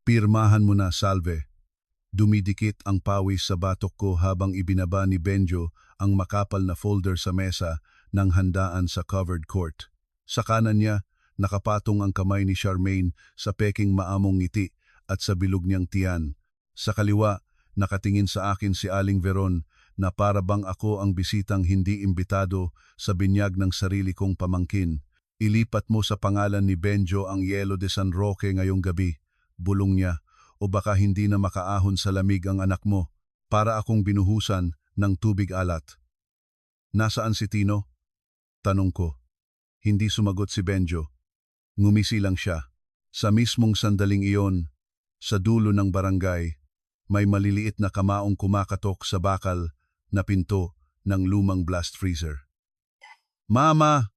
Pirmahan mo na, Salve. Dumidikit ang pawis sa batok ko habang ibinaba ni Benjo ang makapal na folder sa mesa ng handaan sa covered court. Sa kanan niya, nakapatong ang kamay ni Charmaine sa peking maamong ngiti at sa bilog niyang tiyan. Sa kaliwa, nakatingin sa akin si Aling Veron na para bang ako ang bisitang hindi imbitado sa binyag ng sarili kong pamangkin. Ilipat mo sa pangalan ni Benjo ang Yelo de San Roque ngayong gabi, bulong niya, o baka hindi na makaahon sa lamig ang anak mo, para akong binuhusan ng tubig alat. Nasaan si Tino? Tanong ko. Hindi sumagot si Benjo. Ngumisi lang siya. Sa mismong sandaling iyon, sa dulo ng barangay, may maliliit na kamaong kumakatok sa bakal na pinto ng lumang blast freezer. Mama!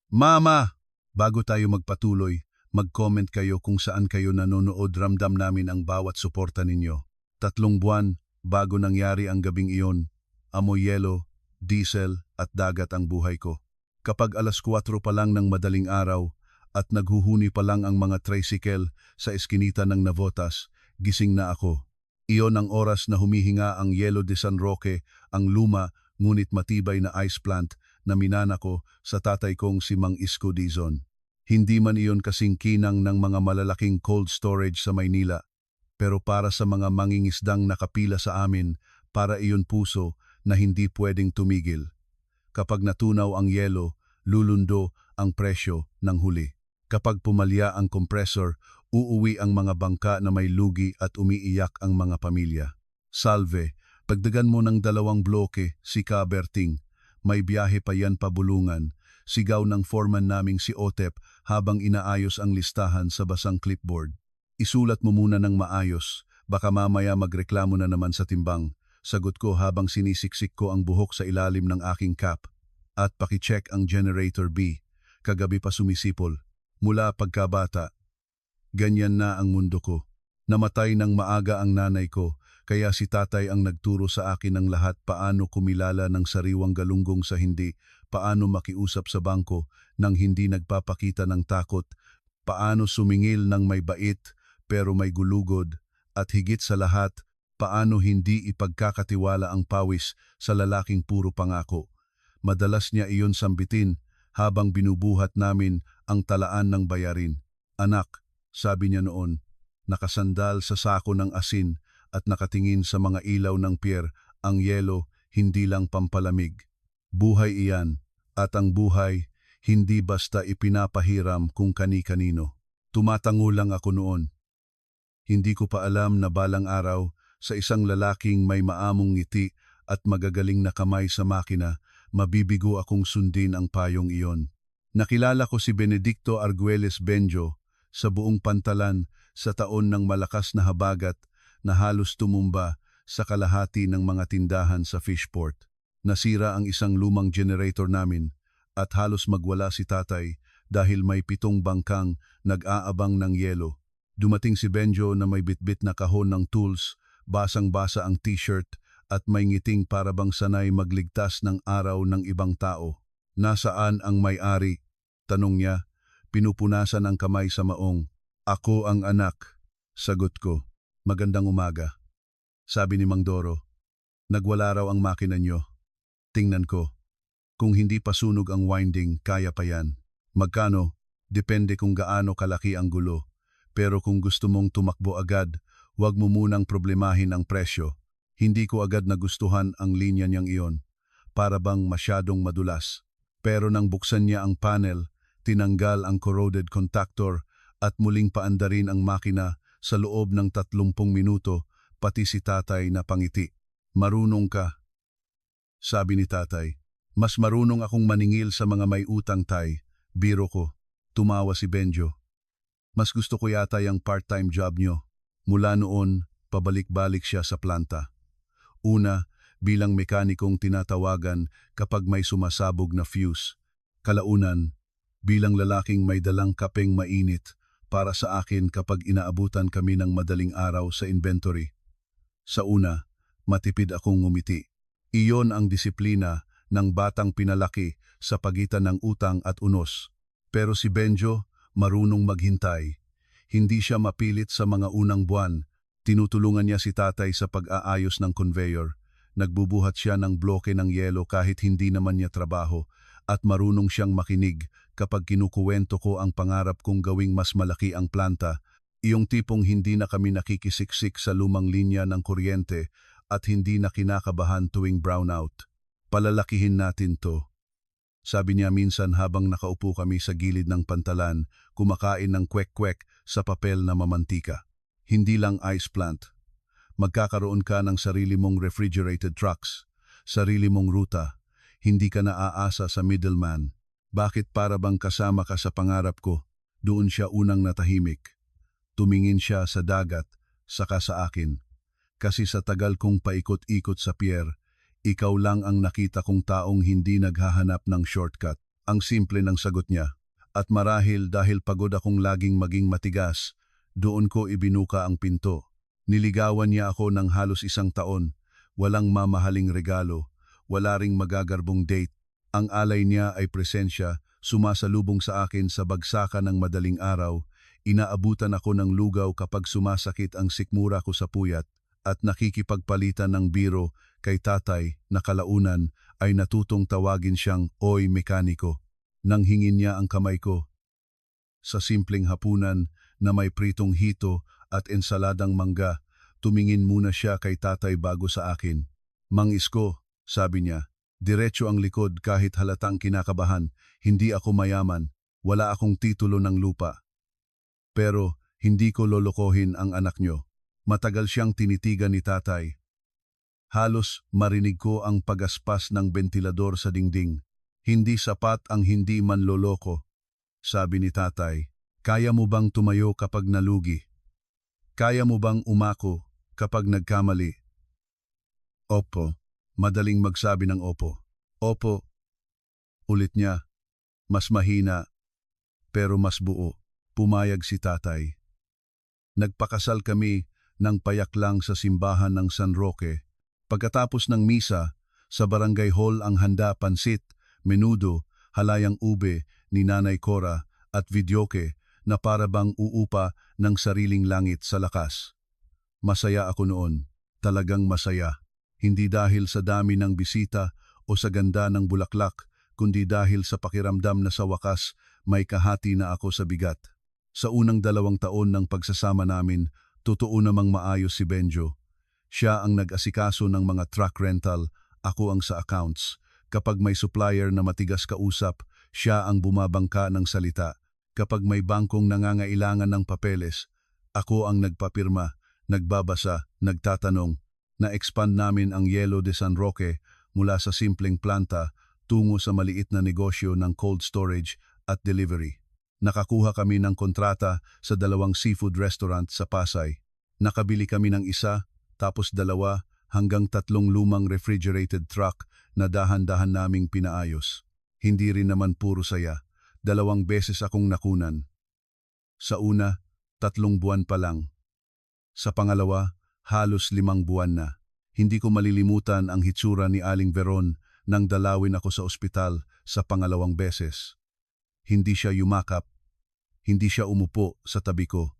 Mama! Bago tayo magpatuloy, mag-comment kayo kung saan kayo nanonood, ramdam namin ang bawat suporta ninyo. 3 buwan bago nangyari ang gabing iyon, amoy yelo, diesel at dagat ang buhay ko. Kapag alas 4 pa lang ng madaling araw at naghuhuni pa lang ang mga tricycle sa eskinita ng Navotas, gising na ako. Iyon ang oras na humihinga ang Yelo de San Roque, ang luma ngunit matibay na ice plant na minana ko sa tatay kong si Mang Isko Dizon. Hindi man iyon kasing kinang ng mga malalaking cold storage sa Maynila, pero para sa mga mangingisdang nakapila sa amin, para iyon puso na hindi pwedeng tumigil. Kapag natunaw ang yelo, lulundo ang presyo ng huli. Kapag pumalya ang kompresor, uuwi ang mga bangka na may lugi at umiiyak ang mga pamilya. Salve, pagdagan mo ng 2 bloke, si Kaberting. May biyahe pa yan pabulungan. Sigaw ng foreman naming si Otep habang inaayos ang listahan sa basang clipboard. Isulat mo muna ng maayos, baka mamaya magreklamo na naman sa timbang. Sagot ko habang sinisiksik ko ang buhok sa ilalim ng aking cap. At pakicheck ang generator B. Kagabi pa sumisipol. Mula pagkabata. Ganyan na ang mundo ko. Namatay ng maaga ang nanay ko, kaya si tatay ang nagturo sa akin ng lahat paano kumilala ng sariwang galunggong sa hindi, paano makiusap sa bangko nang hindi nagpapakita ng takot, paano sumingil ng may bait pero may gulugod, at higit sa lahat, paano hindi ipagkakatiwala ang pawis sa lalaking puro pangako. Madalas niya iyon sambitin habang binubuhat namin ang talaan ng bayarin. Anak, sabi niya noon, nakasandal sa sako ng asin at nakatingin sa mga ilaw ng pier, ang yelo hindi lang pampalamig. Buhay iyan, at ang buhay hindi basta ipinapahiram kung kani-kanino. Tumatango lang ako noon. Hindi ko pa alam na balang araw, sa isang lalaking may maamong ngiti at magagaling na kamay sa makina, mabibigo akong sundin ang payong iyon. Nakilala ko si Benedicto Arguelles Benjo sa buong pantalan sa taon ng malakas na habagat na halos tumumba sa kalahati ng mga tindahan sa Fishport. Nasira ang isang lumang generator namin at halos magwala si tatay dahil may 7 bangkang nag-aabang ng yelo. Dumating si Benjo na may bitbit na kahon ng tools, basang-basa ang t-shirt at may ngiting para bang sanay magligtas ng araw ng ibang tao. Nasaan ang may-ari? Tanong niya, pinupunasan ang kamay sa maong. Ako ang anak. Sagot ko, magandang umaga. Sabi ni Mang Doro, nagwala raw ang makina nyo. Tingnan ko, kung hindi pa sunog ang winding, kaya pa yan. Magkano? Depende kung gaano kalaki ang gulo. Pero kung gusto mong tumakbo agad, huwag mo munang problemahin ang presyo. Hindi ko agad nagustuhan ang linya niyang iyon. Para bang masyadong madulas. Pero nang buksan niya ang panel, tinanggal ang corroded contactor at muling paandarin ang makina sa loob ng 30 minuto, pati si tatay na pangiti. Marunong ka. Sabi ni tatay, mas marunong akong maningil sa mga may utang tay. Biro ko. Tumawa si Benjo. Mas gusto ko yata yung part-time job nyo. Mula noon, pabalik-balik siya sa planta. Una, bilang mekanikong tinatawagan kapag may sumasabog na fuse. Kalaunan, bilang lalaking may dalang kapeng mainit para sa akin kapag inaabutan kami ng madaling araw sa inventory. Sa una, matipid akong ngumiti. Iyon ang disiplina ng batang pinalaki sa pagitan ng utang at unos. Pero si Benjo, marunong maghintay. Hindi siya mapilit sa mga unang buwan. Tinutulungan niya si tatay sa pag-aayos ng conveyor. Nagbubuhat siya ng bloke ng yelo kahit hindi naman niya trabaho, at marunong siyang makinig kapag kinukuwento ko ang pangarap kong gawing mas malaki ang planta, iyong tipong hindi na kami nakikisiksik sa lumang linya ng kuryente at hindi na kinakabahan tuwing brownout. Palalakihin natin to. Sabi niya minsan habang nakaupo kami sa gilid ng pantalan, kumakain ng kwek-kwek sa papel na mamantika. Hindi lang ice plant. Magkakaroon ka ng sarili mong refrigerated trucks, sarili mong ruta. Hindi ka naaasa sa middleman. Bakit para bang kasama ka sa pangarap ko? Doon siya unang natahimik. Tumingin siya sa dagat, saka sa akin. Kasi sa tagal kong paikot-ikot sa pier, ikaw lang ang nakita kong taong hindi naghahanap ng shortcut. Ang simple ng sagot niya. At marahil dahil pagod akong laging maging matigas, doon ko ibinuka ang pinto. Niligawan niya ako ng halos 1 taon. Walang mamahaling regalo, wala ring magagarbong date. Ang alay niya ay presensya, sumasalubong sa akin sa bagsakan ng madaling araw. Inaabutan ako ng lugaw kapag sumasakit ang sikmura ko sa puyat, at nakikipagpalitan ng biro kay tatay na kalaunan ay natutong tawagin siyang "Oy mekaniko." Nang hingin niya ang kamay ko. Sa simpleng hapunan na may pritong hito at ensaladang mangga, tumingin muna siya kay tatay bago sa akin. "Mang Isko," sabi niya, diretso ang likod kahit halatang kinakabahan, "hindi ako mayaman, wala akong titulo ng lupa. Pero hindi ko lolokohin ang anak nyo." Matagal siyang tinitigan ni tatay. Halos marinig ko ang pagaspas ng bentilador sa dingding. "Hindi sapat ang hindi manloloko," sabi ni tatay. "Kaya mo bang tumayo kapag nalugi? Kaya mo bang umako kapag nagkamali?" "Opo." Madaling magsabi ng opo. "Opo." Ulit niya, mas mahina, pero mas buo. Pumayag si tatay. Nagpakasal kami ng payak lang sa simbahan ng San Roque. Pagkatapos ng misa, sa barangay hall ang handa: pansit, menudo, halayang ube ni Nanay Cora at videoke na para bang uupa ng sariling langit sa lakas. Masaya ako noon, talagang masaya. Hindi dahil sa dami ng bisita o sa ganda ng bulaklak, kundi dahil sa pakiramdam na sa wakas may kahati na ako sa bigat. Sa unang 2 taon ng pagsasama namin, totoo namang maayos si Benjo. Siya ang nag-asikaso ng mga truck rental, ako ang sa accounts. Kapag may supplier na matigas kausap, siya ang bumabangka ng salita. Kapag may bangkong nangangailangan ng papeles, ako ang nagpapirma, nagbabasa, nagtatanong. Na-expand namin ang Yelo de San Roque mula sa simpleng planta tungo sa maliit na negosyo ng cold storage at delivery. Nakakuha kami ng kontrata sa 2 seafood restaurant sa Pasay. Nakabili kami ng 1, tapos 2, hanggang 3 lumang refrigerated truck na dahan-dahan naming pinaayos. Hindi rin naman puro saya. 2 beses akong nakunan. Sa una, 3 buwan pa lang. Sa pangalawa, halos 5 buwan na. Hindi ko malilimutan ang hitsura ni Aling Veron nang dalawin ako sa ospital sa pangalawang beses. Hindi siya yumakap, hindi siya umupo sa tabi ko.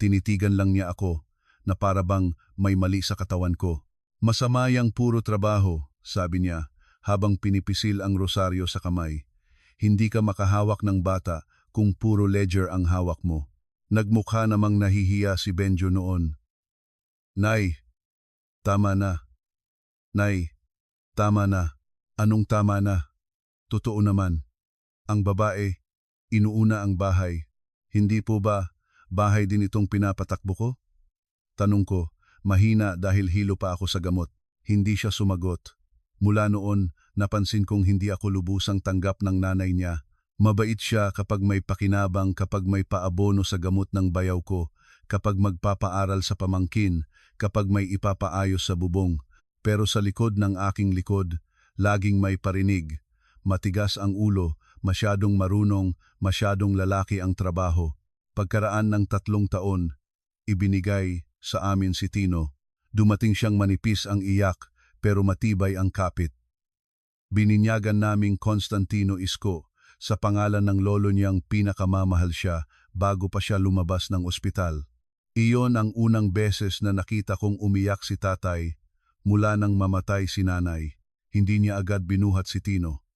Tinitigan lang niya ako na para bang may mali sa katawan ko. "Masama yang puro trabaho," sabi niya habang pinipisil ang rosaryo sa kamay. "Hindi ka makahawak ng bata kung puro ledger ang hawak mo." Nagmukha namang nahihiya si Benjo noon. "Nay, tama na. Nay, tama na." "Anong tama na?" "Totoo naman. Ang babae, inuuna ang bahay. Hindi po ba bahay din itong pinapatakbo ko?" Tanong ko, mahina dahil hilo pa ako sa gamot. Hindi siya sumagot. Mula noon, napansin kong hindi ako lubusang tanggap ng nanay niya. Mabait siya kapag may pakinabang, kapag may paabono sa gamot ng bayaw ko, kapag magpapaaral sa pamangkin, kapag may ipapaayos sa bubong. Pero sa likod ng aking likod, laging may parinig. Matigas ang ulo, masyadong marunong, masyadong lalaki ang trabaho. Pagkaraan ng 3 taon, ibinigay sa amin si Tino. Dumating siyang manipis ang iyak, pero matibay ang kapit. Bininyagan naming Constantino Isko, sa pangalan ng lolo niyang pinakamamahal siya, bago pa siya lumabas ng ospital. Iyon ang unang beses na nakita kong umiyak si tatay mula nang mamatay si nanay. Hindi niya agad binuhat si Tino.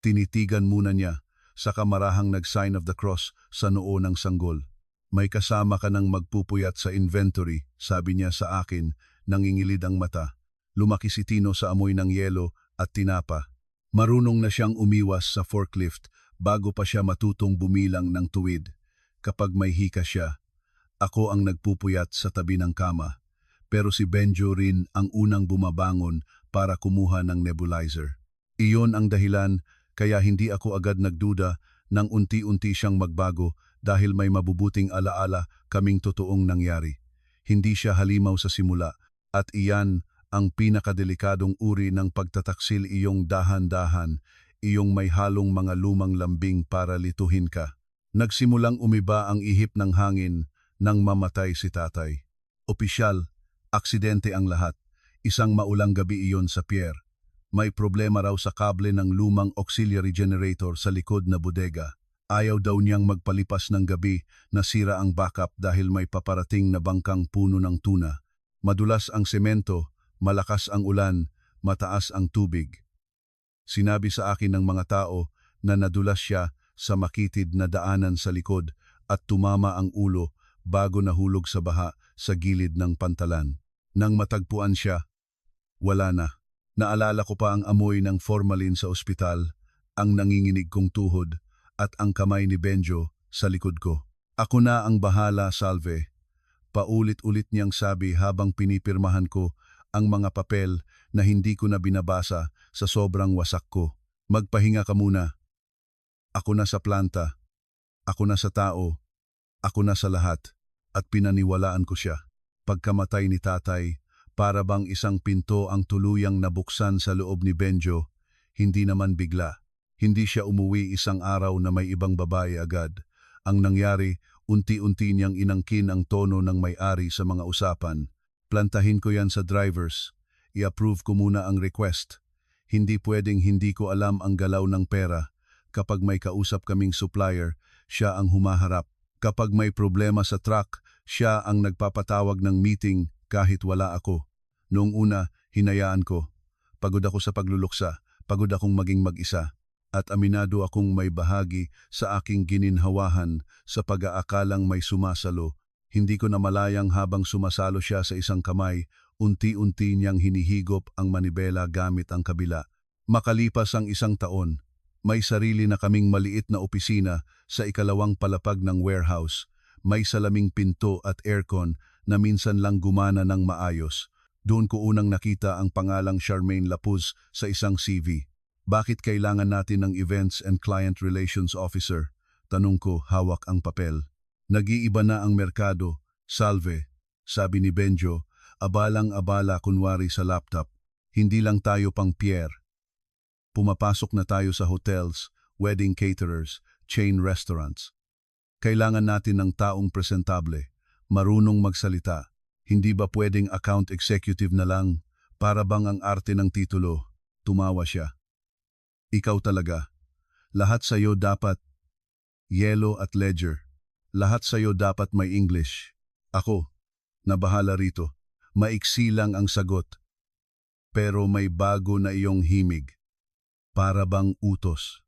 Tinitigan muna niya, saka marahang nag-sign of the cross sa noo ng sanggol. May kasama ka nang magpupuyat sa inventory, sabi niya sa akin, nangingilid ang mata. Lumaki si Tino sa amoy ng yelo at tinapa. Marunong na siyang umiwas sa forklift bago pa siya matutong bumilang ng tuwid. Kapag may hika siya, ako ang nagpupuyat sa tabi ng kama. Pero si Benjo rin ang unang bumabangon para kumuha ng nebulizer. Iyon ang dahilan kaya hindi ako agad nagduda nang unti-unti siyang magbago dahil may mabubuting alaala kaming totoong nangyari. Hindi siya halimaw sa simula at iyan ang pinakadelikadong uri ng pagtataksil, iyong dahan-dahan, iyong may halong mga lumang lambing para lituhin ka. Nagsimulang umiba ang ihip ng hangin nang mamatay si tatay. Opisyal, aksidente ang lahat. Isang maulang gabi iyon sa pier. May problema raw sa kable ng lumang auxiliary generator sa likod na bodega. Ayaw daw niyang magpalipas ng gabi, nasira ang backup dahil may paparating na bangkang puno ng tuna. Madulas ang semento, malakas ang ulan, mataas ang tubig. Sinabi sa akin ng mga tao na nadulas siya sa makitid na daanan sa likod at tumama ang ulo bago nahulog sa baha sa gilid ng pantalan. Nang matagpuan siya, wala na. Naalala ko pa ang amoy ng formalin sa ospital, ang nanginginig kong tuhod, at ang kamay ni Benjo sa likod ko. Ako na ang bahala, Salve. Paulit-ulit niyang sabi habang pinipirmahan ko ang mga papel na hindi ko na binabasa sa sobrang wasak ko. Magpahinga ka muna. Ako na sa planta. Ako na sa tao. Ako na sa lahat, at pinaniwalaan ko siya. Pagkamatay ni tatay, para bang isang pinto ang tuluyang nabuksan sa loob ni Benjo, hindi naman bigla. Hindi siya umuwi isang araw na may ibang babae agad. Ang nangyari, unti-unti niyang inangkin ang tono ng may-ari sa mga usapan. Plantahin ko yan sa drivers. I-approve ko muna ang request. Hindi pwedeng hindi ko alam ang galaw ng pera. Kapag may kausap kaming supplier, siya ang humaharap. Kapag may problema sa truck, siya ang nagpapatawag ng meeting kahit wala ako. Noong una, hinayaan ko. Pagod ako sa pagluluksa, pagod akong maging mag-isa. At aminado akong may bahagi sa aking gininhawahan sa pag-aakalang may sumasalo. Hindi ko namalayang habang sumasalo siya sa isang kamay, unti-unti niyang hinihigop ang manibela gamit ang kabila. Makalipas ang isang taon, may sarili na kaming maliit na opisina sa ikalawang palapag ng warehouse. May salaming pinto at aircon na minsan lang gumana ng maayos. Doon ko unang nakita ang pangalang Charmaine Lapuz sa isang CV. Bakit kailangan natin ng Events and Client Relations Officer? Tanong ko, hawak ang papel. Nag-iiba na ang merkado. Salve, sabi ni Benjo, abalang-abala kunwari sa laptop. Hindi lang tayo pang Pierre. Pumapasok na tayo sa hotels, wedding caterers, chain restaurants. Kailangan natin ng taong presentable, marunong magsalita. Hindi ba pwedeng account executive na lang? Para bang ang arte ng titulo? Tumawa siya. Ikaw talaga. Lahat sa'yo dapat yellow at ledger. Lahat sa'yo dapat may English. Ako, nabahala rito. Maiksi lang ang sagot. Pero may bago na iyong himig. Para bang utos.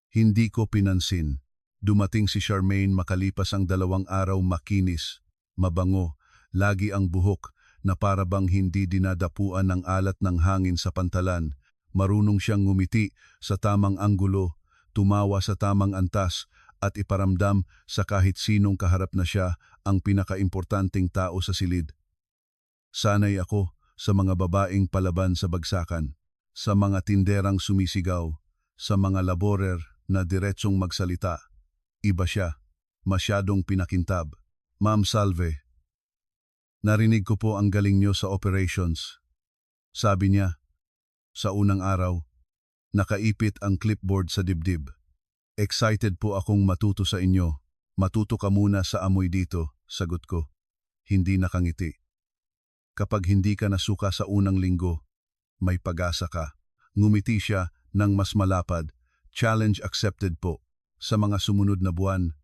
Hindi ko pinansin. Dumating si Charmaine makalipas ang 2 araw, makinis, mabango, lagi ang buhok na para bang hindi dinadapuan ng alat ng hangin sa pantalan. Marunong siyang ngumiti sa tamang anggulo, tumawa sa tamang antas at iparamdam sa kahit sinong kaharap na siya ang pinakaimportanteng tao sa silid. Sanay ako sa mga babaeng palaban sa bagsakan, sa mga tinderang sumisigaw, sa mga laborer na diretsong magsalita. Iba siya, masyadong pinakintab. Ma'am Salve, narinig ko po ang galing niyo sa operations. Sabi niya, sa unang araw, nakaipit ang clipboard sa dibdib. Excited po akong matuto sa inyo. Matuto ka muna sa amoy dito, sagot ko. Hindi nakangiti. Kapag hindi ka nasuka sa unang linggo, may pag-asa ka. Ngumiti siya ng mas malapad. Challenge accepted po. Sa mga sumunod na buwan,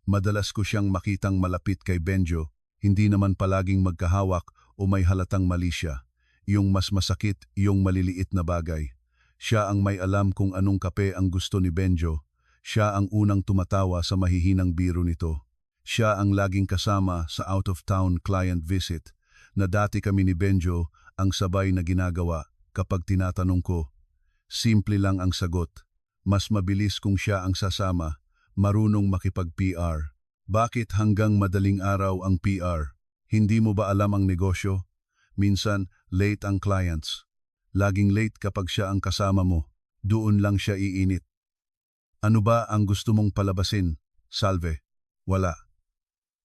Madalas ko siyang makitang malapit kay Benjo, hindi naman palaging magkahawak o may halatang mali siya. Yung mas masakit, yung maliliit na bagay. Siya ang may alam kung anong kape ang gusto ni Benjo. Siya ang unang tumatawa sa mahihinang biro nito. Siya ang laging kasama sa out-of-town client visit na dati kami ni Benjo ang sabay na ginagawa kapag tinatanong ko. Simple lang ang sagot. Mas mabilis kung siya ang sasama, marunong makipag-PR. Bakit hanggang madaling araw ang PR? Hindi mo ba alam ang negosyo? Minsan, late ang clients. Laging late kapag siya ang kasama mo. Doon lang siya iinit. Ano ba ang gusto mong palabasin? Salve. Wala.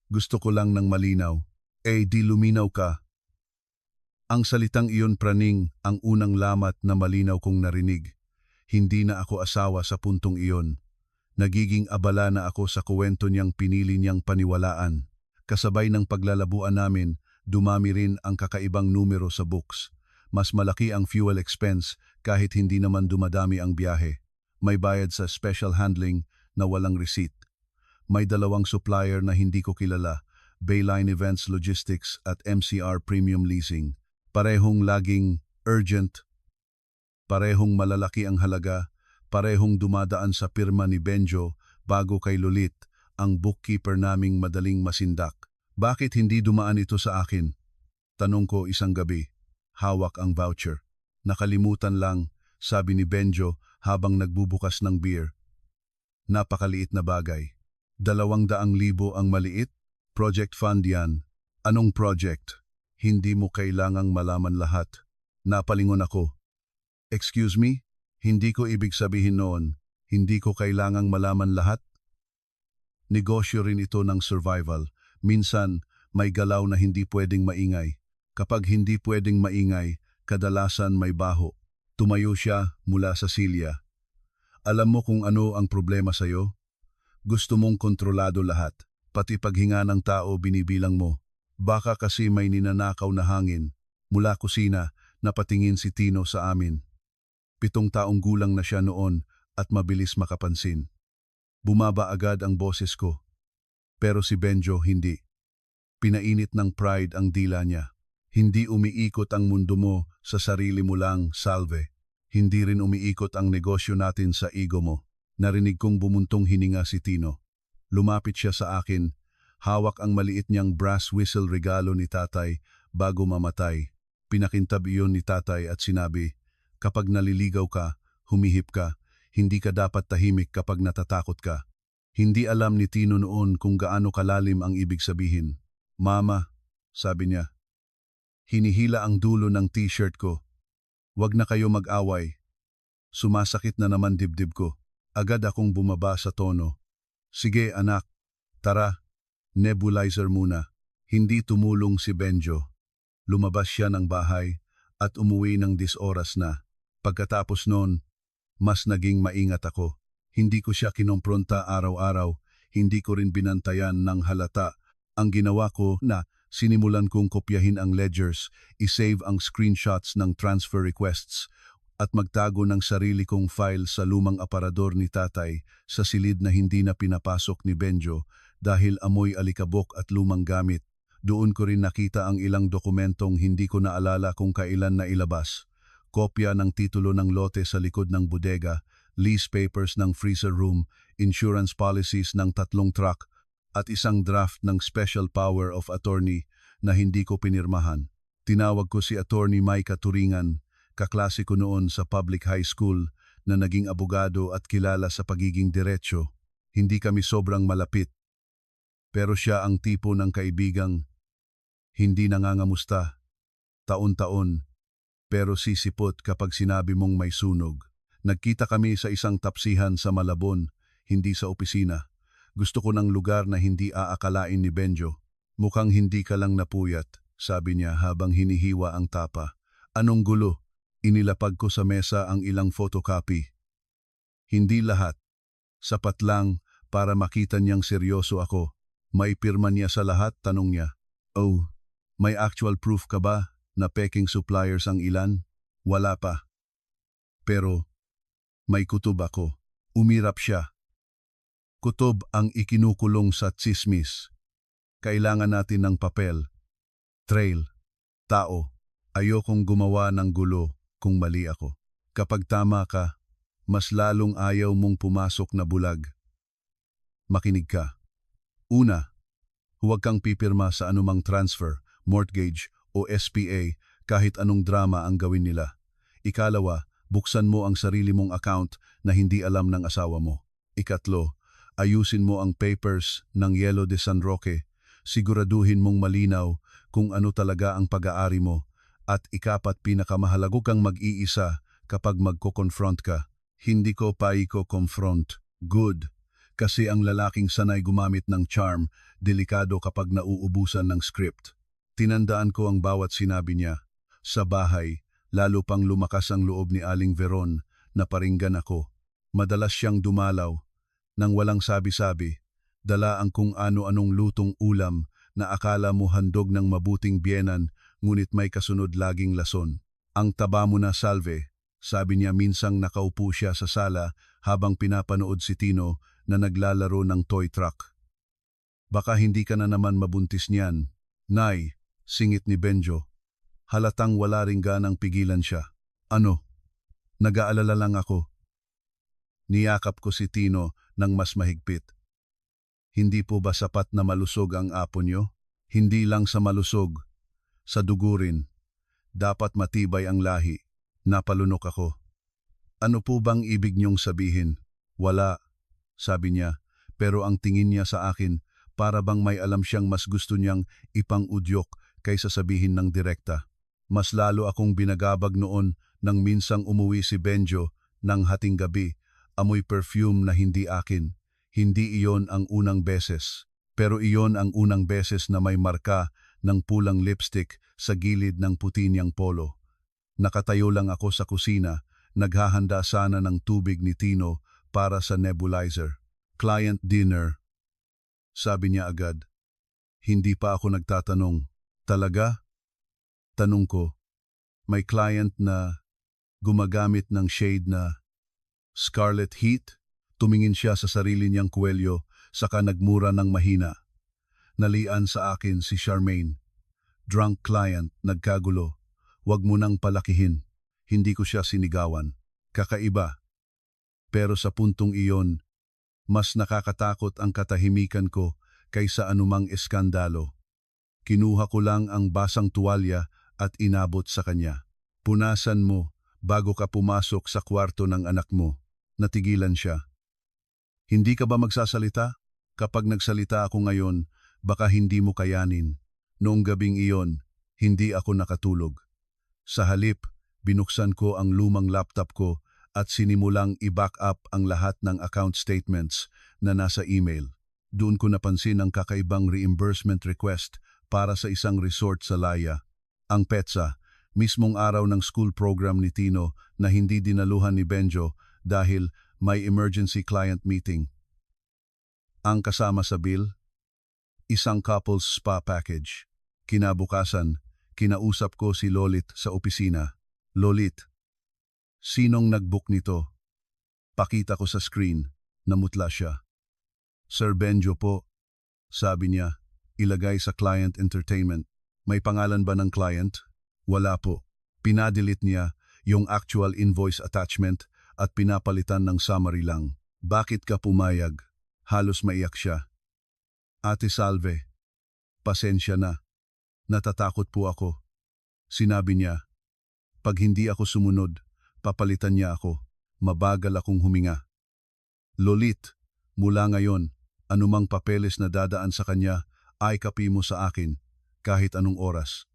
Gusto ko lang ng malinaw. Di luminaw ka. Ang salitang iyon praning ang unang lamat na malinaw kong narinig. Hindi na ako asawa sa puntong iyon. Nagiging abala na ako sa kuwento niyang pinili niyang paniwalaan. Kasabay ng paglalabuan namin, dumami rin ang kakaibang numero sa books. Mas malaki ang fuel expense kahit hindi naman dumadami ang biyahe. May bayad sa special handling na walang receipt. May dalawang supplier na hindi ko kilala, Bayline Events Logistics at MCR Premium Leasing. Parehong laging urgent, parehong malalaki ang halaga, parehong dumadaan sa pirma ni Benjo bago kay Lulit, ang bookkeeper naming madaling masindak. Bakit hindi dumaan ito sa akin? Tanong ko isang gabi. Hawak ang voucher. Nakalimutan lang, sabi ni Benjo habang nagbubukas ng beer. Napakaliit na bagay. 200,000 ang maliit? Project fund yan. Anong project? Hindi mo kailangang malaman lahat. Napalingon ako. Excuse me? Hindi ko ibig sabihin noon. Hindi ko kailangang malaman lahat? Negosyo rin ito ng survival. Minsan, may galaw na hindi pwedeng maingay. Kapag hindi pwedeng maingay, kadalasan may baho. Tumayo siya mula sa silya. Alam mo kung ano ang problema sa'yo? Gusto mong kontrolado lahat. Pati paghinga ng tao binibilang mo. Baka kasi may ninanakaw na hangin. Mula kusina, napatingin si Tino sa amin. 7 taong gulang na siya noon at mabilis makapansin. Bumaba agad ang boses ko. Pero si Benjo hindi. Pinainit ng pride ang dila niya. Hindi umiikot ang mundo mo sa sarili mo lang, Salve. Hindi rin umiikot ang negosyo natin sa ego mo. Narinig kong bumuntong hininga si Tino. Lumapit siya sa akin. Hawak ang maliit niyang brass whistle regalo ni tatay bago mamatay. Pinakintab iyon ni tatay at sinabi, kapag naliligaw ka, humihip ka, hindi ka dapat tahimik kapag natatakot ka. Hindi alam ni Tino noon kung gaano kalalim ang ibig sabihin. Mama, sabi niya. Hinihila ang dulo ng t-shirt ko. Wag na kayo mag-away. Sumasakit na naman dibdib ko. Agad akong bumaba sa tono. Sige anak, tara, nebulizer muna. Hindi tumulong si Benjo. Lumabas siya ng bahay at umuwi ng 10 oras na. Pagkatapos noon, mas naging maingat ako. Hindi ko siya kinompronta araw-araw, hindi ko rin binantayan ng halata. Ang ginawa ko na sinimulan kong kopyahin ang ledgers, isave ang screenshots ng transfer requests, at magtago ng sarili kong file sa lumang aparador ni tatay sa silid na hindi na pinapasok ni Benjo dahil amoy alikabok at lumang gamit. Doon ko rin nakita ang ilang dokumentong hindi ko naalala kung kailan na ilabas. Kopya ng titulo ng lote sa likod ng bodega, lease papers ng freezer room, insurance policies ng 3 truck, at isang draft ng special power of attorney na hindi ko pinirmahan. Tinawag ko si Attorney Micah Turingan, kaklase ko noon sa public high school na naging abogado at kilala sa pagiging diretsyo. Hindi kami sobrang malapit. Pero siya ang tipo ng kaibigang hindi nangangamusta, taon-taon, pero sisipot kapag sinabi mong may sunog. Nagkita kami sa isang tapsihan sa Malabon, hindi sa opisina. Gusto ko ng lugar na hindi aakalain ni Benjo. Mukhang hindi ka lang napuyat, sabi niya habang hinihiwa ang tapa. Anong gulo? Inilapag ko sa mesa ang ilang photocopy. Hindi lahat. Sapat lang para makita niyang seryoso ako. May pirma niya sa lahat, tanong niya. Oh, may actual proof ka ba na peking suppliers ang ilan? Wala pa. Pero may kutob ako. Umirap siya. Kutob ang ikinukulong sa tsismis. Kailangan natin ng papel, trail, tao. Ayokong gumawa ng gulo kung mali ako. Kapag tama ka, mas lalong ayaw mong pumasok na bulag. Makinig ka. Una, huwag kang pipirma sa anumang transfer, mortgage o SPA kahit anong drama ang gawin nila. Ikalawa, buksan mo ang sarili mong account na hindi alam ng asawa mo. Ikatlo, ayusin mo ang papers ng Yelo de San Roque. Siguraduhin mong malinaw kung ano talaga ang pag-aari mo. At ikapat, pinakamahalago kang mag-iisa kapag magko-confront ka. Hindi ko confront. Good. Kasi ang lalaking sanay gumamit ng charm, delikado kapag nauubusan ng script. Tinandaan ko ang bawat sinabi niya. Sa bahay, lalo pang lumakas ang loob ni Aling Veron na paringgan ako. Madalas siyang dumalaw. Nang walang sabi-sabi, dala ang kung ano-anong lutong ulam na akala mo handog ng mabuting biyenan, ngunit may kasunod laging lason. Ang taba mo na, Salve, sabi niya minsang nakaupo siya sa sala habang pinapanood si Tino na naglalaro ng toy truck. Baka hindi ka na naman mabuntis niyan. Nay, singit ni Benjo. Halatang wala ring ganang pigilan siya. Ano? Nag-aalala lang ako. Niyakap ko si Tino ng mas mahigpit. Hindi po ba sapat na malusog ang apo niyo? Hindi lang sa malusog, sa dugo rin. Dapat matibay ang lahi. Napalunok ako. Ano po bang ibig niyong sabihin? Wala, sabi niya, pero ang tingin niya sa akin para bang may alam siyang mas gusto niyang ipang-udyok kaysa sabihin ng direkta. Mas lalo akong binagabag noon nang minsang umuwi si Benjo ng hating gabi, amoy perfume na hindi akin. Hindi iyon ang unang beses, pero iyon ang unang beses na may marka ng pulang lipstick sa gilid ng puti niyang polo. Nakatayo lang ako sa kusina, naghahanda sana ng tubig ni Tino para sa nebulizer. Client dinner, sabi niya agad. Hindi pa ako nagtatanong. Talaga? Tanong ko. May client na gumagamit ng shade na Scarlet Heat? Tumingin siya sa sarili niyang kuwelyo, saka nagmura ng mahina. Nalian sa akin si Charmaine. Drunk client, nagkagulo. Huwag mo nang palakihin. Hindi ko siya sinigawan. Kakaiba. Pero sa puntong iyon, mas nakakatakot ang katahimikan ko kaysa anumang eskandalo. Kinuha ko lang ang basang tuwalya at inabot sa kanya. Punasan mo bago ka pumasok sa kwarto ng anak mo. Natigilan siya. Hindi ka ba magsasalita? Kapag nagsalita ako ngayon, baka hindi mo kayanin. Noong gabing iyon, hindi ako nakatulog. Sa halip, binuksan ko ang lumang laptop ko at sinimulang i-back up ang lahat ng account statements na nasa email. Doon ko napansin ang kakaibang reimbursement request para sa isang resort sa Laya. Ang PETSA, mismong araw ng school program ni Tino na hindi dinaluhan ni Benjo dahil may emergency client meeting. Ang kasama sa bill, isang couple's spa package. Kinabukasan, kinausap ko si Lolit sa opisina. Lolit, sinong nag-book nito? Pakita ko sa screen, namutla siya. Sir Benjo po, sabi niya, ilagay sa client entertainment. May pangalan ba ng client? Wala po. Pinadelete niya yung actual invoice attachment at pinapalitan ng summary lang. Bakit ka pumayag? Halos maiyak siya. Ate Salve, pasensya na. Natatakot po ako. Sinabi niya, pag hindi ako sumunod, papalitan niya ako. Mabagal akong huminga. Lolit, mula ngayon, anumang papeles na dadaan sa kanya, ay kapi mo sa akin, kahit anong oras.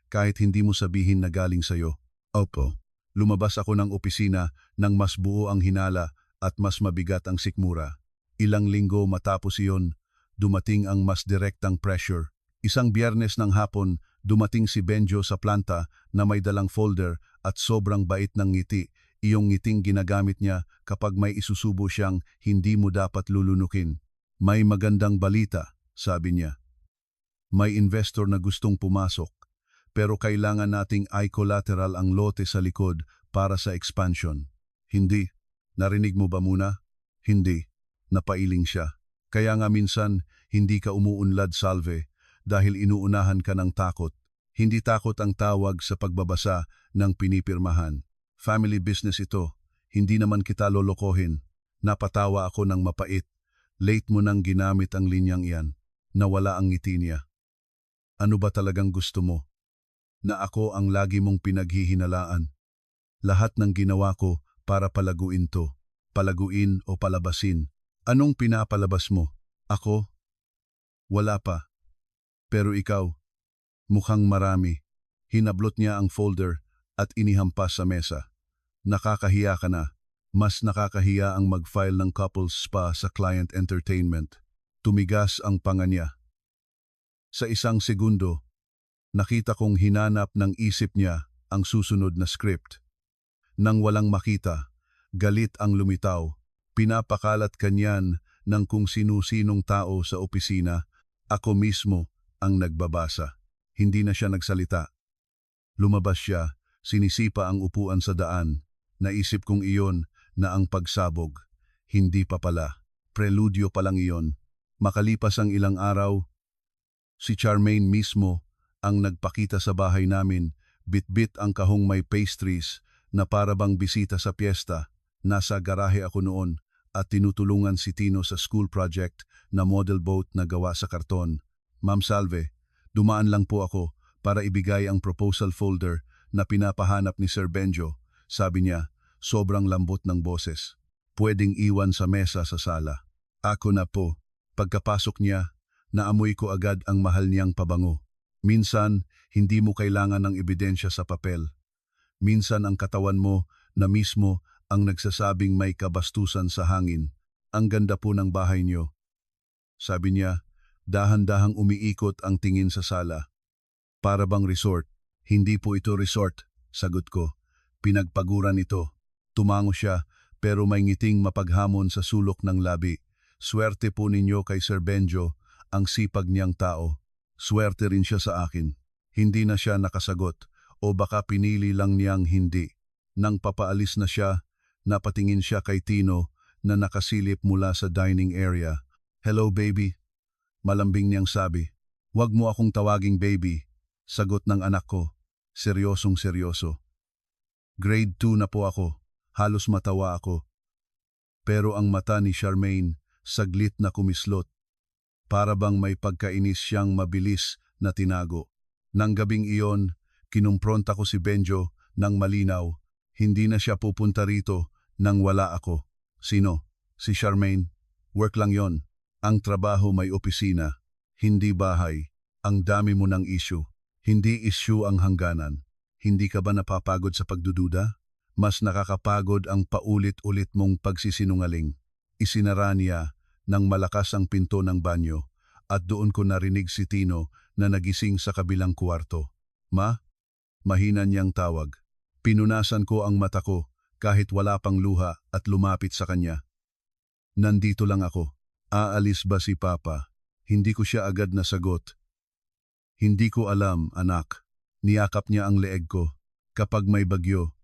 Kahit hindi mo sabihin na galing sa'yo. Opo. Lumabas ako ng opisina nang mas buo ang hinala at mas mabigat ang sikmura. Ilang linggo matapos iyon, dumating ang mas direktang pressure. Isang Biyernes ng hapon, dumating si Benjo sa planta na may dalang folder at sobrang bait ng ngiti. Iyong ngiting ginagamit niya kapag may isusubo siyang hindi mo dapat lulunukin. May magandang balita, sabi niya. May investor na gustong pumasok, pero kailangan nating i-collateral ang lote sa likod para sa expansion. Hindi. Narinig mo ba muna? Hindi. Napailing siya. Kaya nga minsan, hindi ka umuunlad, Salve, dahil inuunahan ka ng takot. Hindi takot ang tawag sa pagbabasa ng pinipirmahan. Family business ito. Hindi naman kita lolokohin. Napatawa ako ng mapait. Late mo nang ginamit ang linyang iyan. Nawala ang ngiti niya. Ano ba talagang gusto mo? Na ako ang lagi mong pinaghihinalaan. Lahat ng ginawa ko para palaguin to. Palaguin o palabasin. Anong pinapalabas mo? Ako? Wala pa. Pero ikaw, mukhang marami. Hinablot niya ang folder at inihampas sa mesa. Nakakahiya ka na. Mas nakakahiya ang mag-file ng couples spa sa client entertainment. Tumigas ang panga niya. Sa isang segundo, nakita kong hinanap ng isip niya ang susunod na script. Nang walang makita, galit ang lumitaw. Pinapakalat kanyan ng kung sinu-sinong tao sa opisina. Ako mismo ang nagbabasa. Hindi na siya nagsalita. Lumabas siya, sinisipa ang upuan sa daan. Naisip kong iyon na ang pagsabog. Hindi pa pala. Preludyo pa lang iyon. Makalipas ang ilang araw, si Charmaine mismo ang nagpakita sa bahay namin, bit-bit ang kahong may pastries na para bang bisita sa piyesta. Nasa garahe ako noon at tinutulungan si Tino sa school project na model boat na gawa sa karton. Ma'am Salve, dumaan lang po ako para ibigay ang proposal folder na pinapahanap ni Sir Benjo. Sabi niya, sobrang lambot ng boses. Pwedeng iwan sa mesa sa sala. Ako na po. Pagkapasok niya, naamoy ko agad ang mahal niyang pabango. Minsan, hindi mo kailangan ng ebidensya sa papel. Minsan ang katawan mo na mismo ang nagsasabing may kabastusan sa hangin. Ang ganda po ng bahay niyo. Sabi niya, dahan-dahang umiikot ang tingin sa sala. Para bang resort? Hindi po ito resort, sagot ko. Pinagpaguran ito. Tumango siya, pero may ngiting mapaghamon sa sulok ng labi. Swerte po ninyo kay Sir Benjo, ang sipag niyang tao. Swerte rin siya sa akin. Hindi na siya nakasagot, o baka pinili lang niyang hindi. Nang papaalis na siya, napatingin siya kay Tino na nakasilip mula sa dining area. Hello baby, malambing niyang sabi. Huwag mo akong tawaging baby, sagot ng anak ko. Seryosong seryoso. Grade 2 na po ako, halos matawa ako. Pero ang mata ni Charmaine, saglit na kumislot. Para bang may pagkainis siyang mabilis na tinago. Nang gabing iyon, kinumpronta ko si Benjo ng malinaw. Hindi na siya pupunta rito nang wala ako. Sino? Si Charmaine? Work lang yon. Ang trabaho may opisina, hindi bahay. Ang dami mo ng issue. Hindi issue ang hangganan. Hindi ka ba napapagod sa pagdududa? Mas nakakapagod ang paulit-ulit mong pagsisinungaling. Isinara niya nang malakas ang pinto ng banyo at doon ko narinig si Tino na nagising sa kabilang kuwarto. Ma? Mahina niyang tawag. Pinunasan ko ang mata ko kahit wala pang luha at lumapit sa kanya. Nandito lang ako. Aalis ba si Papa? Hindi ko siya agad nasagot. Hindi ko alam, anak. Niyakap niya ang leeg ko. Kapag may bagyo,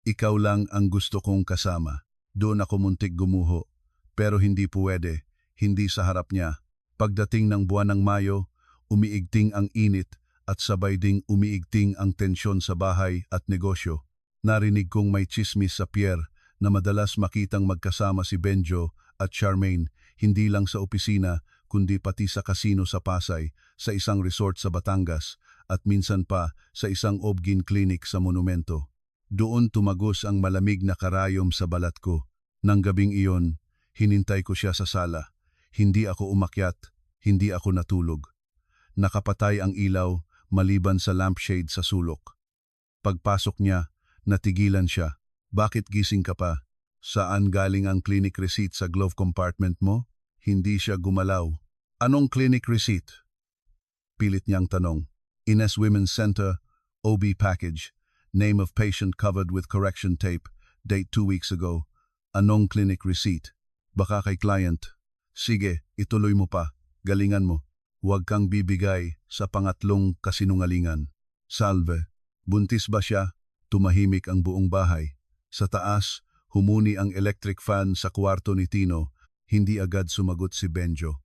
ikaw lang ang gusto kong kasama. Doon ako muntik gumuho. Pero hindi puwede, hindi sa harap niya. Pagdating ng buwan ng Mayo, umiigting ang init at sabay ding umiigting ang tensyon sa bahay at negosyo. Narinig kong may tsismis sa pier na madalas makitang magkasama si Benjo at Charmaine, hindi lang sa opisina kundi pati sa kasino sa Pasay, sa isang resort sa Batangas at minsan pa sa isang Obgyn clinic sa Monumento. Doon tumagos ang malamig na karayom sa balat ko. Nang gabing iyon, hinintay ko siya sa sala. Hindi ako umakyat, hindi ako natulog. Nakapatay ang ilaw maliban sa lampshade sa sulok. Pagpasok niya, natigilan siya. Bakit gising ka pa? Saan galing ang clinic receipt sa glove compartment mo? Hindi siya gumalaw. Anong clinic receipt? Pilit niyang tanong. Ines Women's Center, OB package. Name of patient covered with correction tape. Date 2 weeks ago. Anong clinic receipt? Baka kay client. Sige, ituloy mo pa. Galingan mo. Huwag kang bibigay sa pangatlong kasinungalingan. Salve. Buntis ba siya? Tumahimik ang buong bahay. Sa taas, humuni ang electric fan sa kwarto ni Tino Hindi agad sumagot si Benjo.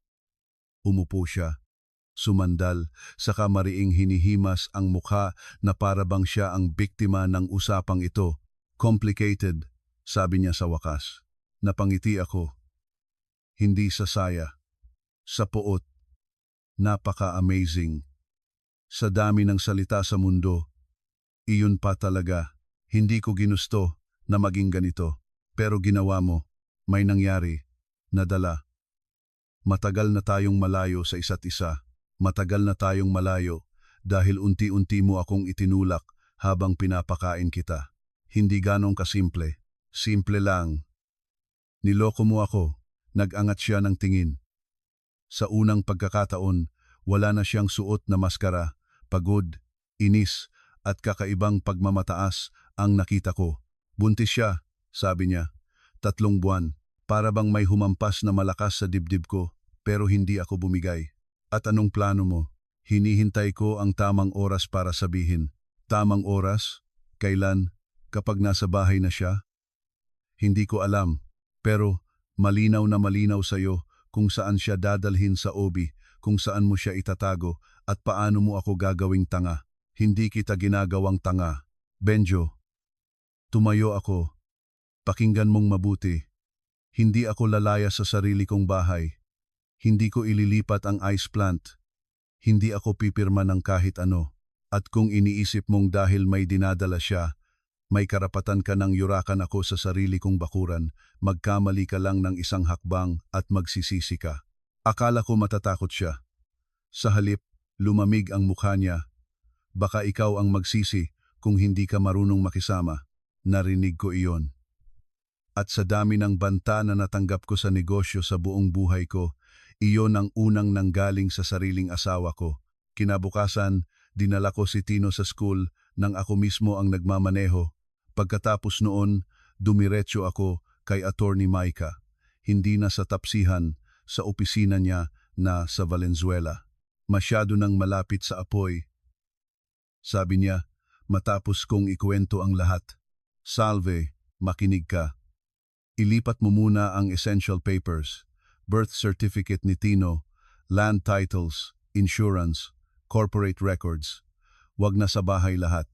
Umupo siya, sumandal, saka mariing hinihimas ang mukha na parabang siya ang biktima ng usapang ito. Complicated, sabi niya sa wakas. Napangiti ako. Hindi sa saya. Sa poot. Napaka-amazing. Sa dami ng salita sa mundo, iyon pa talaga. Hindi ko ginusto na maging ganito. Pero ginawa mo. May nangyari. Nadala. Matagal na tayong malayo sa isa't isa. Matagal na tayong malayo dahil unti-unti mo akong itinulak habang pinapakain kita. Hindi ganong kasimple. Simple lang. Niloko mo ako. Nag-angat siya ng tingin. Sa unang pagkakataon, wala na siyang suot na maskara, pagod, inis, at kakaibang pagmamataas ang nakita ko. Buntis siya, sabi niya. 3 buwan. Para bang may humampas na malakas sa dibdib ko, pero hindi ako bumigay. At anong plano mo? Hinihintay ko ang tamang oras para sabihin. Tamang oras? Kailan? Kapag nasa bahay na siya? Hindi ko alam, pero malinaw na malinaw sa'yo kung saan siya dadalhin sa obi, kung saan mo siya itatago, at paano mo ako gagawing tanga. Hindi kita ginagawang tanga. Benjo, tumayo ako. Pakinggan mong mabuti. Hindi ako lalaya sa sarili kong bahay. Hindi ko ililipat ang ice plant. Hindi ako pipirma ng kahit ano. At kung iniisip mong dahil may dinadala siya, may karapatan ka ng yurakan ako sa sarili kong bakuran, magkamali ka lang ng isang hakbang at magsisisi ka. Akala ko matatakot siya. Sa halip, lumamig ang mukha niya. Baka ikaw ang magsisi kung hindi ka marunong makisama. Narinig ko iyon. At sa dami ng banta na natanggap ko sa negosyo sa buong buhay ko, iyon ang unang nanggaling sa sariling asawa ko. Kinabukasan, dinala ko si Tino sa school nang ako mismo ang nagmamaneho. Pagkatapos noon, dumiretso ako kay Attorney Maika. Hindi na sa tapsihan, sa opisina niya na sa Valenzuela. Masyado nang malapit sa apoy. Sabi niya, matapos kong ikwento ang lahat. Salve, makinig ka. Ilipat mo muna ang essential papers, birth certificate ni Tino, land titles, insurance, corporate records. Wag na sa bahay lahat.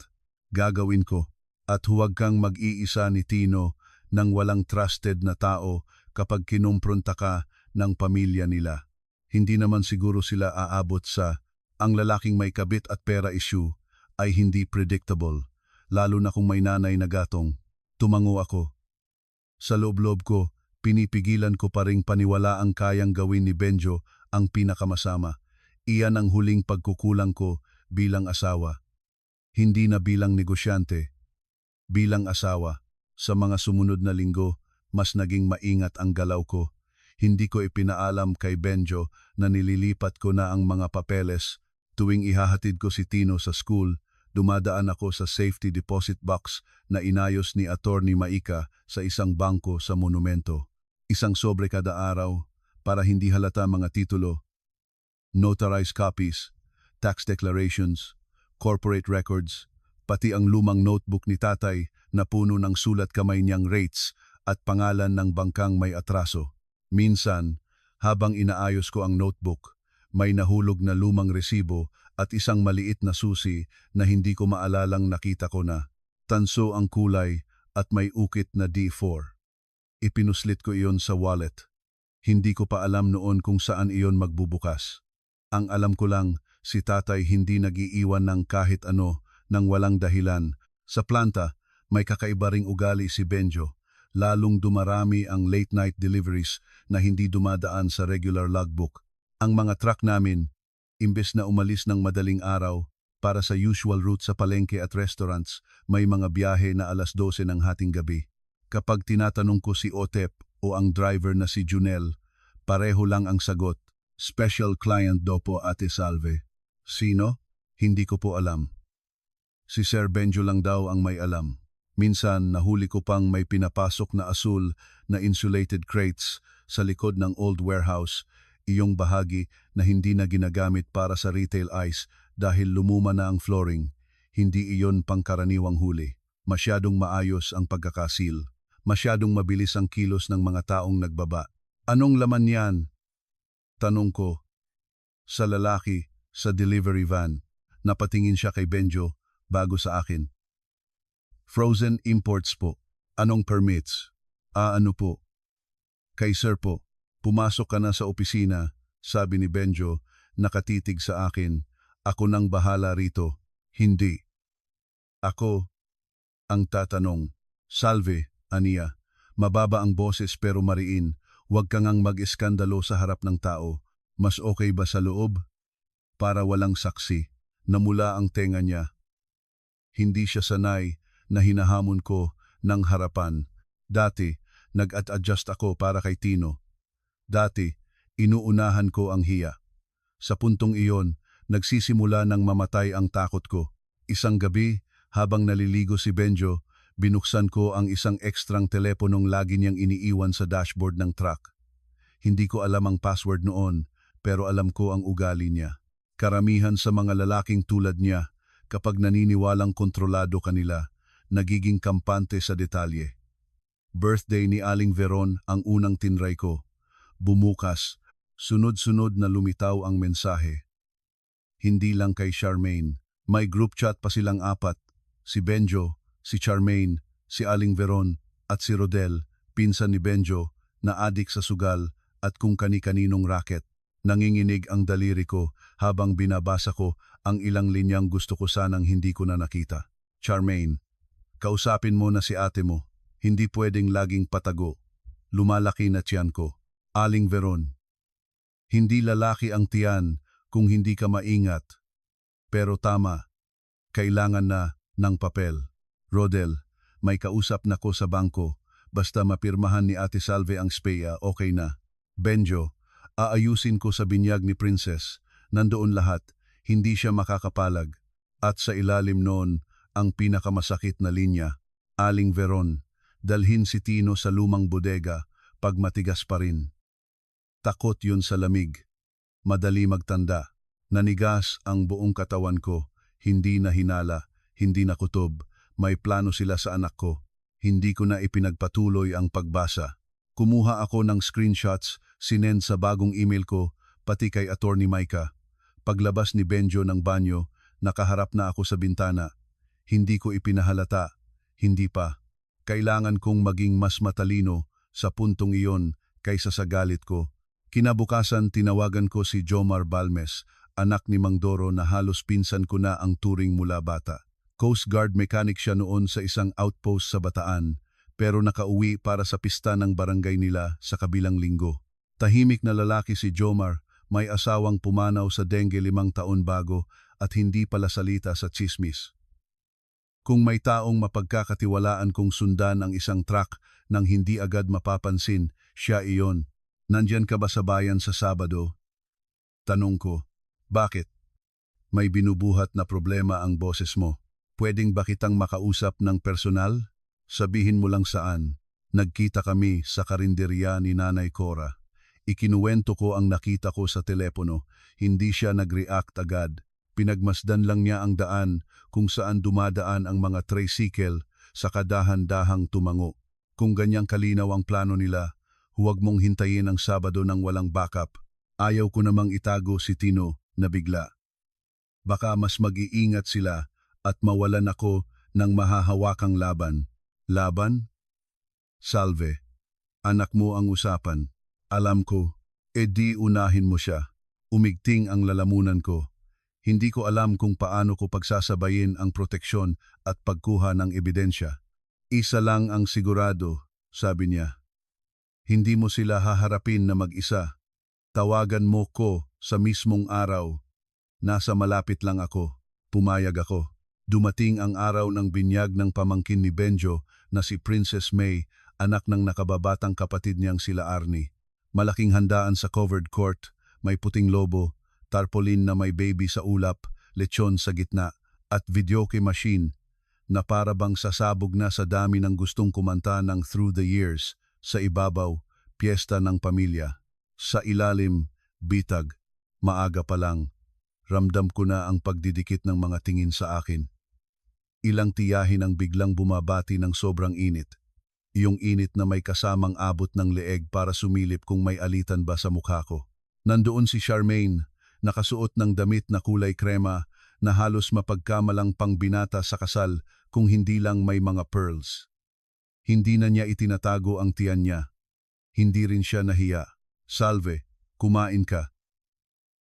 Gagawin ko. At huwag kang mag-iisa ni Tino ng walang trusted na tao kapag kinumpronta ka ng pamilya nila. Hindi naman siguro sila aabot sa ang lalaking may kabit at pera issue ay hindi predictable, lalo na kung may nanay na gatong. Tumango ako. Sa loob-loob ko, pinipigilan ko pa ring paniwala ang kayang gawin ni Benjo ang pinakamasama. Iyan ang huling pagkukulang ko bilang asawa. Hindi na bilang negosyante. Bilang asawa, sa mga sumunod na linggo, mas naging maingat ang galaw ko. Hindi ko ipinaalam kay Benjo na nililipat ko na ang mga papeles. Tuwing ihahatid ko si Tino sa school, dumadaan ako sa safety deposit box na inayos ni Attorney Maika sa isang bangko sa monumento. Isang sobre kada araw para hindi halata mga titulo, notarized copies, tax declarations, corporate records, pati ang lumang notebook ni tatay na puno ng sulat kamay niyang rates at pangalan ng bangkang may atraso. Minsan, habang inaayos ko ang notebook, may nahulog na lumang resibo at isang maliit na susi na hindi ko maalalang nakita ko na. Tanso ang kulay at may ukit na D4. Ipinuslit ko iyon sa wallet. Hindi ko pa alam noon kung saan iyon magbubukas. Ang alam ko lang, si tatay hindi nag-iiwan ng kahit ano nang walang dahilan. Sa planta, may kakaiba ring ugali si Benjo. Lalong dumarami ang late-night deliveries na hindi dumadaan sa regular logbook. Ang mga truck namin, imbes na umalis ng madaling araw para sa usual route sa palengke at restaurants, may mga biyahe na 12:00 ng hating gabi. Kapag tinatanong ko si Otep o ang driver na si Junel, pareho lang ang sagot, special client daw po Ate Salve. Sino? Hindi ko po alam. Si Sir Benjo lang daw ang may alam. Minsan nahuli ko pang may pinapasok na asul na insulated crates sa likod ng old warehouse, iyong bahagi na hindi na ginagamit para sa retail ice dahil lumuma na ang flooring. Hindi iyon pangkaraniwang huli. Masyadong maayos ang pagkakasil. Masyadong mabilis ang kilos ng mga taong nagbaba. Anong laman yan? Tanong ko. Sa lalaki, sa delivery van. Napatingin siya kay Benjo bago sa akin. Frozen imports po. Anong permits? Ano po? Kay sir po. Pumasok ka na sa opisina, sabi ni Benjo, nakatitig sa akin. Ako nang bahala rito. Hindi. Ako ang tatanong. Salve, Ania. Mababa ang boses pero mariin. Huwag ka ngang mag-eskandalo sa harap ng tao. Mas okay ba sa loob? Para walang saksi. Namula ang tenga niya. Hindi siya sanay na hinahamon ko ng harapan. Dati, nag-adjust ako para kay Tino. Dati, inuunahan ko ang hiya. Sa puntong iyon, nagsisimula ng mamatay ang takot ko. Isang gabi, habang naliligo si Benjo, binuksan ko ang isang ekstrang teleponong lagi niyang iniiwan sa dashboard ng truck. Hindi ko alam ang password noon, pero alam ko ang ugali niya. Karamihan sa mga lalaking tulad niya, kapag naniniwalang kontrolado kanila, nagiging kampante sa detalye. Birthday ni Aling Veron ang unang tinray ko. Bumukas, sunod-sunod na lumitaw ang mensahe. Hindi lang kay Charmaine, may group chat pa silang apat. Si Benjo, si Charmaine, si Aling Veron, at si Rodel, pinsan ni Benjo, na adik sa sugal at kung kani-kaninong racket. Nanginginig ang daliri ko habang binabasa ko ang ilang linyang gusto ko sanang hindi ko na nakita. Charmaine, kausapin mo na si ate mo. Hindi pwedeng laging patago. Lumalaki na tiyan ko. Aling Veron, hindi lalaki ang tiyan kung hindi ka maingat. Pero tama, kailangan na ng papel. Rodel, may kausap na ko sa bangko. Basta mapirmahan ni Ate Salve ang SPEA, okay na. Benjo, aayusin ko sa binyag ni Princess. Nandoon lahat, hindi siya makakapalag. At sa ilalim noon, ang pinakamasakit na linya. Aling Veron, dalhin si Tino sa lumang bodega pag matigas pa rin. Takot yun sa lamig. Madali magtanda. Nanigas ang buong katawan ko. Hindi na hinala, hindi na kutob. May plano sila sa anak ko. Hindi ko na ipinagpatuloy ang pagbasa. Kumuha ako ng screenshots, sinend sa bagong email ko, pati kay Attorney Micah. Paglabas ni Benjo ng banyo, nakaharap na ako sa bintana. Hindi ko ipinahalata. Hindi pa. Kailangan kong maging mas matalino sa puntong iyon kaysa sa galit ko. Kinabukasan tinawagan ko si Jomar Balmes, anak ni Mang Doro na halos pinsan ko na ang turing mula bata. Coast Guard mechanic siya noon sa isang outpost sa Bataan, pero nakauwi para sa pista ng barangay nila sa kabilang linggo. Tahimik na lalaki si Jomar, may asawang pumanaw sa dengue 5 taon bago at hindi pala salita sa tsismis. Kung may taong mapagkakatiwalaan kong sundan ang isang truck nang hindi agad mapapansin, siya iyon. Nandyan ka ba sa bayan sa Sabado? Tanong ko. Bakit? May binubuhat na problema ang boses mo. Pwedeng ba kitang makausap ng personal? Sabihin mo lang saan. Nagkita kami sa karinderya ni Nanay Cora. Ikinuwento ko ang nakita ko sa telepono. Hindi siya nag-react agad. Pinagmasdan lang niya ang daan kung saan dumadaan ang mga tricycle sa kadahan-dahang tumango. Kung ganyang kalinaw ang plano nila, huwag mong hintayin ang Sabado ng walang backup. Ayaw ko namang itago si Tino na bigla. Baka mas mag-iingat sila at mawalan ako ng mahahawakang laban. Laban? Salve. Anak mo ang usapan. Alam ko, di unahin mo siya. Umigting ang lalamunan ko. Hindi ko alam kung paano ko pagsasabayin ang proteksyon at pagkuha ng ebidensya. Isa lang ang sigurado, sabi niya. Hindi mo sila haharapin na mag-isa. Tawagan mo ko sa mismong araw. Nasa malapit lang ako. Pumayag ako. Dumating ang araw ng binyag ng pamangkin ni Benjo na si Princess May, anak ng nakababatang kapatid niyang sila Arnie. Malaking handaan sa covered court, may puting lobo, tarpaulin na may baby sa ulap, lechon sa gitna, at videoke machine na para bang sasabog na sa dami ng gustong kumanta ng Through the Years. Sa ibabaw, piyesta ng pamilya. Sa ilalim, bitag. Maaga pa lang, ramdam ko na ang pagdidikit ng mga tingin sa akin. Ilang tiyahin ang biglang bumabati ng sobrang init. Iyong init na may kasamang abot ng leeg para sumilip kung may alitan ba sa mukha ko. Nandoon si Charmaine, nakasuot ng damit na kulay krema na halos mapagkamalang pangbinata sa kasal kung hindi lang may mga pearls. Hindi na niya itinatago ang tiyan niya. Hindi rin siya nahiya. Salve, kumain ka.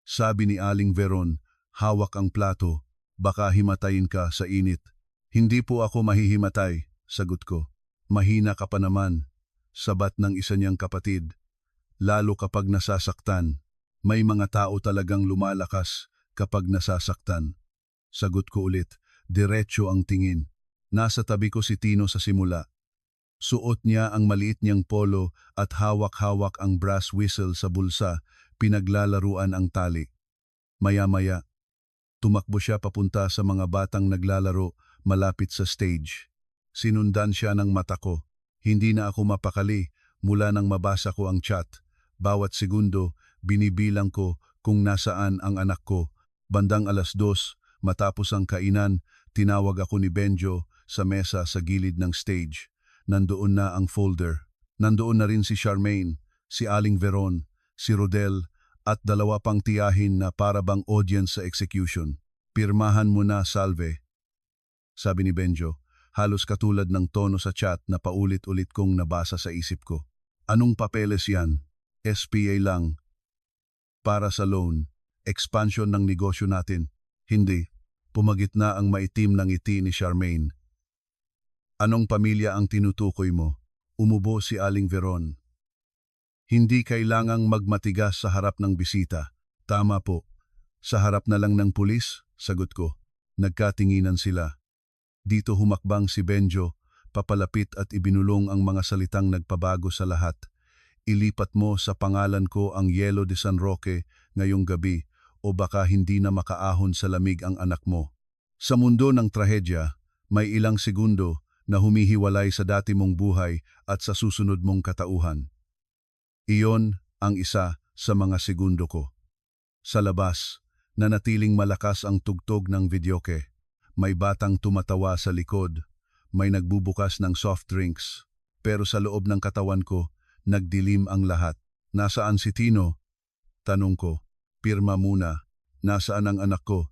Sabi ni Aling Veron, hawak ang plato, baka himatayin ka sa init. Hindi po ako mahihimatay, sagot ko. Mahina ka pa naman, sabat ng isa niyang kapatid. Lalo kapag nasasaktan. May mga tao talagang lumalakas kapag nasasaktan. Sagot ko ulit, diretso ang tingin. Nasa tabi ko si Tino sa simula. Suot niya ang maliit niyang polo at hawak-hawak ang brass whistle sa bulsa, pinaglalaruan ang tali. Maya-maya, tumakbo siya papunta sa mga batang naglalaro malapit sa stage. Sinundan siya ng mata ko. Hindi na ako mapakali mula nang mabasa ko ang chat. Bawat segundo, binibilang ko kung nasaan ang anak ko. Bandang 2:00, matapos ang kainan, tinawag ako ni Benjo sa mesa sa gilid ng stage. Nandoon na ang folder. Nandoon na rin si Charmaine, si Aling Veron, si Rodel, at 2 pang tiyahin na para bang audience sa execution. Pirmahan mo na, Salve, sabi ni Benjo. Halos katulad ng tono sa chat na paulit-ulit kong nabasa sa isip ko. Anong papeles yan? SPA lang. Para sa loan. Expansion ng negosyo natin. Hindi. Pumagit na ang maitim ng ngiti ni Charmaine. Anong pamilya ang tinutukoy mo? Umubo si Aling Veron. Hindi kailangang magmatigas sa harap ng bisita. Tama po. Sa harap na lang ng pulis, sagot ko. Nagkatinginan sila. Dito humakbang si Benjo, papalapit at ibinulong ang mga salitang nagpabago sa lahat. Ilipat mo sa pangalan ko ang Yelo de San Roque ngayong gabi o baka hindi na makaahon sa lamig ang anak mo. Sa mundo ng trahedya, may ilang segundo na humihiwalay sa dati mong buhay at sa susunod mong katauhan. Iyon ang isa sa mga segundo ko. Sa labas, nanatiling malakas ang tugtog ng videoke. May batang tumatawa sa likod, may nagbubukas ng soft drinks, pero sa loob ng katawan ko, nagdilim ang lahat. Nasaan si Tino? Tanong ko. Pirma muna. Nasaan ang anak ko?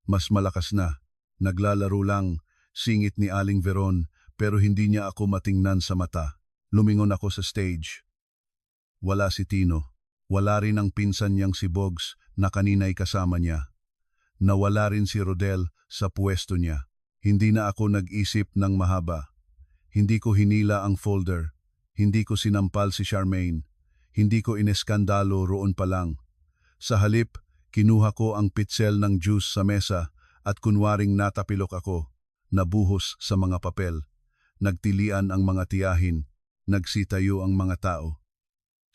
Mas malakas na. Naglalaro lang, singit ni Aling Veron, pero hindi niya ako matingnan sa mata. Lumingon ako sa stage. Wala si Tino. Wala rin ang pinsan niyang si Bogs na kanina'y kasama niya. Nawala rin si Rodel sa pwesto niya. Hindi na ako nag-isip ng mahaba. Hindi ko hinila ang folder. Hindi ko sinampal si Charmaine. Hindi ko ineskandalo roon pa lang. Sa halip, kinuha ko ang pitsel ng juice sa mesa at kunwaring natapilok ako. Nabuhos sa mga papel. Nagtilian ang mga tiyahin. Nagsitayo ang mga tao.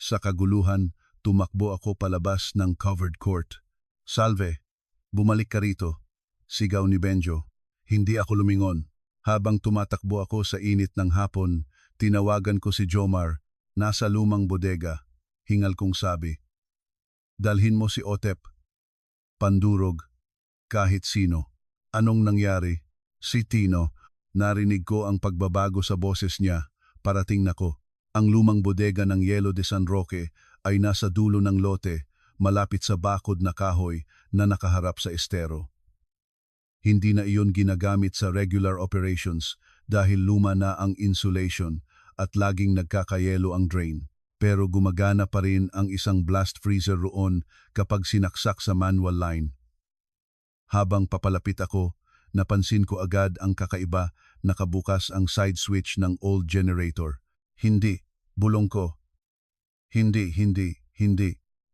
Sa kaguluhan, tumakbo ako palabas ng covered court. Salve! Bumalik ka rito, sigaw ni Benjo. Hindi ako lumingon. Habang tumatakbo ako sa init ng hapon, tinawagan ko si Jomar, nasa lumang bodega. Hingal kong sabi, dalhin mo si Otep. Pandurog, kahit sino. Anong nangyari? Si Tino. Narinig ko ang pagbabago sa boses niya. Parating na ko. Ang lumang bodega ng Yelo de San Roque ay nasa dulo ng lote, malapit sa bakod na kahoy na nakaharap sa estero. Hindi na iyon ginagamit sa regular operations dahil luma na ang insulation at laging nagkakayelo ang drain. Pero gumagana pa rin ang isang blast freezer roon kapag sinaksak sa manual line. Habang papalapit ako, napansin ko agad ang kakaiba, nakabukas ang side switch ng old generator. Hindi, bulong ko. Hindi.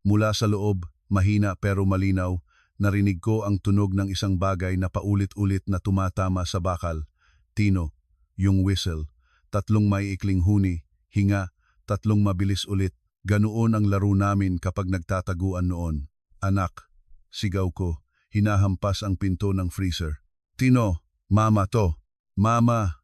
Mula sa loob, mahina pero malinaw, narinig ko ang tunog ng isang bagay na paulit-ulit na tumatama sa bakal. Tino, yung whistle. 3 maiikling huni, hinga, 3 mabilis ulit. Ganoon ang laro namin kapag nagtataguan noon. Anak, sigaw ko, hinahampas ang pinto ng freezer. Tino, mama to, mama.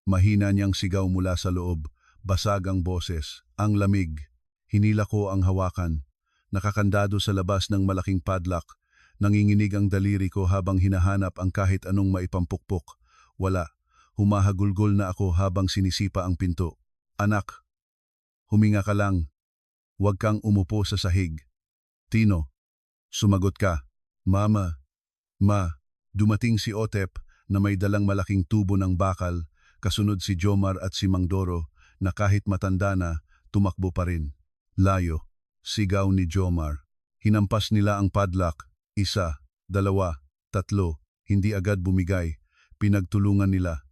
Mahina niyang sigaw mula sa loob, basag ang boses, ang lamig. Hinila ko ang hawakan. Nakakandado sa labas ng malaking padlock. Nanginginig ang daliri ko habang hinahanap ang kahit anong maipampukpok. Wala. Humahagulgol na ako habang sinisipa ang pinto. Anak, huminga ka lang. Huwag kang umupo sa sahig. Tino, sumagot ka. Mama, dumating si Otep na may dalang malaking tubo ng bakal, kasunod si Jomar at si Mangdoro na kahit matanda na, tumakbo pa rin. Layo, sigaw ni Jomar. Hinampas nila ang padlock, 1, 2, 3, hindi agad bumigay, pinagtulungan nila.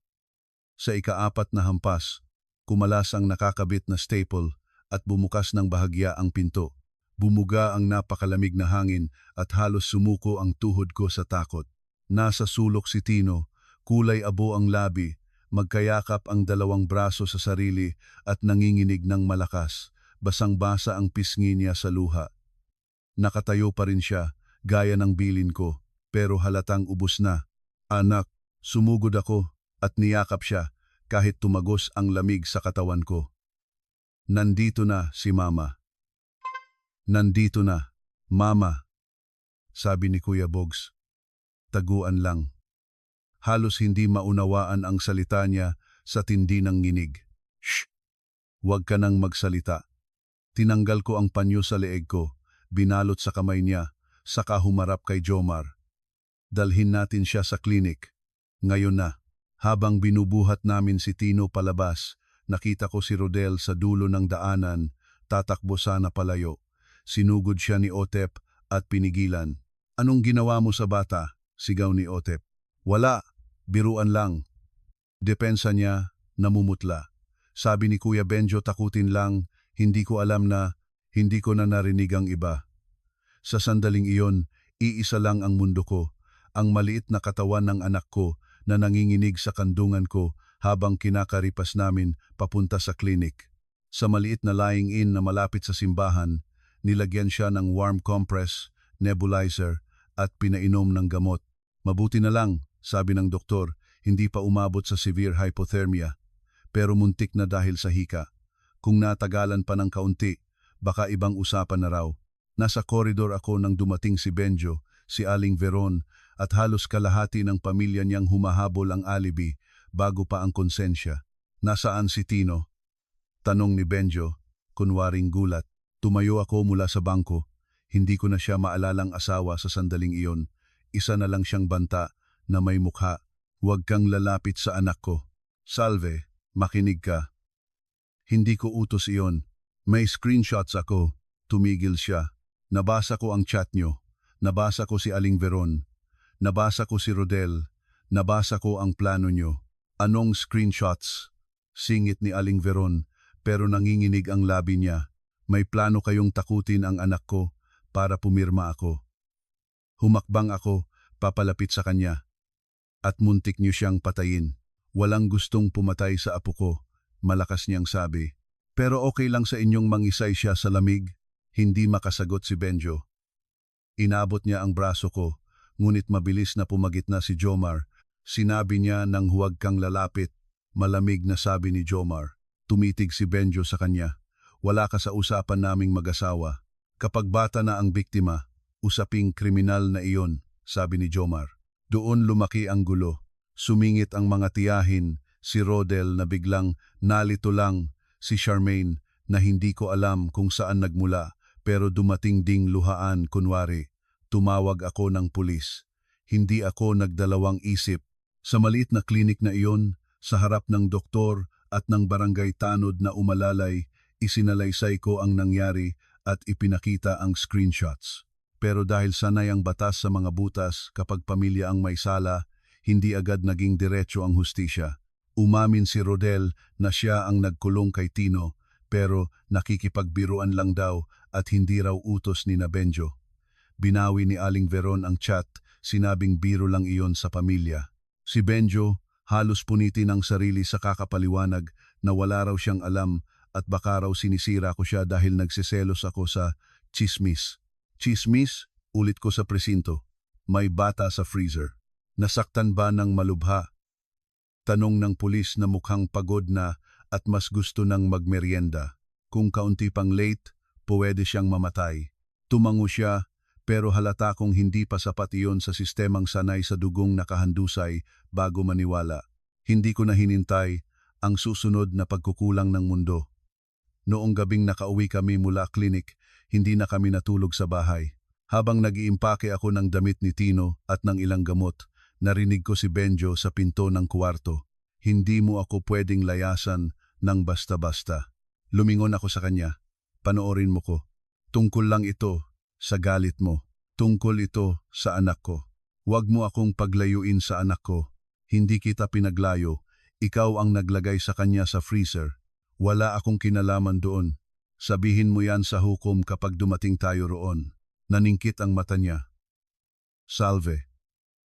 Sa ika-4 na hampas, kumalas ang nakakabit na staple at bumukas ng bahagya ang pinto. Bumuga ang napakalamig na hangin at halos sumuko ang tuhod ko sa takot. Nasa sulok si Tino, kulay abo ang labi, magkayakap ang dalawang braso sa sarili at nanginginig ng malakas. Basang-basa ang pisngi niya sa luha. Nakatayo pa rin siya, gaya ng bilin ko, pero halatang ubos na. Anak, sumugod ako at niyakap siya kahit tumagos ang lamig sa katawan ko. Nandito na si Mama. Nandito na, Mama, sabi ni Kuya Bogs. Taguan lang. Halos hindi maunawaan ang salita niya sa tindi ng nginig. Shh! Huwag ka nang magsalita. Tinanggal ko ang panyo sa leeg ko, binalot sa kamay niya, saka humarap kay Jomar. Dalhin natin siya sa klinik. Ngayon na, habang binubuhat namin si Tino palabas, nakita ko si Rodel sa dulo ng daanan, tatakbo sana palayo. Sinugod siya ni Otep at pinigilan. Anong ginawa mo sa bata? Sigaw ni Otep. Wala, biruan lang. Depensa niya, namumutla. Sabi ni Kuya Benjo takutin lang, hindi ko alam na, hindi ko na narinig ang iba. Sa sandaling iyon, iisa lang ang mundo ko, ang maliit na katawan ng anak ko na nanginginig sa kandungan ko habang kinakaripas namin papunta sa klinik. Sa maliit na lying-in na malapit sa simbahan, nilagyan siya ng warm compress, nebulizer, at pinainom ng gamot. Mabuti na lang, sabi ng doktor, hindi pa umabot sa severe hypothermia, pero muntik na dahil sa hika. Kung natagalan pa ng kaunti, baka ibang usapan na raw. Nasa koridor ako nang dumating si Benjo, si Aling Veron, at halos kalahati ng pamilya niyang humahabol ang alibi bago pa ang konsensya. Nasaan si Tino? Tanong ni Benjo, kunwaring gulat. Tumayo ako mula sa bangko. Hindi ko na siya maalalang asawa sa sandaling iyon. Isa na lang siyang banta na may mukha. Huwag kang lalapit sa anak ko. Salve, makinig ka. Hindi ko utos iyon. May screenshots ako. Tumigil siya. Nabasa ko ang chat nyo. Nabasa ko si Aling Veron. Nabasa ko si Rodel. Nabasa ko ang plano nyo. Anong screenshots? Singit ni Aling Veron, pero nanginginig ang labi niya. May plano kayong takutin ang anak ko para pumirma ako. Humakbang ako, papalapit sa kanya. At muntik niyo siyang patayin. Walang gustong pumatay sa apo ko. Malakas niyang sabi. Pero okay lang sa inyong mangisay siya sa lamig? Hindi makasagot si Benjo. Inabot niya ang braso ko, ngunit mabilis na pumagit na si Jomar. Sinabi niya nang huwag kang lalapit. Malamig na sabi ni Jomar. Tumitig si Benjo sa kanya. Wala ka sa usapan naming mag-asawa. Kapag bata na ang biktima, usaping kriminal na iyon, sabi ni Jomar. Doon lumaki ang gulo. Sumingit ang mga tiyahin, si Rodel na biglang nalito lang, si Charmaine na hindi ko alam kung saan nagmula pero dumating ding luhaan kunwari. Tumawag ako ng pulis. Hindi ako nagdalawang isip. Sa maliit na klinik na iyon, sa harap ng doktor at ng barangay tanod na umalalay, isinalaysay ko ang nangyari at ipinakita ang screenshots. Pero dahil sanay ang batas sa mga butas kapag pamilya ang may sala, hindi agad naging diretso ang hustisya. Umamin si Rodel na siya ang nagkulong kay Tino, pero nakikipagbiruan lang daw at hindi raw utos ni Benjo. Binawi ni Aling Veron ang chat, sinabing biro lang iyon sa pamilya. Si Benjo halos punitin ang sarili sa kakapaliwanag na wala raw siyang alam at baka raw sinisira ko siya dahil nagsiselos ako sa chismis. Chismis? Ulit ko sa presinto. May bata sa freezer. Nasaktan ba ng malubha? Tanong ng pulis na mukhang pagod na at mas gusto ng magmeryenda. Kung kaunti pang late, pwede siyang mamatay. Tumango siya, pero halata kong hindi pa sapat iyon sa sistemang sanay sa dugong nakahandusay bago maniwala. Hindi ko na hinintay ang susunod na pagkukulang ng mundo. Noong gabing nakauwi kami mula klinik, hindi na kami natulog sa bahay. Habang nag-iimpake ako ng damit ni Tino at ng ilang gamot, narinig ko si Benjo sa pinto ng kwarto. Hindi mo ako pwedeng layasan ng basta-basta. Lumingon ako sa kanya. Panoorin mo ko. Tungkol lang ito sa galit mo. Tungkol ito sa anak ko. Huwag mo akong paglayuin sa anak ko. Hindi kita pinaglayo. Ikaw ang naglagay sa kanya sa freezer. Wala akong kinalaman doon. Sabihin mo yan sa hukom kapag dumating tayo roon. Naningkit ang mata niya. Salve,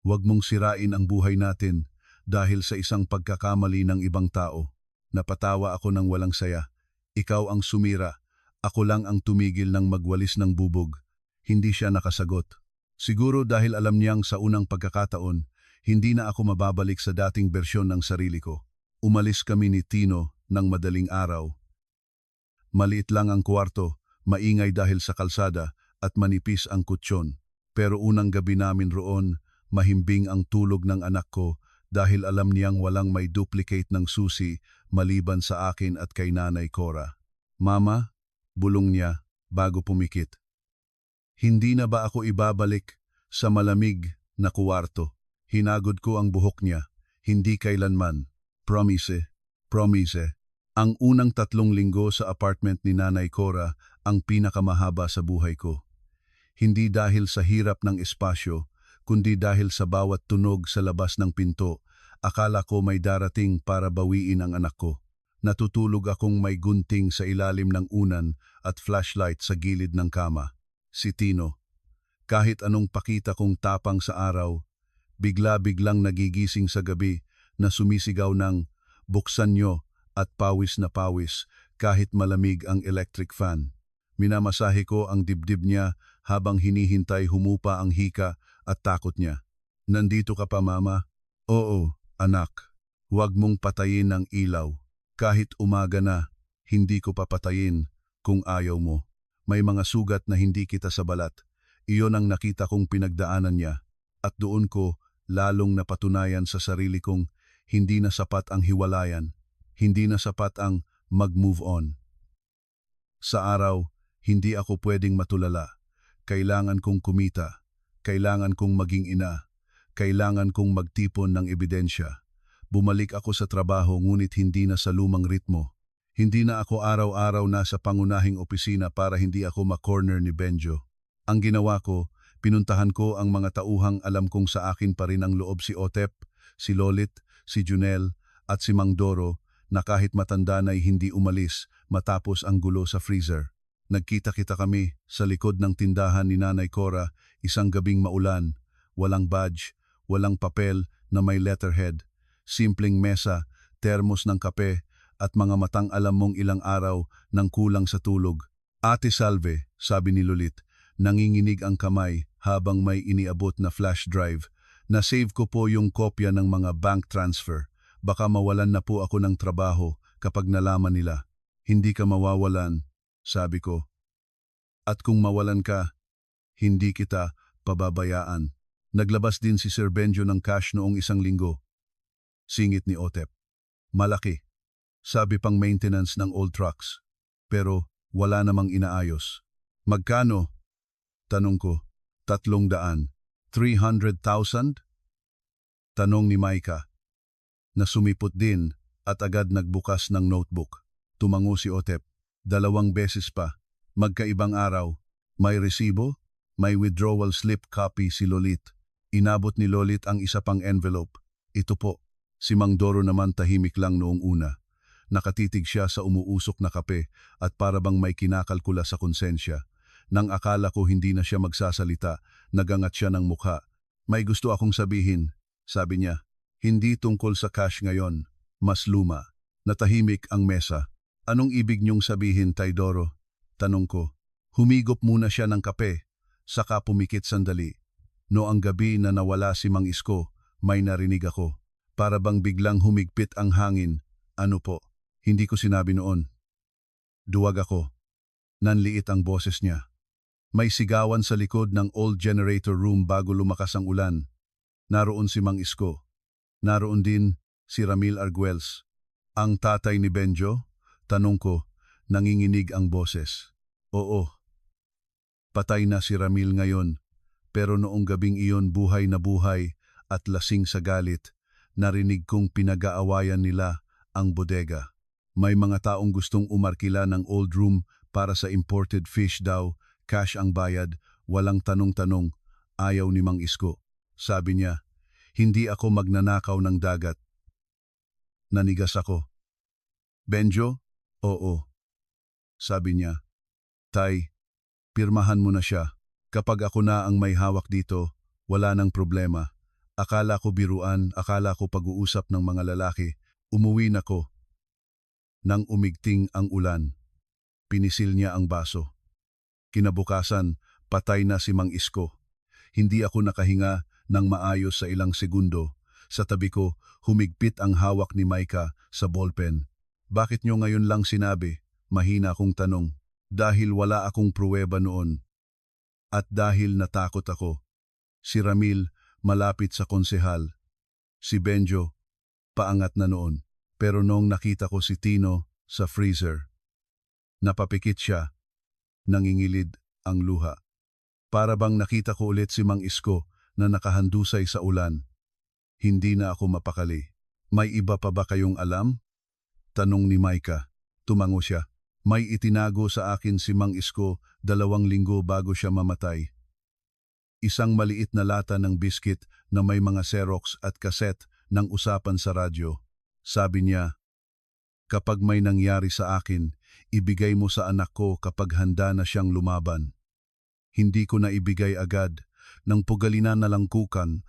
huwag mong sirain ang buhay natin dahil sa isang pagkakamali ng ibang tao. Napatawa ako ng walang saya. Ikaw ang sumira. Ako lang ang tumigil ng magwalis ng bubog. Hindi siya nakasagot. Siguro dahil alam niyang sa unang pagkakataon, hindi na ako mababalik sa dating bersyon ng sarili ko. Umalis kami ni Tino ng madaling araw. Maliit lang ang kwarto, maingay dahil sa kalsada at manipis ang kutsyon. Pero unang gabi namin roon, mahimbing ang tulog ng anak ko dahil alam niyang walang may duplicate ng susi maliban sa akin at kay Nanay Cora. Mama, bulong niya bago pumikit. Hindi na ba ako ibabalik sa malamig na kuwarto? Hinagod ko ang buhok niya. Hindi kailanman. Promise, promise. Ang unang 3 linggo sa apartment ni Nanay Cora ang pinakamahaba sa buhay ko. Hindi dahil sa hirap ng espasyo, kundi dahil sa bawat tunog sa labas ng pinto, akala ko may darating para bawiin ang anak ko. Natutulog akong may gunting sa ilalim ng unan at flashlight sa gilid ng kama. Si Tino. Kahit anong pakita kong tapang sa araw, bigla-biglang nagigising sa gabi na sumisigaw ng buksan nyo at pawis na pawis kahit malamig ang electric fan. Minamasahe ko ang dibdib niya habang hinihintay humupa ang hika at takot niya. Nandito ka pa, Mama? Oo, anak. Huwag mong patayin ang ilaw. Kahit umaga na, hindi ko papatayin kung ayaw mo. May mga sugat na hindi kita sa balat. Iyon ang nakita kong pinagdaanan niya. At doon ko lalong napatunayan sa sarili kong hindi na sapat ang hiwalayan. Hindi na sapat ang mag-move on. Sa araw, hindi ako pwedeng matulala. Kailangan kong kumita. Kailangan kong maging ina. Kailangan kong magtipon ng ebidensya. Bumalik ako sa trabaho ngunit hindi na sa lumang ritmo. Hindi na ako araw-araw nasa pangunahing opisina para hindi ako ma-corner ni Benjo. Ang ginawa ko, pinuntahan ko ang mga tauhang alam kong sa akin pa rin ang loob, si Otep, si Lolit, si Junel at si Mang Doro, na kahit matanda na'y hindi umalis matapos ang gulo sa freezer. Nagkita-kita kami sa likod ng tindahan ni Nanay Cora isang gabing maulan, walang badge, walang papel na may letterhead, simpleng mesa, termos ng kape at mga matang alam mong ilang araw nang kulang sa tulog. Ate Salve, sabi ni Lolit, nanginginig ang kamay habang may iniabot na flash drive. Na-save ko po yung kopya ng mga bank transfer. Baka mawalan na po ako ng trabaho kapag nalaman nila. Hindi ka mawawalan, sabi ko. At kung mawalan ka, hindi kita pababayaan. Naglabas din si Sir Benjo ng cash noong 1 linggo. Singit ni Otep. Malaki. Sabi pang maintenance ng old trucks. Pero wala namang inaayos. Magkano? Tanong ko. 300. 300,000? Tanong ni Maika. Nasumipot din at agad nagbukas ng notebook. Tumango si Otep. 2 beses pa. Magkaibang araw. May resibo, may withdrawal slip copy si Lolit. Inabot ni Lolit ang isa pang envelope. Ito po. Si Mang Doro naman tahimik lang noong una. Nakatitig siya sa umuusok na kape at para bang may kinakalkula sa konsensya. Nang akala ko hindi na siya magsasalita, nagangat siya ng mukha. May gusto akong sabihin, sabi niya. Hindi tungkol sa cash ngayon, mas luma. Natahimik ang mesa. Anong ibig niyong sabihin, Tay Doro? Tanong ko. Humigop muna siya ng kape, saka pumikit sandali. No ang gabi na nawala si Mang Isko, may narinig ako. Para bang biglang humigpit ang hangin. Ano po? Hindi ko sinabi noon. Duwag ako. Nanliit ang boses niya. May sigawan sa likod ng old generator room bago lumakas ang ulan. Naroon si Mang Isko. Naroon din Si Ramil Arguelles. Ang tatay ni Benjo? Tanong ko, nanginginig ang boses. Oo. Patay na si Ramil ngayon, pero noong gabing iyon buhay na buhay at lasing sa galit, narinig kong pinag-aawayan nila ang bodega. May mga taong gustong umarkila ng old room para sa imported fish daw, cash ang bayad, walang tanong-tanong, ayaw ni Mang Isko. Sabi niya, hindi ako magnanakaw ng dagat. Nanigas ako. Benjo? Oo. Sabi niya, Tay, pirmahan mo na siya. Kapag ako na ang may hawak dito, wala nang problema. Akala ko biruan, akala ko pag-uusap ng mga lalaki. Umuwi na ko. Nang umigting ang ulan, pinisil niya ang baso. Kinabukasan, patay na si Mang Isko. Hindi ako nakahinga ng maayos sa ilang segundo. Sa tabi ko, humigpit ang hawak ni Maika sa ballpen. Bakit nyo ngayon lang sinabi? Mahina kong tanong. Dahil wala akong pruweba noon. At dahil natakot ako. Si Ramil, malapit sa konsehal. Si Benjo, paangat na noon. Pero noong nakita ko si Tino sa freezer, napapikit siya, nangingilid ang luha. Para bang nakita ko ulit si Mang Isko na nakahandusay sa ulan. Hindi na ako mapakali. May iba pa ba kayong alam? Tanong ni Maika. Tumango siya. May itinago sa akin si Mang Isko 2 linggo bago siya mamatay. Isang maliit na lata ng biskit na may mga Xerox at kaset ng usapan sa radyo. Sabi niya, kapag may nangyari sa akin, ibigay mo sa anak ko kapag handa na siyang lumaban. Hindi ko na ibigay agad, nang pugalina na lang kukan,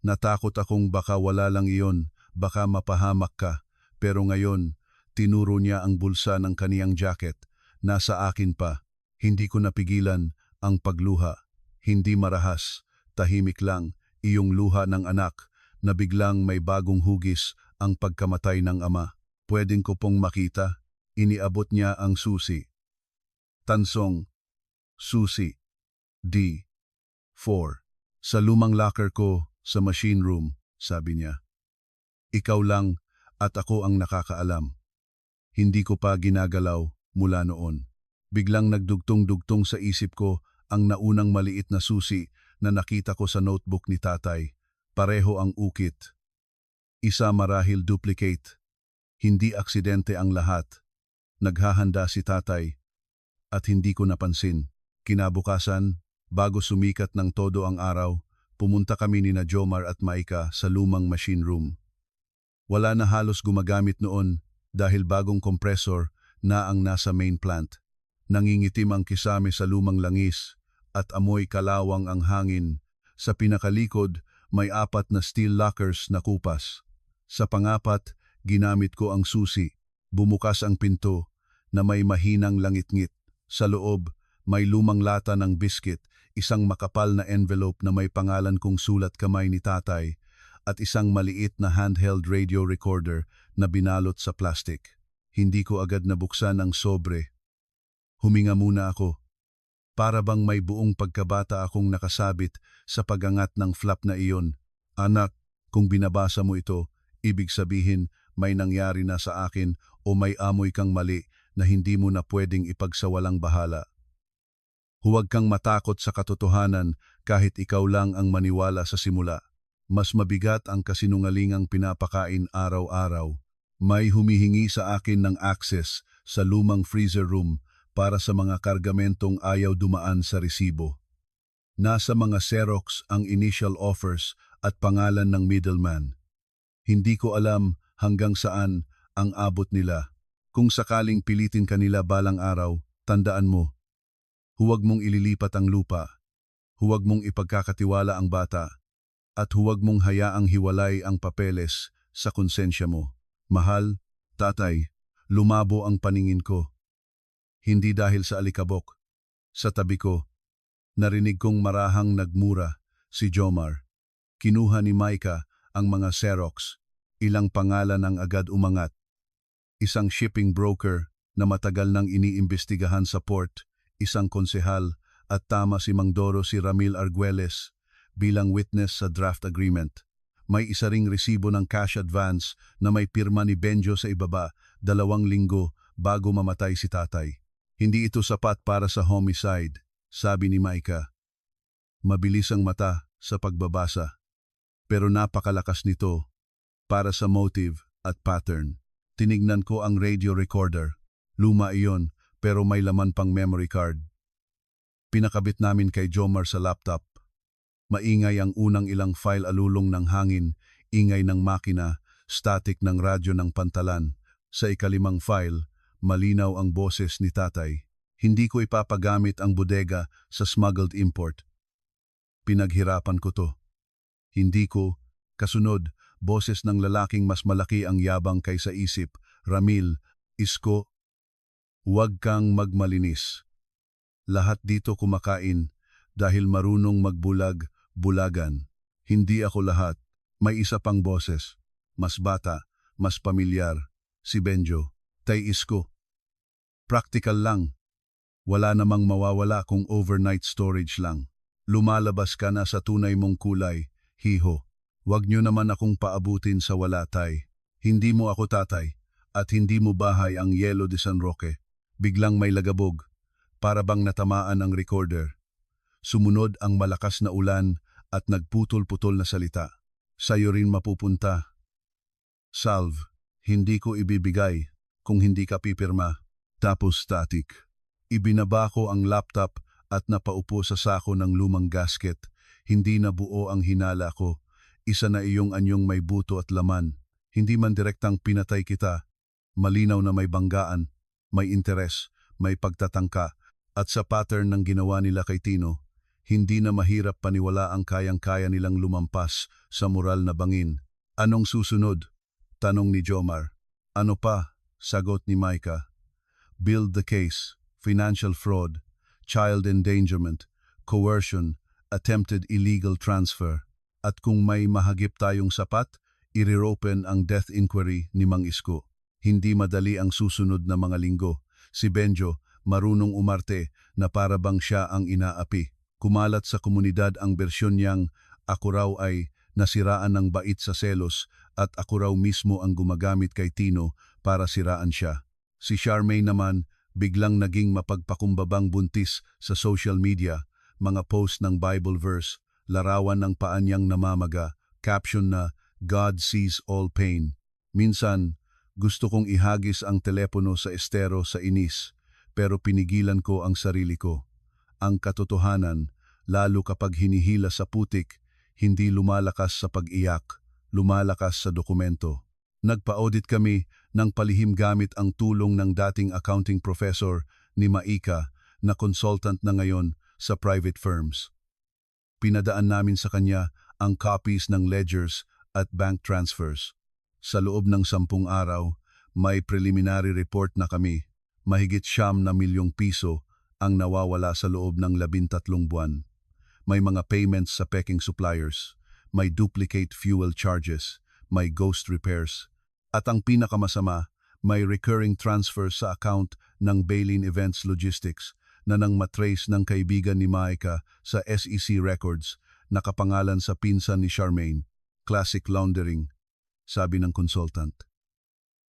natakot akong baka wala lang iyon, baka mapahamak ka, pero ngayon, tinuro niya ang bulsa ng kaniyang jacket, nasa akin pa, hindi ko napigilan ang pagluha, hindi marahas, tahimik lang, iyong luha ng anak, na biglang may bagong hugis ang pagkamatay ng ama. Pwedeng ko pong makita, iniabot niya ang susi. Tansong, susi, D4. Sa lumang locker ko, sa machine room, sabi niya. Ikaw lang at ako ang nakakaalam. Hindi ko pa ginagalaw mula noon. Biglang nagdugtong-dugtong sa isip ko ang naunang maliit na susi na nakita ko sa notebook ni tatay. Pareho ang ukit. Isa marahil duplicate. Hindi aksidente ang lahat. Naghahanda si tatay. At hindi ko napansin. Kinabukasan, bago sumikat ng todo ang araw, pumunta kami ni na Jomar at Maika sa lumang machine room. Wala na halos gumagamit noon dahil bagong compressor na ang nasa main plant. Nangingitim ang kisame sa lumang langis at amoy kalawang ang hangin. Sa pinakalikod, may 4 na steel lockers na kupas. Sa pangapat, ginamit ko ang susi. Bumukas ang pinto na may mahinang langit-ngit. Sa loob, may lumang lata ng biscuit, isang makapal na envelope na may pangalan kong sulat kamay ni tatay, at isang maliit na handheld radio recorder na binalot sa plastic. Hindi ko agad nabuksan ang sobre. Huminga muna ako. Para bang may buong pagkabata akong nakasabit sa pagangat ng flap na iyon. Anak, kung binabasa mo ito, ibig sabihin may nangyari na sa akin o may amoy kang mali na hindi mo na pwedeng ipagsawalang bahala. Huwag kang matakot sa katotohanan kahit ikaw lang ang maniwala sa simula. Mas mabigat ang kasinungalingang pinapakain araw-araw. May humihingi sa akin ng access sa lumang freezer room para sa mga kargamentong ayaw dumaan sa resibo. Nasa mga Xerox ang initial offers at pangalan ng middleman. Hindi ko alam hanggang saan ang abot nila. Kung sakaling pilitin kanila balang araw, tandaan mo, huwag mong ililipat ang lupa, huwag mong ipagkakatiwala ang bata, at huwag mong hayaang hiwalay ang papeles sa konsensya mo. Mahal, tatay, lumabo ang paningin ko. Hindi dahil sa alikabok. Sa tabi ko, narinig kong marahang nagmura si Jomar. Kinuha ni Maika ang mga Xerox. Ilang pangalan ang agad umangat. Isang shipping broker na matagal nang iniimbestigahan sa port, isang konsehal, at tama si Mang Doro si Ramil Arguelles bilang witness sa draft agreement. May isa ring resibo ng cash advance na may pirma ni Benjo sa ibaba 2 linggo bago mamatay si tatay. Hindi ito sapat para sa homicide, sabi ni Maika. Mabilis ang mata sa pagbabasa, pero napakalakas nito para sa motive at pattern. Tinignan ko ang radio recorder. Luma iyon, pero may laman pang memory card. Pinakabit namin kay Jomar sa laptop. Maingay ang unang ilang file, alulong ng hangin, ingay ng makina, static ng radyo ng pantalan. Sa ikalimang file, malinaw ang boses ni tatay. Hindi ko ipapagamit ang bodega sa smuggled import. Pinaghirapan ko to. Hindi ko. Kasunod, boses ng lalaking mas malaki ang yabang kaysa isip. Ramil, Isko, huwag kang magmalinis. Lahat dito kumakain dahil marunong magbulag-bulagan. Hindi ako lahat. May isa pang boses. Mas bata, mas pamilyar. Si Benjo. Tay Isko. Practical lang. Wala namang mawawala kung overnight storage lang. Lumalabas ka na sa tunay mong kulay. Hiho. Huwag niyo naman akong paabutin sa wala, tay. Hindi mo ako tatay. At hindi mo bahay ang Yelo de San Roque. Biglang may lagabog, para bang natamaan ang recorder. Sumunod ang malakas na ulan at nagputol-putol na salita. Sa'yo rin mapupunta. Salve, hindi ko ibibigay kung hindi ka pipirma. Tapos static. Ibinaba ko ang laptop at napaupo sa sako ng lumang gasket. Hindi na buo ang hinala ko. Isa na iyong anyong may buto at laman. Hindi man direktang pinatay kita. Malinaw na may banggaan, may interes, may pagtatangka, at sa pattern ng ginawa nila kay Tino, hindi na mahirap paniwala ang kayang-kaya nilang lumampas sa moral na bangin. Anong susunod? Tanong ni Jomar. Ano pa? Sagot ni Maika. Build the case, financial fraud, child endangerment, coercion, attempted illegal transfer. At kung may mahagip tayong sapat, i-reopen ang death inquiry ni Mang Isko. Hindi madali ang susunod na mga linggo. Si Benjo, marunong umarte na para bang siya ang inaapi. Kumalat sa komunidad ang bersyon niyang ako raw ay nasiraan ng bait sa selos at ako raw mismo ang gumagamit kay Tino para siraan siya. Si Charmaine naman biglang naging mapagpakumbabang buntis sa social media, mga post ng Bible verse, larawan ng paa niyang namamaga, caption na God sees all pain. Minsan, gusto kong ihagis ang telepono sa estero sa inis, pero pinigilan ko ang sarili ko. Ang katotohanan, lalo kapag hinihila sa putik, hindi lumalakas sa pag-iyak, lumalakas sa dokumento. Nagpa-audit kami ng palihim gamit ang tulong ng dating accounting professor ni Maika na consultant na ngayon sa private firms. Pinadaan namin sa kanya ang copies ng ledgers at bank transfers. Sa loob ng 10 araw, may preliminary report na kami. Mahigit 9 milyong piso ang nawawala sa loob ng 13 buwan. May mga payments sa peking suppliers, may duplicate fuel charges, may ghost repairs, at ang pinakamasama, may recurring transfer sa account ng Bailin Events Logistics na nang matrace ng kaibigan ni Maika sa SEC records, nakapangalan sa pinsan ni Charmaine. Classic laundering, sabi ng consultant.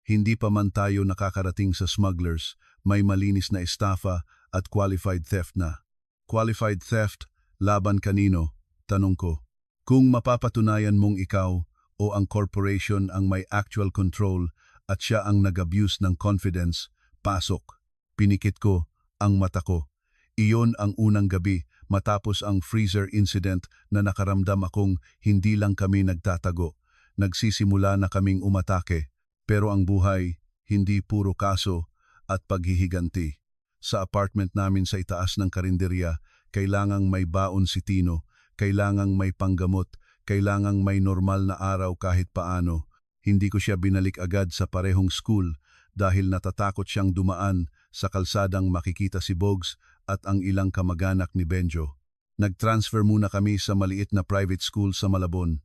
Hindi pa man tayo nakakarating sa smugglers, may malinis na estafa at qualified theft na. Qualified theft, laban kanino? Tanong ko. Kung mapapatunayan mong ikaw o ang corporation ang may actual control at siya ang nag-abuse ng confidence, pasok. Pinikit ko ang mata ko. Iyon ang unang gabi matapos ang freezer incident na nakaramdam akong hindi lang kami nagtatago. Nagsisimula na kaming umatake, pero ang buhay hindi puro kaso at paghihiganti. Sa apartment namin sa itaas ng karinderya, kailangang may baon si Tino, kailangang may panggamot, kailangang may normal na araw kahit paano. Hindi ko siya binalik agad sa parehong school dahil natatakot siyang dumaan sa kalsadang makikita si Bogs at ang ilang kamag-anak ni Benjo. Nag-transfer muna kami sa maliit na private school sa Malabon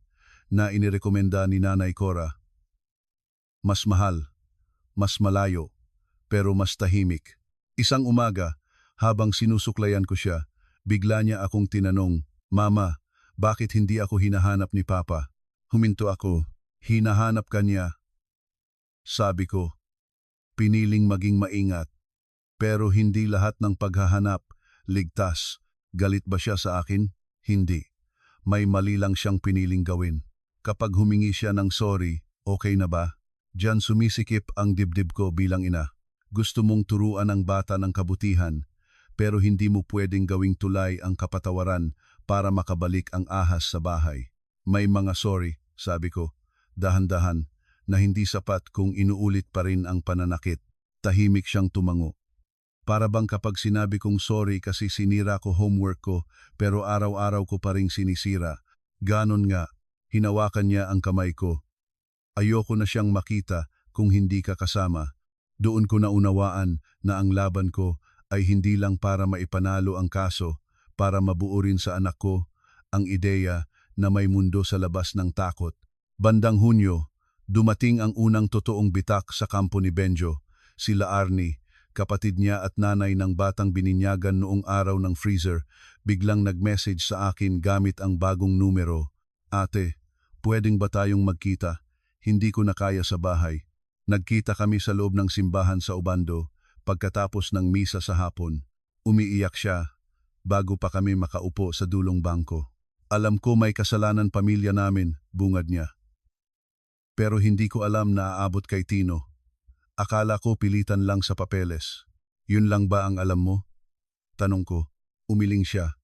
na inirekomenda ni Nanay Cora. Mas mahal, mas malayo, pero mas tahimik. Isang umaga, habang sinusuklayan ko siya, bigla niya akong tinanong, "Mama, bakit hindi ako hinahanap ni Papa?" Huminto ako. Hinahanap ka niya. Sabi ko, piniling maging maingat. Pero hindi lahat ng paghahanap ligtas. Galit ba siya sa akin? Hindi. May mali lang siyang piniling gawin. Kapag humingi siya ng sorry, okay na ba? Diyan sumisikip ang dibdib ko bilang ina. Gusto mong turuan ang bata ng kabutihan, pero hindi mo pwedeng gawing tulay ang kapatawaran para makabalik ang ahas sa bahay. May mga sorry, sabi ko, dahan-dahan, na hindi sapat kung inuulit pa rin ang pananakit. Tahimik siyang tumango. Para bang kapag sinabi kong sorry kasi sinira ko homework ko, pero araw-araw ko pa ring sinisira. Ganon nga, hinawakan niya ang kamay ko. Ayoko na siyang makita kung hindi ka kasama. Doon ko naunawaan na ang laban ko ay hindi lang para maipanalo ang kaso, para mabuo rin sa anak ko ang ideya na may mundo sa labas ng takot. Bandang Hunyo, dumating ang unang totoong bitak sa kampo ni Benjo, sila Arnie, kapatid niya at nanay ng batang bininyagan noong araw ng freezer, biglang nag-message sa akin gamit ang bagong numero. Ate, pwedeng ba tayong magkita? Hindi ko na kaya sa bahay. Nagkita kami sa loob ng simbahan sa Obando, pagkatapos ng misa sa hapon. Umiiyak siya, bago pa kami makaupo sa dulong bangko. Alam ko may kasalanan pamilya namin, bungad niya. Pero hindi ko alam na aabot kay Tino. Akala ko pilitan lang sa papeles. Yun lang ba ang alam mo? Tanong ko. Umiling siya.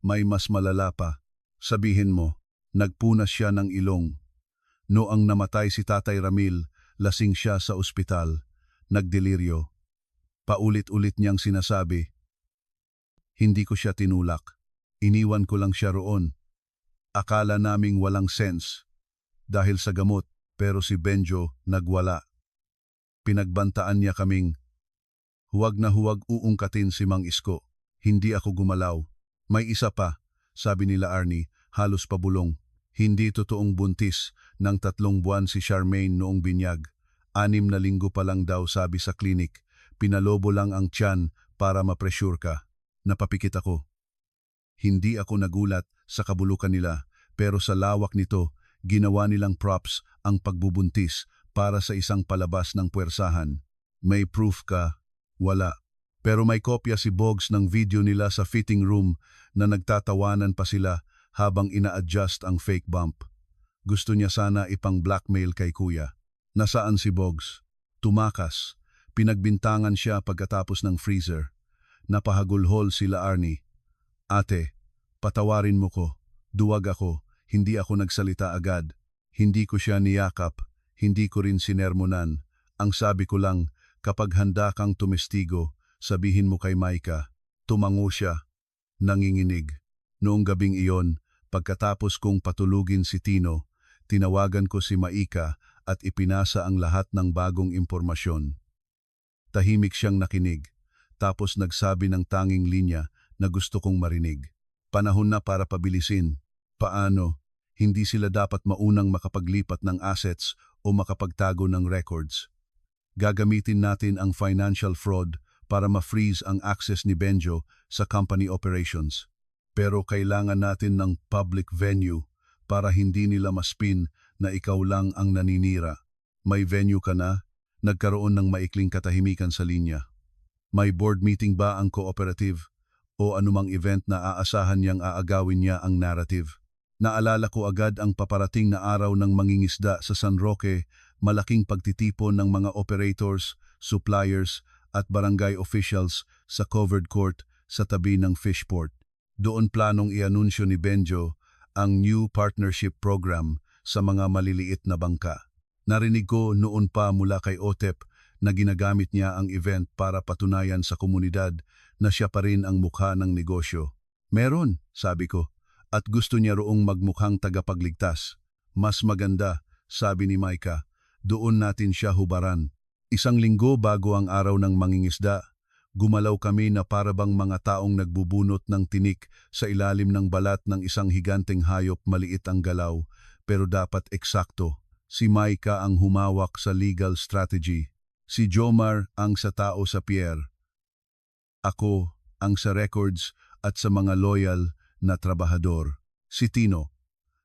May mas malala pa. Sabihin mo, nagpunas siya ng ilong. Noong namatay si Tatay Ramil, lasing siya sa ospital. Nagdeliryo. Paulit-ulit niyang sinasabi. Hindi ko siya tinulak. Iniwan ko lang siya roon. Akala naming walang sense. Dahil sa gamot, pero si Benjo nagwala. Pinagbantaan niya kaming, huwag na huwag uungkatin si Mang Isko. Hindi ako gumalaw. May isa pa, sabi nila Arnie, halos pabulong. Hindi totoong buntis ng 3 buwan si Charmaine noong binyag. 6 na linggo pa lang daw sabi sa klinik. Pinalobo lang ang tiyan para ma-pressure ka. Napapikit ako. Hindi ako nagulat sa kabulukan nila, pero sa lawak nito, ginawa nilang props ang pagbubuntis para sa isang palabas ng puwersahan. May proof ka? Wala. Pero may kopya si Boggs ng video nila sa fitting room na nagtatawanan pa sila habang ina-adjust ang fake bump. Gusto niya sana ipang-blackmail kay kuya. Nasaan si Boggs? Tumakas. Pinagbintangan siya pagkatapos ng freezer. Napahagulhol sila Arnie. Ate, patawarin mo ko. Duwag ako. Hindi ako nagsalita agad. Hindi ko siya niyakap. Hindi ko rin sinermonan. Ang sabi ko lang, kapag handa kang tumestigo, sabihin mo kay Maika. Tumango siya. Nanginginig. Noong gabing iyon, pagkatapos kong patulugin si Tino, tinawagan ko si Maika at ipinasa ang lahat ng bagong impormasyon. Tahimik siyang nakinig, tapos nagsabi ng tanging linya na gusto kong marinig. Panahon na para pabilisin. Paano? Hindi sila dapat maunang makapaglipat ng assets o makapagtago ng records. Gagamitin natin ang financial fraud para ma-freeze ang access ni Benjo sa company operations. Pero kailangan natin ng public venue para hindi nila maspin na ikaw lang ang naninira. May venue ka na? Nagkaroon ng maikling katahimikan sa linya. May board meeting ba ang cooperative? O anumang event na aasahan niyang aagawin niya ang narrative? Naalala ko agad ang paparating na araw ng mangingisda sa San Roque, malaking pagtitipon ng mga operators, suppliers at barangay officials sa covered court sa tabi ng fishport. Doon planong ianunsyo ni Benjo ang new partnership program sa mga maliliit na bangka. Narinig ko noon pa mula kay Otep na ginagamit niya ang event para patunayan sa komunidad na siya pa rin ang mukha ng negosyo. Meron, sabi ko. At gusto niya roong magmukhang tagapagligtas. Mas maganda, sabi ni Maika, doon natin siya hubaran. 1 linggo bago ang araw ng mangingisda, gumalaw kami na parabang mga taong nagbubunot ng tinik sa ilalim ng balat ng isang higanteng hayop. Maliit ang galaw, pero dapat eksakto. Si Maika ang humawak sa legal strategy. Si Jomar ang sa tao sa Pierre. Ako ang sa records at sa mga loyal na trabahador. Si Tino,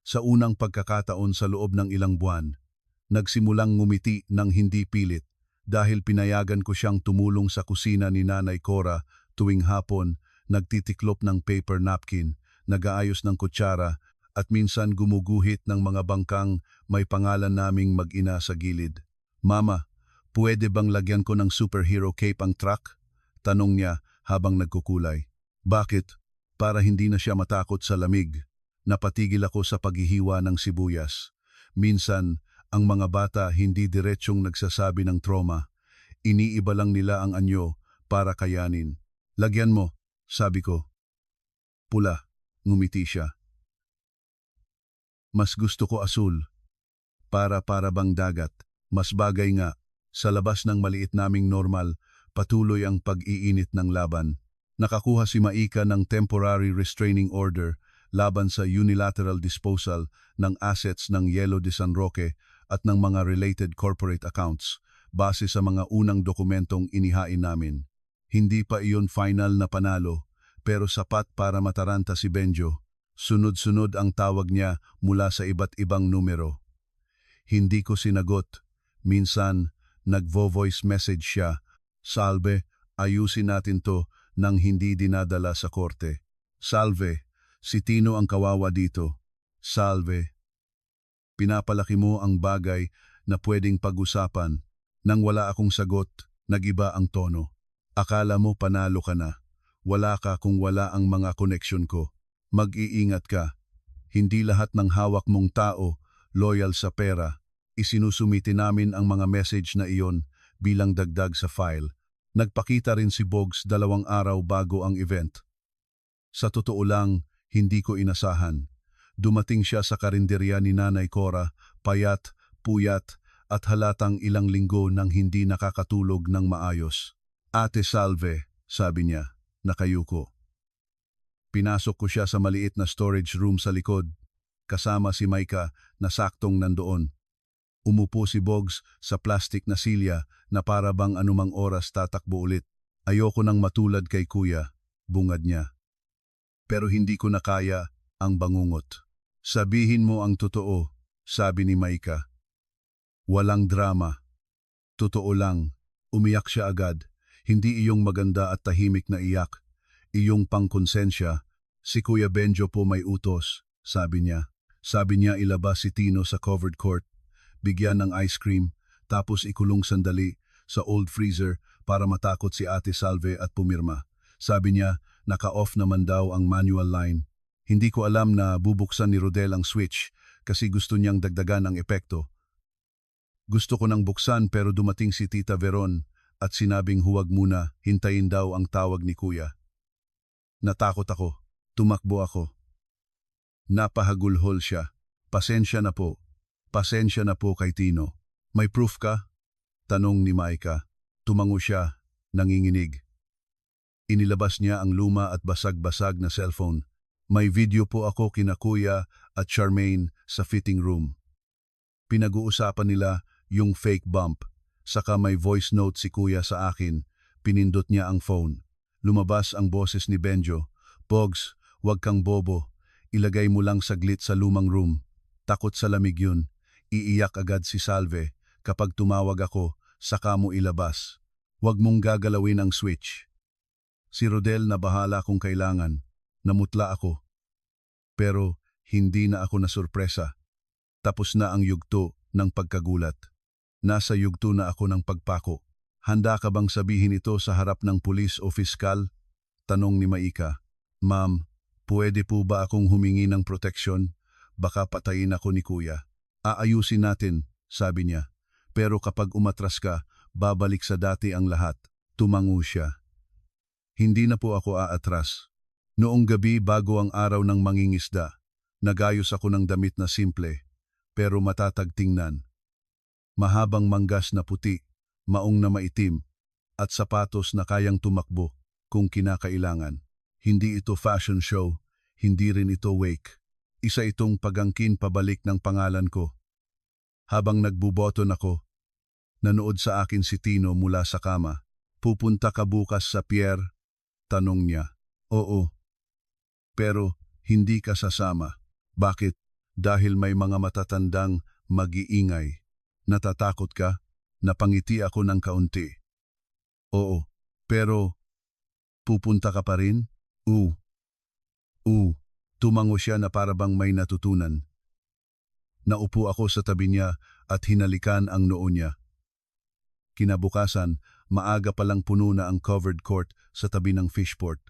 Sa unang pagkakataon sa loob ng ilang buwan, nagsimulang ngumiti ng hindi pilit dahil pinayagan ko siyang tumulong sa kusina ni Nanay Cora tuwing hapon, nagtitiklop ng paper napkin, nag-aayos ng kutsara at minsan gumuguhit ng mga bangkang may pangalan naming mag-ina sa gilid. "Mama, pwede bang lagyan ko ng superhero cape ang truck?" Tanong niya habang nagkukulay. "Bakit?" "Para hindi na siya matakot sa lamig." Napatigil ako sa paghihiwa ng sibuyas. Minsan, ang mga bata hindi diretsyong nagsasabi ng trauma. Iniiba lang nila ang anyo para kayanin. "Lagyan mo," sabi ko. "Pula," ngumiti siya. "Mas gusto ko asul. Para bang dagat. Mas bagay nga." Sa labas ng maliit naming normal, patuloy ang pag-iinit ng laban. Nakakuha si Maika ng temporary restraining order laban sa unilateral disposal ng assets ng Yelo de San Roque at ng mga related corporate accounts base sa mga unang dokumentong inihain namin. Hindi pa iyon final na panalo, pero sapat para mataranta si Benjo. Sunod-sunod ang tawag niya mula sa iba't ibang numero. Hindi ko sinagot. Minsan, nagvo-voice message siya. "Salve, ayusin natin to," nang hindi dinadala sa korte. "Salve, si Tino ang kawawa dito." "Salve." Pinapalaki mo ang bagay na pwedeng pag-usapan. Nang wala akong sagot, nagiba ang tono. "Akala mo panalo ka na. Wala ka kung wala ang mga koneksyon ko. Mag-iingat ka. Hindi lahat ng hawak mong tao loyal sa pera." Isinusumiti namin ang mga message na iyon bilang dagdag sa file. Nagpakita rin si Bogs 2 araw bago ang event. Sa totoo lang, hindi ko inasahan. Dumating siya sa karinderya ni Nanay Cora, payat, puyat, at halatang ilang linggo nang hindi nakakatulog ng maayos. "Ate Salve," sabi niya, nakayuko. Pinasok ko siya sa maliit na storage room sa likod, kasama si Maika na saktong nandoon. Umupo si Bogs sa plastic na silya na para bang anumang oras tatakbo ulit. "Ayoko nang matulad kay kuya," bungad niya. Pero hindi ko na kaya ang bangungot. "Sabihin mo ang totoo," sabi ni Maika. "Walang drama. Totoo lang." Umiyak siya agad. Hindi iyong maganda at tahimik na iyak. Iyong pangkonsensya. "Si Kuya Benjo po may utos," sabi niya. Sabi niya ilabas si Tino sa covered court, bigyan ng ice cream, tapos ikulong sandali sa old freezer para matakot si Ate Salve at pumirma. Sabi niya, naka-off naman daw ang manual line. Hindi ko alam na bubuksan ni Rodel ang switch kasi gusto niyang dagdagan ang epekto. Gusto ko nang buksan pero dumating si Tita Veron at sinabing huwag muna, hintayin daw ang tawag ni Kuya. Natakot ako. Tumakbo ako. Napahagulhol siya. "Pasensya na po. Pasensya na po kay Tino." "May proof ka?" tanong ni Maika. Tumango siya, nanginginig. Inilabas niya ang luma at basag-basag na cellphone. "May video po ako kina Kuya at Charmaine sa fitting room. Pinag-uusapan nila yung fake bump. Saka may voice note si Kuya sa akin." Pinindot niya ang phone. Lumabas ang boses ni Benjo. "Bogs, wag kang bobo. Ilagay mo lang saglit sa lumang room. Takot sa lamig yun." Iiyak agad si Salve. "Kapag tumawag ako, saka mo ilabas. Wag mong gagalawin ang switch." Si Rodel na bahala kung kailangan. Namutla ako. Pero hindi na ako nasurpresa. Tapos na ang yugto ng pagkagulat. Nasa yugto na ako ng pagpako. "Handa ka bang sabihin ito sa harap ng pulis o fiskal?" tanong ni Maika. "Ma'am, pwede po ba akong humingi ng proteksyon? Baka patayin ako ni Kuya." "Aayusin natin," sabi niya. "Pero kapag umatras ka, babalik sa dati ang lahat." Tumango siya. Hindi na po ako aatras. Noong gabi bago ang araw ng mangingisda, nagayos ako ng damit na simple, pero matatag tingnan. Mahabang manggas na puti, maong na maitim, at sapatos na kayang tumakbo kung kinakailangan. Hindi ito fashion show, hindi rin ito wake. Isa itong pagangkin pabalik ng pangalan ko. Habang nagbuboton ako, nanood sa akin si Tino mula sa kama. "Pupunta ka bukas sa pier?" tanong niya. "Oo." "Pero hindi ka sasama." "Bakit?" dahil may mga matatandang mag-iingay. Natatakot ka? Napangiti ako ng kaunti. Oo, pero pupunta ka pa rin? Tumango siya na parabang may natutunan. Naupo ako sa tabi niya at hinalikan ang noo niya. Kinabukasan, maaga palang puno na ang covered court sa tabi ng fishport.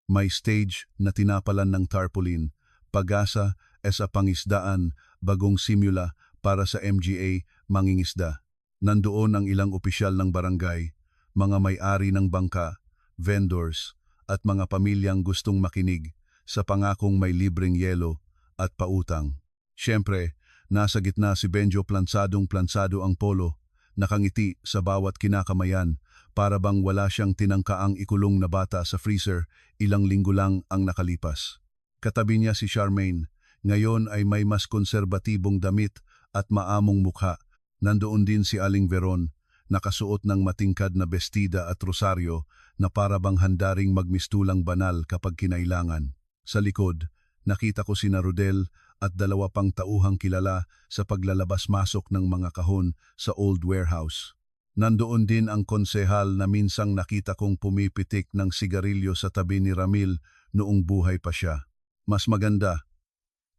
May stage na tinapalan ng tarpaulin, pag-asa sa pangisdaan, bagong simula para sa MGA mangingisda. Nandoon ang ilang opisyal ng barangay, mga may-ari ng bangka, vendors, at mga pamilyang gustong makinig sa pangakong may libreng yelo at pautang. Siyempre, nasa gitna si Benjo plansadong-plansado ang polo, nakangiti sa bawat kinakamayan, para bang wala siyang tinangkaang ikulong na bata sa freezer, ilang linggo lang ang nakalipas. Katabi niya si Charmaine, ngayon ay may mas konserbatibong damit at maamong mukha. Nandoon din si Aling Veron, nakasuot ng matingkad na bestida at rosaryo na para bang handaring magmistulang banal kapag kinailangan. Sa likod, nakita ko sina Rodel at dalawa pang tauhang kilala sa paglalabas-masok ng mga kahon sa old warehouse. Nandoon din ang konsehal na minsang nakita kong pumipitik ng sigarilyo sa tabi ni Ramil noong buhay pa siya. Mas maganda,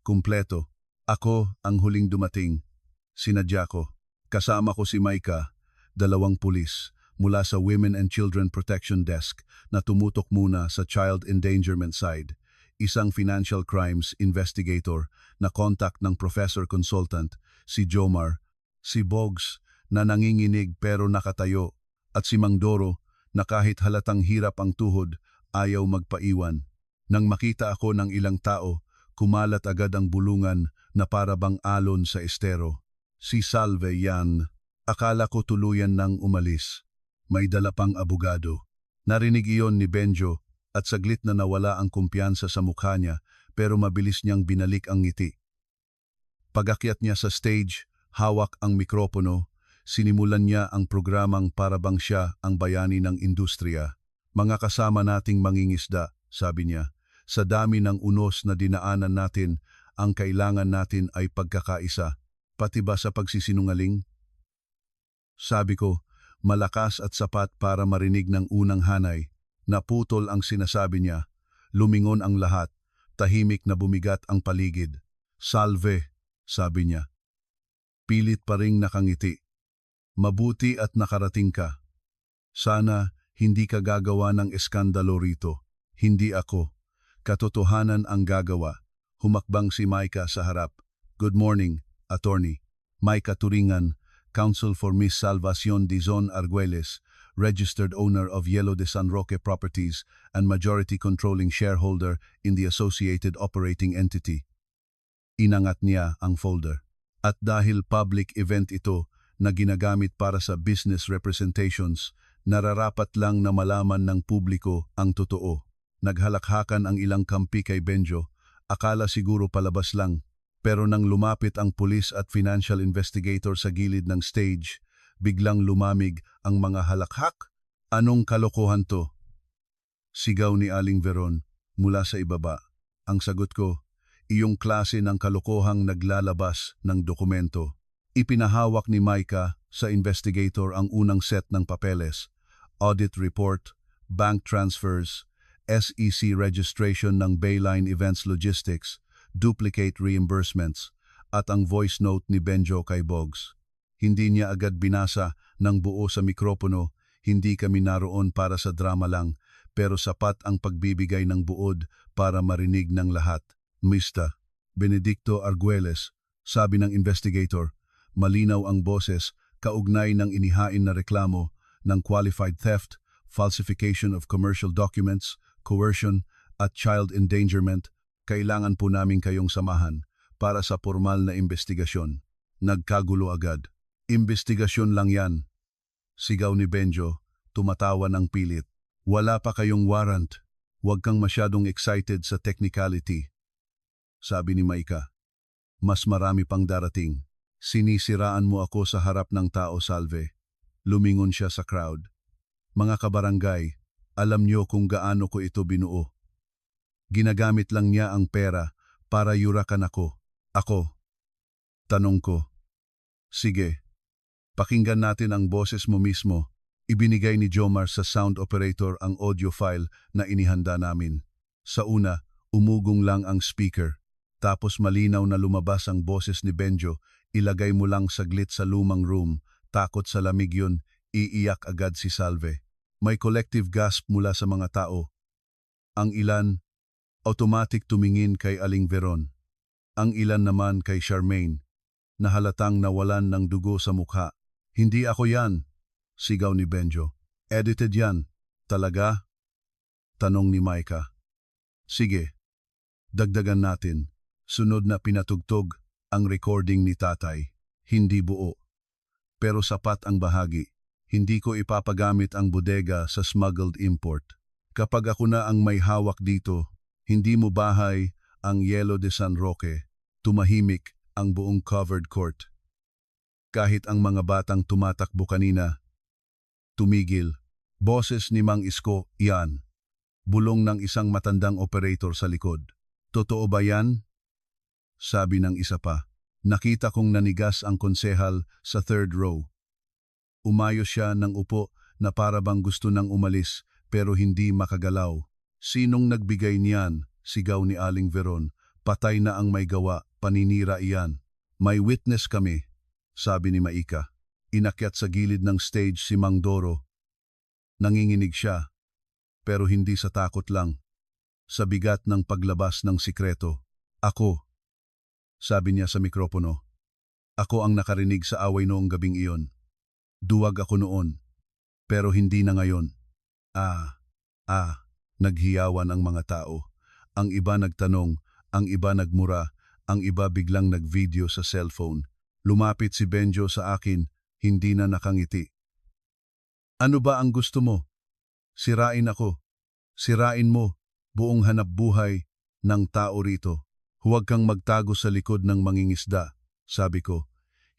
kumpleto. Ako ang huling dumating. Sinadya ko. Kasama ko si Maika, 2 pulis mula sa Women and Children Protection Desk na tumutok muna sa child endangerment side, isang financial crimes investigator na contact ng professor consultant, si Jomar, si Boggs na nanginginig pero nakatayo, at si Mang Doro na kahit halatang hirap ang tuhod, ayaw magpaiwan. Nang makita ako ng ilang tao, kumalat agad ang bulungan na para bang alon sa estero. Si Salve yan. Akala ko tuluyan nang umalis. May dala pang abogado. Narinig iyon ni Benjo at saglit na nawala ang kumpiyansa sa mukha niya pero mabilis niyang binalik ang ngiti. Pag-akyat niya sa stage, hawak ang mikropono, sinimulan niya ang programang para bang siya ang bayani ng industriya. Mga kasama nating mangingisda, sabi niya, sa dami ng unos na dinaanan natin, ang kailangan natin ay pagkakaisa, pati ba sa pagsisinungaling? Sabi ko, malakas at sapat para marinig ng unang hanay. Naputol ang sinasabi niya. Lumingon ang lahat. Tahimik na bumigat ang paligid. Salve, sabi niya. Pilit pa ring nakangiti. Mabuti at nakarating ka. Sana hindi ka gagawa ng eskandalo rito. Hindi ako. Katotohanan ang gagawa. Humakbang si Maika sa harap. Good morning, attorney. Maika Turingan, Counsel for Miss Salvacion Dizon Arguelles, registered owner of Yellow de San Roque Properties and majority controlling shareholder in the associated operating entity. Inangat niya ang folder. At dahil public event ito na ginagamit para sa business representations, nararapat lang na malaman ng publiko ang totoo. Naghalakhakan ang ilang kampi kay Benjo, akala siguro palabas lang. Pero nang lumapit ang pulis at financial investigator sa gilid ng stage, biglang lumamig ang mga halakhak. Anong kalokohan to? Sigaw ni Aling Veron mula sa ibaba. Ang sagot ko, iyong klase ng kalokohang naglalabas ng dokumento. Ipinahawak ni Maika sa investigator ang unang set ng papeles, audit report, bank transfers, SEC registration ng Bayline Events Logistics, duplicate reimbursements, at ang voice note ni Benjo kay Boggs. Hindi niya agad binasa ng buo sa mikropono, hindi kami naroon para sa drama lang, pero sapat ang pagbibigay ng buod para marinig ng lahat. Mr. Benedicto Arguelles, sabi ng investigator, malinaw ang boses, kaugnay ng inihain na reklamo ng qualified theft, falsification of commercial documents, coercion, at child endangerment. Kailangan po namin kayong samahan para sa formal na investigasyon. Nagkagulo agad. Investigasyon lang yan. Sigaw ni Benjo, tumatawa ng pilit. Wala pa kayong warrant. Huwag kang masyadong excited sa technicality. Sabi ni Maika. Mas marami pang darating. Sinisiraan mo ako sa harap ng tao, Salve. Lumingon siya sa crowd. Mga kabarangay, alam niyo kung gaano ko ito binuo. Ginagamit lang niya ang pera para yurakan ako. Ako, tanong ko. Sige, pakinggan natin ang boses mo mismo. Ibinigay ni Jomar sa sound operator ang audio file na inihanda namin. Sa una, umugong lang ang speaker. Tapos malinaw na lumabas ang boses ni Benjo. Ilagay mo lang saglit sa lumang room. Takot sa lamig yun, iiyak agad si Salve. May collective gasp mula sa mga tao. Ang ilan, automatic tumingin kay Aling Veron. Ang ilan naman kay Charmaine, na halatang nawalan ng dugo sa mukha. Hindi ako yan, sigaw ni Benjo. Edited yan. Talaga? Tanong ni Micah. Sige, dagdagan natin. Sunod na pinatugtog ang recording ni tatay. Hindi buo. Pero sapat ang bahagi. Hindi ko ipapagamit ang bodega sa smuggled import. Kapag ako na ang may hawak dito, hindi mo bahay ang Yelo de San Roque, tumahimik ang buong covered court. Kahit ang mga batang tumatakbo kanina, tumigil. Boses ni Mang Isko, yan. Bulong ng isang matandang operator sa likod. Totoo ba yan? Sabi ng isa pa. Nakita kong nanigas ang konsehal sa third row. Umayos siya ng upo na para bang gusto nang umalis pero hindi makagalaw. Sinong nagbigay niyan? Sigaw ni Aling Veron. Patay na ang may gawa, paninira iyan. May witness kami, sabi ni Maika. Inakyat sa gilid ng stage si Mang Doro. Nanginginig siya, pero hindi sa takot lang. Sa bigat ng paglabas ng sikreto. Ako, sabi niya sa mikropono. Ako ang nakarinig sa away noong gabing iyon. Duwag ako noon, pero hindi na ngayon. Naghiyawan ang mga tao. Ang iba nagtanong, ang iba nagmura, ang iba biglang nagvideo sa cellphone. Lumapit si Benjo sa akin, hindi na nakangiti. Ano ba ang gusto mo? Sirain ako. Sirain mo, buong hanap buhay ng tao rito. Huwag kang magtago sa likod ng mangingisda, sabi ko.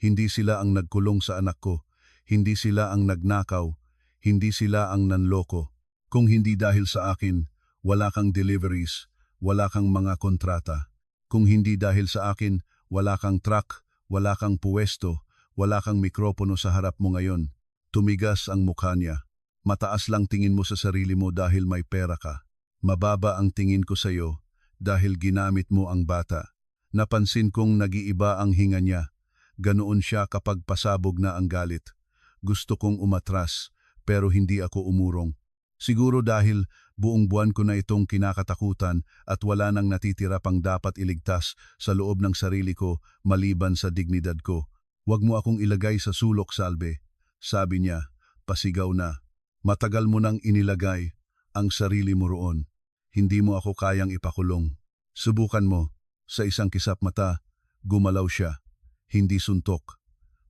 Hindi sila ang nagkulong sa anak ko. Hindi sila ang nagnakaw. Hindi sila ang nanloko. Kung hindi dahil sa akin, wala kang deliveries, wala kang mga kontrata. Kung hindi dahil sa akin, wala kang truck, wala kang puwesto, wala kang mikropono sa harap mo ngayon. Tumigas ang mukha niya. Mataas lang tingin mo sa sarili mo dahil may pera ka. Mababa ang tingin ko sa iyo dahil ginamit mo ang bata. Napansin kong nag-iiba ang hinga niya. Ganoon siya kapag pasabog na ang galit. Gusto kong umatras, pero hindi ako umurong. Siguro dahil buong buwan ko na itong kinakatakutan at wala nang natitira pang dapat iligtas sa loob ng sarili ko maliban sa dignidad ko. Huwag mo akong ilagay sa sulok, Salve. Sabi niya, pasigaw na. Matagal mo nang inilagay ang sarili mo roon. Hindi mo ako kayang ipakulong. Subukan mo. Sa isang kisap mata, gumalaw siya. Hindi suntok.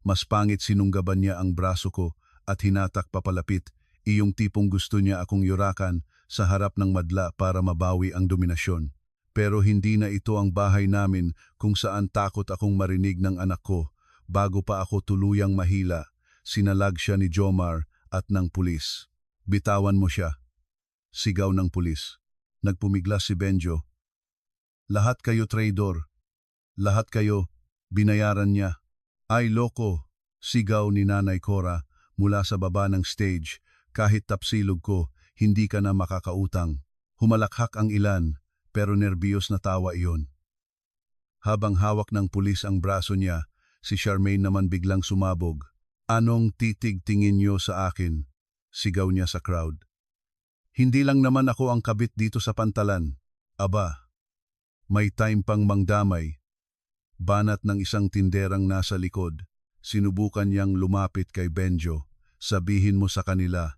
Mas pangit sinunggaban niya ang braso ko at hinatak papalapit, iyong tipong gusto niya akong yurakan sa harap ng madla para mabawi ang dominasyon. Pero hindi na ito ang bahay namin kung saan takot akong marinig ng anak ko. Bago pa ako tuluyang mahila, sinalag siya ni Jomar at ng pulis. Bitawan mo siya. Sigaw ng pulis. Nagpumiglas si Benjo. Lahat kayo traidor. Lahat kayo, binayaran niya. Ay loko, sigaw ni Nanay Cora mula sa baba ng stage. Kahit tapsilog ko, hindi ka na makakautang. Humalakhak ang ilan, pero nerbiyos na tawa iyon. Habang hawak ng pulis ang braso niya, si Charmaine naman biglang sumabog. Anong titig tingin niyo sa akin? Sigaw niya sa crowd. Hindi lang naman ako ang kabit dito sa pantalan. Aba, may time pang mangdamay. Banat ng isang tinderang nasa likod, sinubukan niyang lumapit kay Benjo. Sabihin mo sa kanila.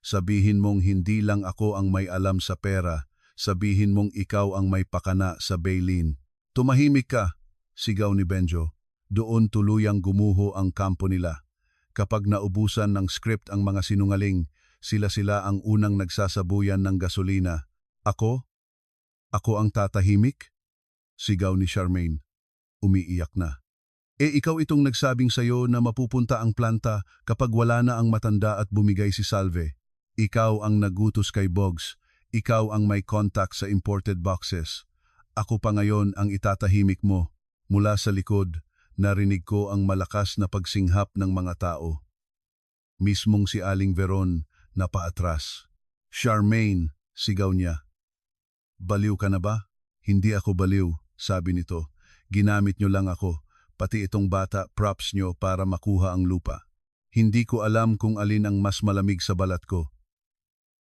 Sabihin mong hindi lang ako ang may alam sa pera. Sabihin mong ikaw ang may pakana sa bailin. Tumahimik ka, sigaw ni Benjo. Doon tuluyang gumuho ang kampo nila. Kapag naubusan ng script ang mga sinungaling, sila ang unang nagsasabuyan ng gasolina. Ako? Ako ang tatahimik? Sigaw ni Charmaine. Umiiyak na. Ikaw itong nagsabing sayo na mapupunta ang planta kapag wala na ang matanda at bumigay si Salve. Ikaw ang nagutos kay Boggs. Ikaw ang may contact sa imported boxes. Ako pa ngayon ang itatahimik mo. Mula sa likod, narinig ko ang malakas na pagsinghap ng mga tao. Mismong si Aling Veron na paatras. "Charmaine!" sigaw niya. "Baliw ka na ba?" "Hindi ako baliw," sabi nito. "Ginamit nyo lang ako, pati itong bata props nyo para makuha ang lupa. Hindi ko alam kung alin ang mas malamig sa balat ko.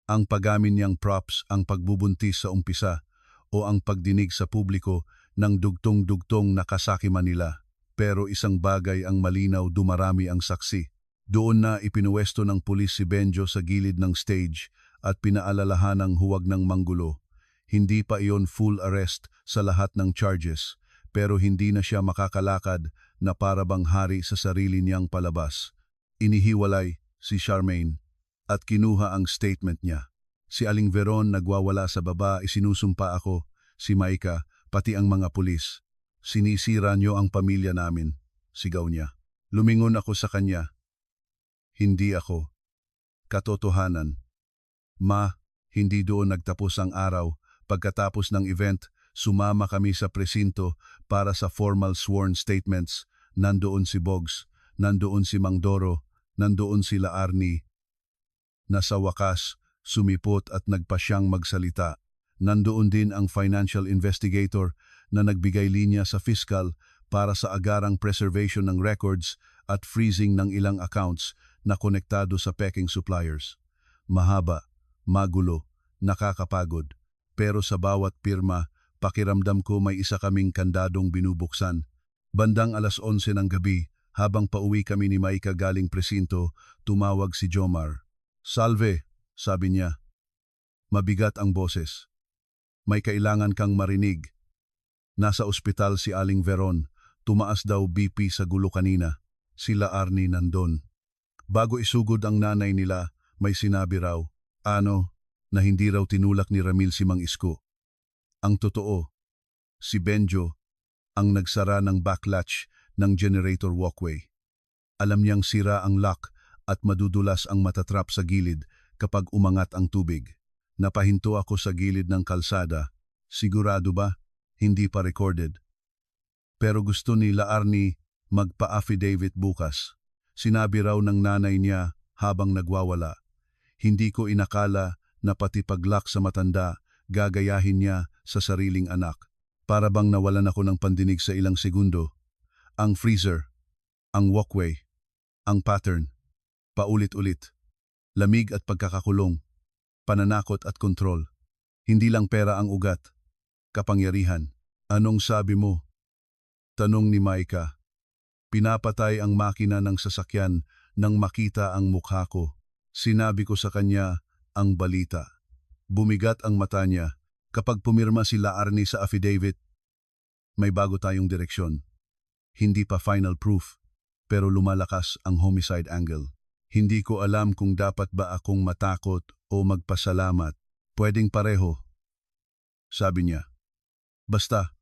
Ang paggamit niyang props, ang pagbubuntis sa umpisa, o ang pagdinig sa publiko ng dugtong-dugtong na kasakiman nila. Pero isang bagay ang malinaw, dumarami ang saksi. Doon na ipinuwesto ng pulis si Benjo sa gilid ng stage at pinaalalahanang huwag ng manggulo. Hindi pa iyon full arrest sa lahat ng charges, pero hindi na siya makakalakad na para bang hari sa sarili niyang palabas. Inihiwalay si Charmaine at kinuha ang statement niya. Si Aling Veron nagwawala sa baba, isinusumpa ako, si Maika, pati ang mga pulis. "Sinisira niyo ang pamilya namin," sigaw niya. Lumingon ako sa kanya. "Hindi ako. Katotohanan. Ma, hindi doon nagtapos ang araw. Pagkatapos ng event, sumama kami sa presinto para sa formal sworn statements. Nandoon si Bogs, nandoon si Mang Doro, nandoon sila Arnie. Nasa wakas, sumipot at nagpasyang magsalita. Nandoon din ang financial investigator na nagbigay linya sa fiscal para sa agarang preservation ng records at freezing ng ilang accounts na konektado sa peking suppliers. Mahaba, magulo, nakakapagod. Pero sa bawat pirma, pakiramdam ko may isa kaming kandadong binubuksan. Bandang 11:00 ng gabi, habang pauwi kami ni Maika galing presinto, tumawag si Jomar. "Salve," sabi niya. Mabigat ang boses. "May kailangan kang marinig. Nasa ospital si Aling Veron. Tumaas daw BP sa gulo kanina. Sila Arnie nandun." Bago isugod ang nanay nila, may sinabi raw, na hindi raw tinulak ni Ramil si Mang Isko. Ang totoo, si Benjo ang nagsara ng backlatch ng generator walkway. Alam niyang sira ang lock at madudulas ang matatrap sa gilid kapag umangat ang tubig. Napahinto ako sa gilid ng kalsada. Sigurado ba? Hindi pa recorded. Pero gusto nila Arnie magpa-affidavit bukas. Sinabi raw ng nanay niya habang nagwawala. Hindi ko inakala na pati pag-lock sa matanda, gagayahin niya sa sariling anak. Para bang nawalan ako ng pandinig sa ilang segundo. Ang freezer, ang walkway, ang pattern, paulit-ulit. Lamig at pagkakakulong, pananakot at kontrol. Hindi lang pera ang ugat, kapangyarihan. "Anong sabi mo?" tanong ni Maika. Pinapatay ang makina ng sasakyan nang makita ang mukha ko. Sinabi ko sa kanya ang balita. Bumigat ang mata niya. Kapag pumirma sila Arnie sa affidavit, may bago tayong direksyon. Hindi pa final proof, pero lumalakas ang homicide angle. Hindi ko alam kung dapat ba akong matakot o magpasalamat. "Pwedeng pareho," sabi niya. "Basta,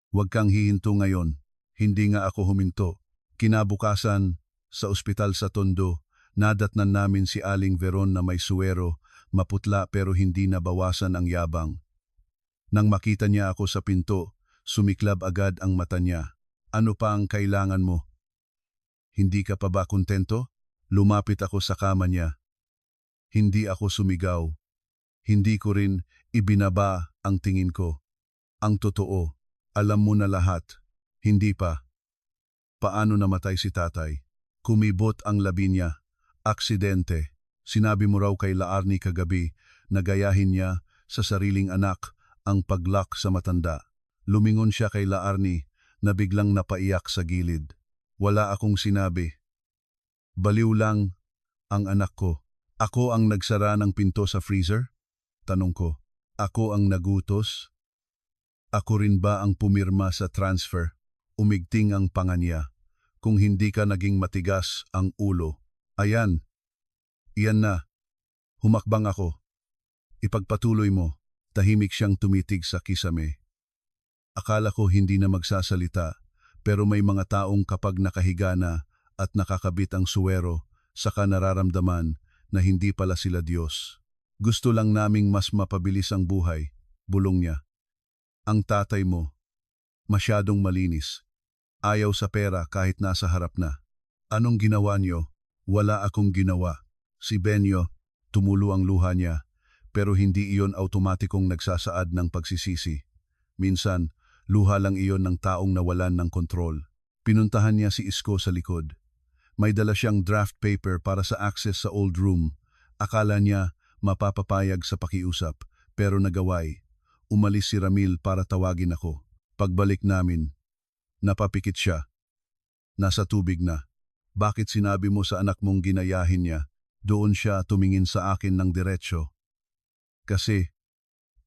huwag kang hihinto ngayon." Hindi nga ako huminto. Kinabukasan, sa ospital sa Tondo, nadatnan namin si Aling Veron na may suwero, maputla pero hindi nabawasan ang yabang. Nang makita niya ako sa pinto, sumiklab agad ang mata niya. "Ano pa ang kailangan mo? Hindi ka pa ba kontento?" Lumapit ako sa kama niya. Hindi ako sumigaw. Hindi ko rin ibinaba ang tingin ko. "Ang totoo, alam mo na lahat." "Hindi pa." "Paano namatay si tatay?" "Kumibot ang labi niya. Aksidente." "Sinabi mo raw kay Arnie kagabi na gayahin niya sa sariling anak ang pag-lock sa matanda." Lumingon siya kay Arnie na biglang napaiyak sa gilid. "Wala akong sinabi. Baliw lang ang anak ko." "Ako ang nagsara ng pinto sa freezer?" tanong ko. "Ako ang nagutos? Ako rin ba ang pumirma sa transfer?" Umigting ang panga niya. "Kung hindi ka naging matigas ang ulo." Ayan. Iyan na. Humakbang ako. "Ipagpatuloy mo." Tahimik siyang tumitig sa kisame. Akala ko hindi na magsasalita, pero may mga taong kapag nakahiga na at nakakabit ang suwero, saka nararamdaman na hindi pala sila Diyos. "Gusto lang naming mas mapabilis ang buhay," bulong niya. "Ang tatay mo, masyadong malinis. Ayaw sa pera kahit nasa harap na. Anong ginawa niyo? Wala akong ginawa. Si Benyo, tumulo ang luha niya, pero hindi iyon automatikong nagsasaad ng pagsisisi. Minsan, luha lang iyon ng taong nawalan ng kontrol. Pinuntahan niya si Isko sa likod. May dala siyang draft paper para sa access sa old room. Akala niya mapapapayag sa pakiusap, pero nagaway. Umalis si Ramil para tawagin ako. Pagbalik namin, napapikit siya. Nasa tubig na. Bakit sinabi mo sa anak mong ginayahin niya? Doon siya tumingin sa akin ng diretsyo. Kasi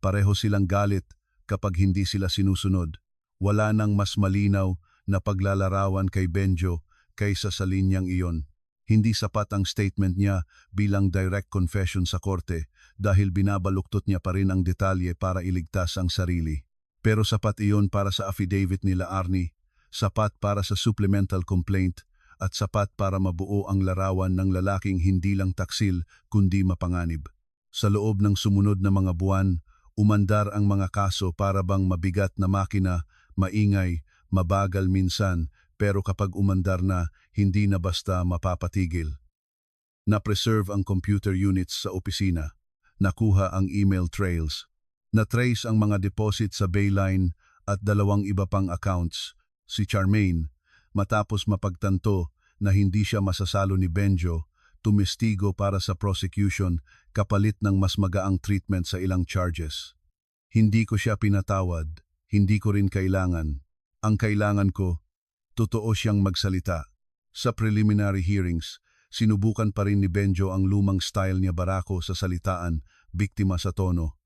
pareho silang galit kapag hindi sila sinusunod. Wala nang mas malinaw na paglalarawan kay Benjo kaysa sa linyang iyon. Hindi sapat ang statement niya bilang direct confession sa korte dahil binabaluktot niya pa rin ang detalye para iligtas ang sarili. Pero sapat iyon para sa affidavit nila Arnie, sapat para sa supplemental complaint, at sapat para mabuo ang larawan ng lalaking hindi lang taksil kundi mapanganib. Sa loob ng sumunod na mga buwan, umandar ang mga kaso para bang mabigat na makina, maingay, mabagal minsan, pero kapag umandar na, hindi na basta mapapatigil. Na-preserve ang computer units sa opisina, nakuha ang email trails, na-trace ang mga deposit sa Bayline at 2 iba pang accounts. Si Charmaine, matapos mapagtanto na hindi siya masasalo ni Benjo, tumestigo para sa prosecution kapalit ng mas magaang treatment sa ilang charges. Hindi ko siya pinatawad, hindi ko rin kailangan. Ang kailangan ko, totoo siyang magsalita. Sa preliminary hearings, sinubukan pa rin ni Benjo ang lumang style niya barako sa salitaan, biktima sa tono.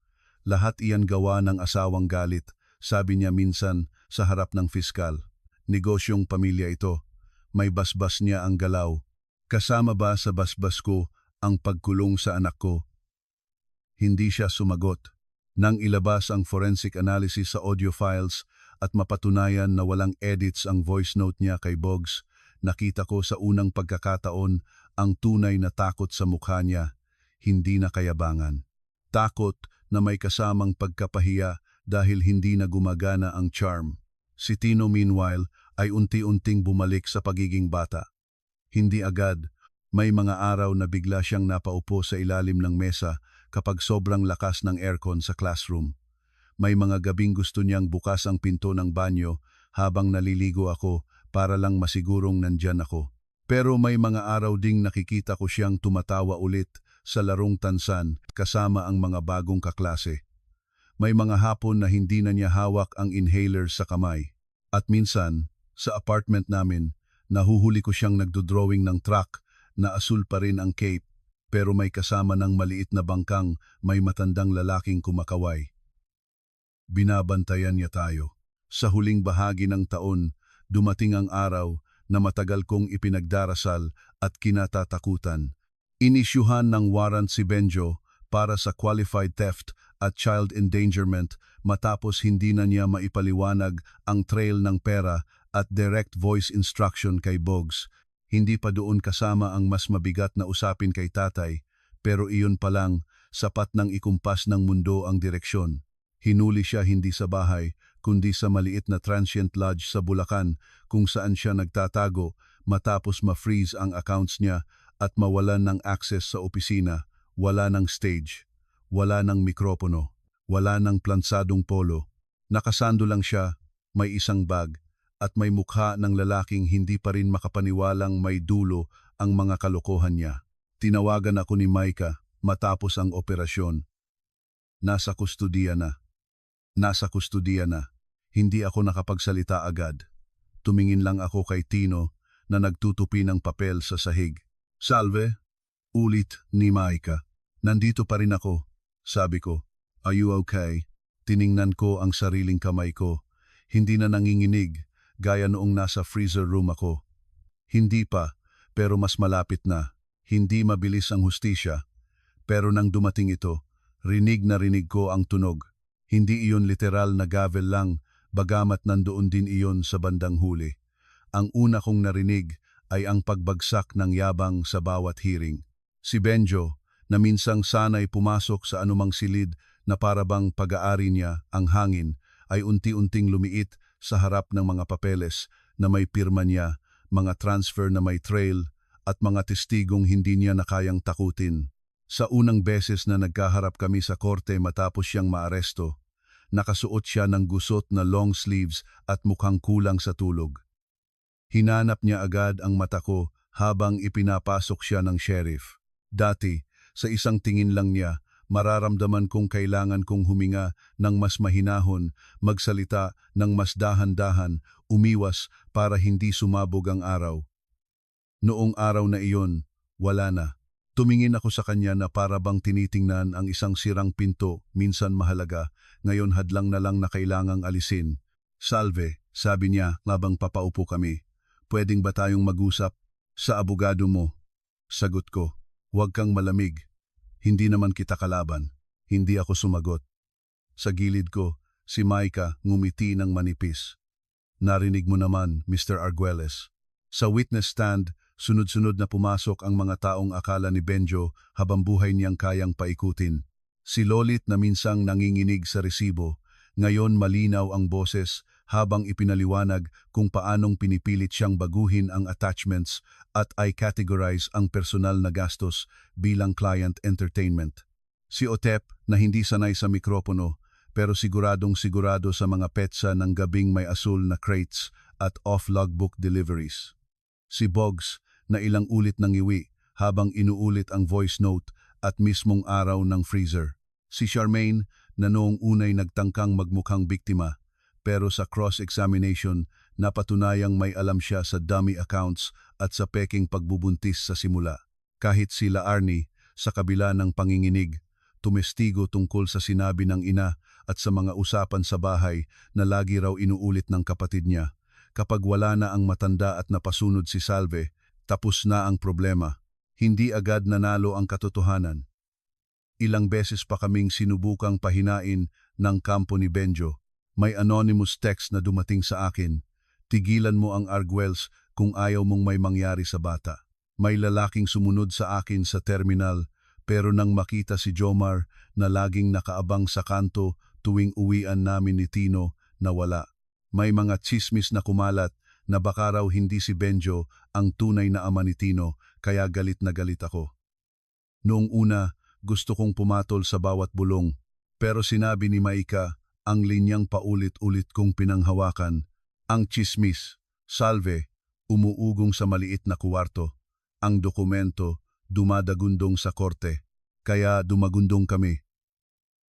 Lahat iyan gawa ng asawang galit, sabi niya minsan sa harap ng fiskal. Negosyong pamilya ito. May basbas niya ang galaw. Kasama ba sa basbas ko ang pagkulong sa anak ko? Hindi siya sumagot. Nang ilabas ang forensic analysis sa audio files at mapatunayan na walang edits ang voice note niya kay Boggs, nakita ko sa unang pagkakataon ang tunay na takot sa mukha niya, hindi na kayabangan. Takot na may kasamang pagkapahiya dahil hindi na gumagana ang charm. Si Tino meanwhile ay unti-unting bumalik sa pagiging bata. Hindi agad, may mga araw na bigla siyang napaupo sa ilalim ng mesa kapag sobrang lakas ng aircon sa classroom. May mga gabing gusto niyang bukas ang pinto ng banyo habang naliligo ako para lang masigurong nandyan ako. Pero may mga araw ding nakikita ko siyang tumatawa ulit sa larong tansan kasama ang mga bagong kaklase. May mga hapon na hindi na niya hawak ang inhaler sa kamay. At minsan, sa apartment namin, nahuhuli ko siyang nagdodrawing ng truck na asul pa rin ang cape pero may kasama ng maliit na bangkang may matandang lalaking kumakaway. Binabantayan niya tayo. Sa huling bahagi ng taon, dumating ang araw na matagal kong ipinagdarasal at kinatatakutan. Inisyuhan ng warrant si Benjo para sa qualified theft at child endangerment matapos hindi na niya maipaliwanag ang trail ng pera at direct voice instruction kay Boggs. Hindi pa doon kasama ang mas mabigat na usapin kay tatay, pero iyon pa lang, sapat nang ikumpas ng mundo ang direksyon. Hinuli siya hindi sa bahay, kundi sa maliit na transient lodge sa Bulacan kung saan siya nagtatago matapos ma-freeze ang accounts niya at mawalan ng access sa opisina. Wala ng stage, wala ng mikropono, wala ng plansadong polo. Nakasando lang siya, may isang bag, at may mukha ng lalaking hindi pa rin makapaniwalang may dulo ang mga kalokohan niya. Tinawagan ako ni Maika matapos ang operasyon. Nasa kustudiya na. Hindi ako nakapagsalita agad. Tumingin lang ako kay Tino na nagtutupi ng papel sa sahig. Salve, ulit ni Maika. Nandito pa rin ako, sabi ko. Are you okay? Tiningnan ko ang sariling kamay ko. Hindi na nanginginig, gaya noong nasa freezer room ako. Hindi pa, pero mas malapit na. Hindi mabilis ang hustisya. Pero nang dumating ito, rinig na rinig ko ang tunog. Hindi iyon literal na gavel lang, bagamat nandoon din iyon sa bandang huli. Ang una kong narinig ay ang pagbagsak ng yabang sa bawat hearing. Si Benjo, na minsang sanay pumasok sa anumang silid na parabang pag-aari niya ang hangin, ay unti-unting lumiit sa harap ng mga papeles na may pirma niya, mga transfer na may trail, at mga testigong hindi niya na kayang takutin. Sa unang beses na nagkaharap kami sa korte matapos siyang maaresto, nakasuot siya ng gusot na long sleeves at mukhang kulang sa tulog. Hinanap niya agad ang mata ko habang ipinapasok siya ng sheriff. Dati, sa isang tingin lang niya, mararamdaman kong kailangan kong huminga ng mas mahinahon, magsalita ng mas dahan-dahan, umiwas para hindi sumabog ang araw. Noong araw na iyon, wala na. Tumingin ako sa kanya na para bang tinitingnan ang isang sirang pinto, minsan mahalaga, ngayon hadlang na lang na kailangang alisin. Salve, sabi niya habang papaupo kami. Pwedeng ba tayong mag-usap? Sa abogado mo. Sagot ko, huwag kang malamig. Hindi naman kita kalaban. Hindi ako sumagot. Sa gilid ko, si Maika ngumiti ng manipis. Narinig mo naman, Mr. Arguelles. Sa witness stand, sunod-sunod na pumasok ang mga taong akala ni Benjo habang buhay niyang kayang paikutin. Si Lolit na minsang nanginginig sa resibo, ngayon malinaw ang boses habang ipinaliwanag kung paanong pinipilit siyang baguhin ang attachments at i-categorize ang personal na gastos bilang client entertainment. Si Otep na hindi sanay sa mikropono pero siguradong sigurado sa mga petsa ng gabing may asul na crates at off-logbook deliveries. Si Boggs na ilang ulit ng iwi habang inuulit ang voice note at mismong araw ng freezer. Si Charmaine na noong unay nagtangkang magmukhang biktima pero sa cross-examination napatunayang may alam siya sa dummy accounts at sa peking pagbubuntis sa simula. Kahit sila Arnie, sa kabila ng panginginig, tumestigo tungkol sa sinabi ng ina at sa mga usapan sa bahay na lagi raw inuulit ng kapatid niya. Kapag wala na ang matanda at napasunod si Salve, tapos na ang problema. Hindi agad nanalo ang katotohanan. Ilang beses pa kaming sinubukang pahinain ng kampo ni Benjo. May anonymous text na dumating sa akin. Tigilan mo ang Arguelles kung ayaw mong may mangyari sa bata. May lalaking sumunod sa akin sa terminal pero nang makita si Jomar na laging nakaabang sa kanto tuwing uwian namin ni Tino, nawala. May mga tsismis na kumalat na baka raw hindi si Benjo ang tunay na ama ni Tino kaya galit na galit ako. Noong una, gusto kong pumatol sa bawat bulong pero sinabi ni Maika ang linyang paulit-ulit kong pinanghawakan. Ang tsismis, Salve, umuugong sa maliit na kuwarto. Ang dokumento, dumadagundong sa korte. Kaya dumagundong kami.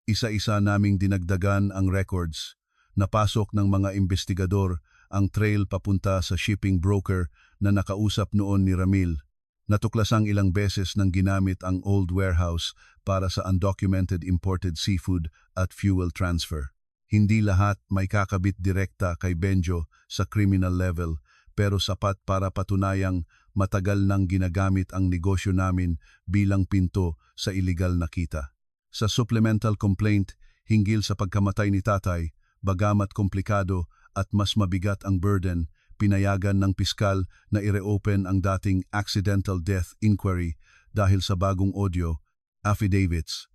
Isa-isa naming dinagdagan ang records. Napasok ng mga investigador ang trail papunta sa shipping broker na nakausap noon ni Ramil. Natuklasang ilang beses nang ginamit ang old warehouse para sa undocumented imported seafood at fuel transfer. Hindi lahat may kakabit direkta kay Benjo sa criminal level pero sapat para patunayang matagal nang ginagamit ang negosyo namin bilang pinto sa iligal na kita. Sa supplemental complaint hinggil sa pagkamatay ni tatay, bagamat komplikado at mas mabigat ang burden, pinayagan ng piskal na i-reopen ang dating accidental death inquiry dahil sa bagong audio, affidavits,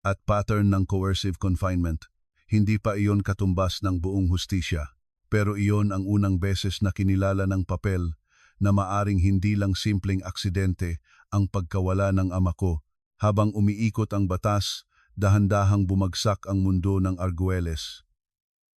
at pattern ng coercive confinement. Hindi pa iyon katumbas ng buong hustisya, pero iyon ang unang beses na kinilala ng papel na maaring hindi lang simpleng aksidente ang pagkawala ng ama ko. Habang umiikot ang batas, dahan-dahang bumagsak ang mundo ng Arguelles.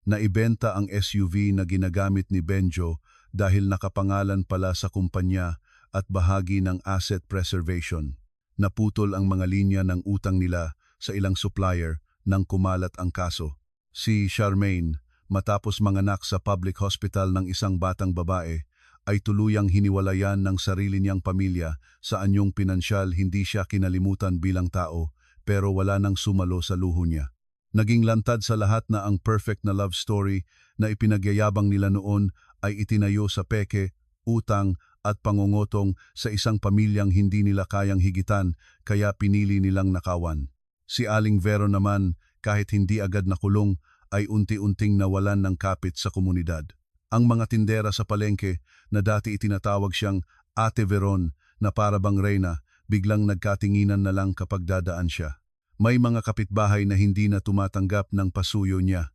Naibenta ang SUV na ginagamit ni Benjo dahil nakapangalan pala sa kumpanya at bahagi ng asset preservation. Naputol ang mga linya ng utang nila sa ilang supplier nang kumalat ang kaso. Si Charmaine, matapos manganak sa public hospital ng isang batang babae, ay tuluyang hiniwalayan ng sarili niyang pamilya sa anyong pinansyal hindi siya kinalimutan bilang tao pero wala nang sumalo sa luho niya. Naging lantad sa lahat na ang perfect na love story na ipinagyayabang nila noon ay itinayo sa peke, utang at pangungotong sa isang pamilyang hindi nila kayang higitan kaya pinili nilang nakawan. Si Aling Vero naman, kahit hindi agad nakulong, ay unti-unting nawalan ng kapit sa komunidad. Ang mga tindera sa palengke na dati itinatawag siyang Ate Veron na para bang reyna, biglang nagkatinginan na lang kapag dadaan siya. May mga kapitbahay na hindi na tumatanggap ng pasuyo niya.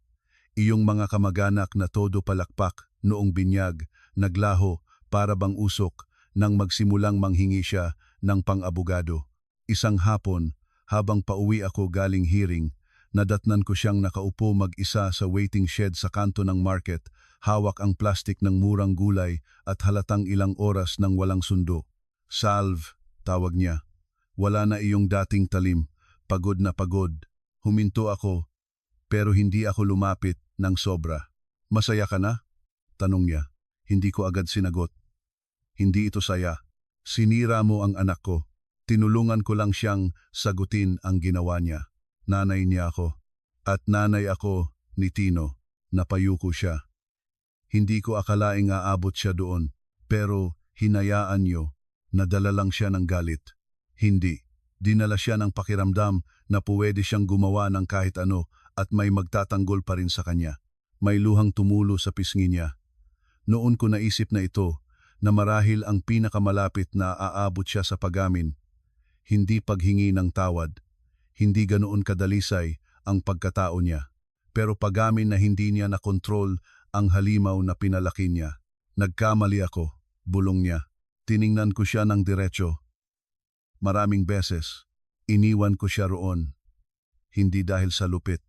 Iyong mga kamag-anak na todo palakpak noong binyag naglaho para bang usok nang magsimulang manghingi siya ng pang-abogado. Isang hapon, habang pauwi ako galing hearing, nadatnan ko siyang nakaupo mag-isa sa waiting shed sa kanto ng market, hawak ang plastik ng murang gulay at halatang ilang oras nang walang sundo. "Salve," tawag niya. "Wala na iyong dating talim, pagod na pagod." Huminto ako, pero hindi ako lumapit ng sobra. "Masaya ka na?" tanong niya. Hindi ko agad sinagot. "Hindi ito saya. Sinira mo ang anak ko." Tinulungan ko lang siyang sagutin ang ginawa niya. Nanay niya ako. At nanay ako ni Tino. Napayuko siya. Hindi ko akalaing aabot siya doon. Pero hinayaan niyo. Nadala lang siya ng galit. Hindi. Dinala siya ng pakiramdam na puwede siyang gumawa ng kahit ano at may magtatanggol pa rin sa kanya. May luhang tumulo sa pisngi niya. Noon ko naisip na ito, na marahil ang pinakamalapit na aabot siya sa pag-amin. Hindi paghingi ng tawad. Hindi ganoon kadalisay ang pagkatao niya. Pero pag-amin na hindi niya nakontrol ang halimaw na pinalaki niya. "Nagkamali ako," bulong niya. Tiningnan ko siya ng diretso. Maraming beses, iniwan ko siya roon. Hindi dahil sa lupit,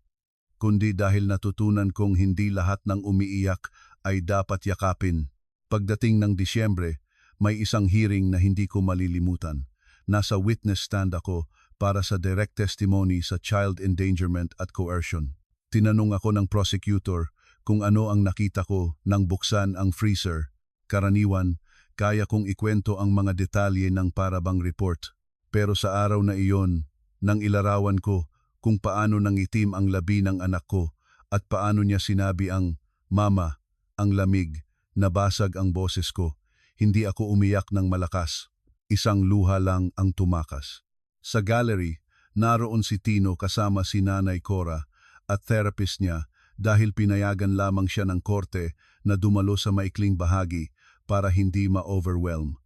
kundi dahil natutunan kong hindi lahat ng umiiyak ay dapat yakapin. Pagdating ng Disyembre, may isang hearing na hindi ko malilimutan. Nasa witness stand ako para sa direct testimony sa child endangerment at coercion. Tinanong ako ng prosecutor kung ano ang nakita ko nang buksan ang freezer. Karaniwan, kaya kong ikwento ang mga detalye ng parabang report. Pero sa araw na iyon, nang ilarawan ko kung paano nangitim ang labi ng anak ko at paano niya sinabi ang "Mama," ang lamig, nabasag ang boses ko. Hindi ako umiyak ng malakas. Isang luha lang ang tumakas. Sa gallery, naroon si Tino kasama si Nanay Cora at therapist niya dahil pinayagan lamang siya ng korte na dumalo sa maikling bahagi para hindi ma-overwhelm.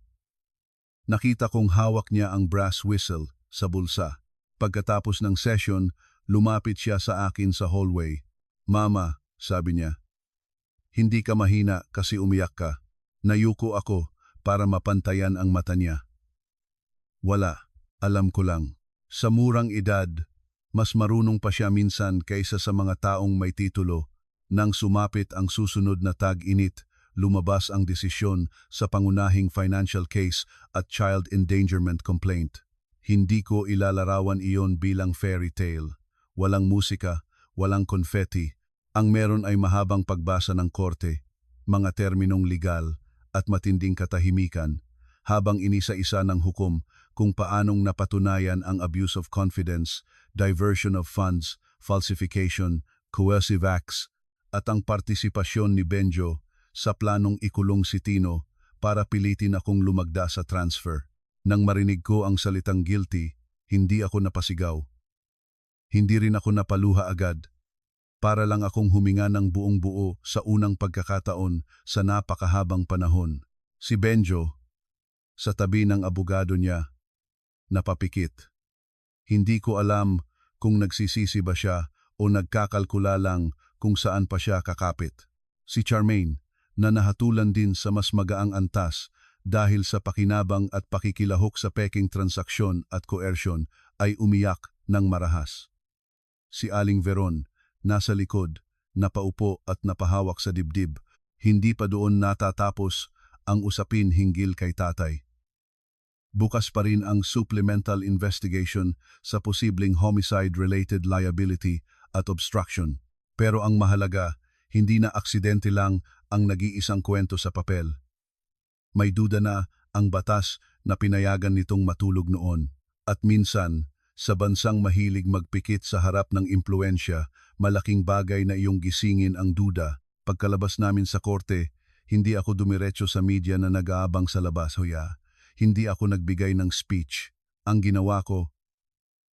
Nakita kong hawak niya ang brass whistle sa bulsa. Pagkatapos ng session, lumapit siya sa akin sa hallway. "Mama," sabi niya, "hindi ka mahina kasi umiyak ka." Nayuko ako para mapantayan ang mata niya. Wala, alam ko lang. Sa murang edad, mas marunong pa siya minsan kaysa sa mga taong may titulo. Nang sumapit ang susunod na tag-init, lumabas ang desisyon sa pangunahing financial case at child endangerment complaint. Hindi ko ilalarawan iyon bilang fairy tale. Walang musika, walang confetti. Ang meron ay mahabang pagbasa ng korte, mga terminong legal at matinding katahimikan, habang inisa-isa ng hukom kung paanong napatunayan ang abuse of confidence, diversion of funds, falsification, coercive acts, at ang partisipasyon ni Benjo sa planong ikulong si Tino para pilitin akong lumagda sa transfer. Nang marinig ko ang salitang guilty, hindi ako napasigaw. Hindi rin ako napaluha agad. Para lang akong huminga ng buong buo sa unang pagkakataon sa napakahabang panahon. Si Benjo, sa tabi ng abogado niya, napapikit. Hindi ko alam kung nagsisisi ba siya o nagkakalkula lang kung saan pa siya kakapit. Si Charmaine, na nahatulan din sa mas magaang antas dahil sa pakinabang at pakikilahok sa peking transaksyon at coercion, ay umiyak ng marahas. Si Aling Veron, nasa likod, napaupo at napahawak sa dibdib. Hindi pa doon natatapos ang usapin hinggil kay tatay. Bukas pa rin ang supplemental investigation sa posibleng homicide-related liability at obstruction. Pero ang mahalaga, hindi na aksidente lang ang nag-iisang kwento sa papel. May duda na ang batas na pinayagan nitong matulog noon. At minsan, sa bansang mahilig magpikit sa harap ng impluensya, malaking bagay na iyong gisingin ang duda. Pagkalabas namin sa korte, hindi ako dumiretso sa media na nag-aabang sa labas, hoya. Hindi ako nagbigay ng speech. Ang ginawa ko,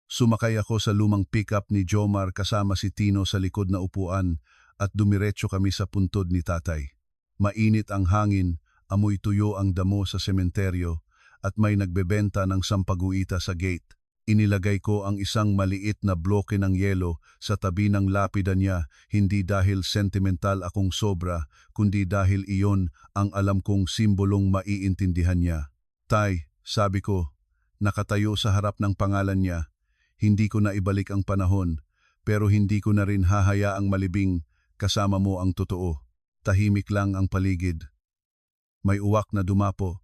sumakay ako sa lumang pickup ni Jomar kasama si Tino sa likod na upuan at dumiretso kami sa puntod ni tatay. Mainit ang hangin, amoy tuyo ang damo sa sementeryo at may nagbebenta ng sampaguita sa gate. Inilagay ko ang isang maliit na bloke ng yelo sa tabi ng lapida niya, hindi dahil sentimental akong sobra, kundi dahil iyon ang alam kong simbolong maiintindihan niya. Tay, sabi ko, nakatayo sa harap ng pangalan niya, hindi ko na ibalik ang panahon, pero hindi ko na rin hahayaang malibing kasama mo ang totoo. Tahimik lang ang paligid. May uwak na dumapo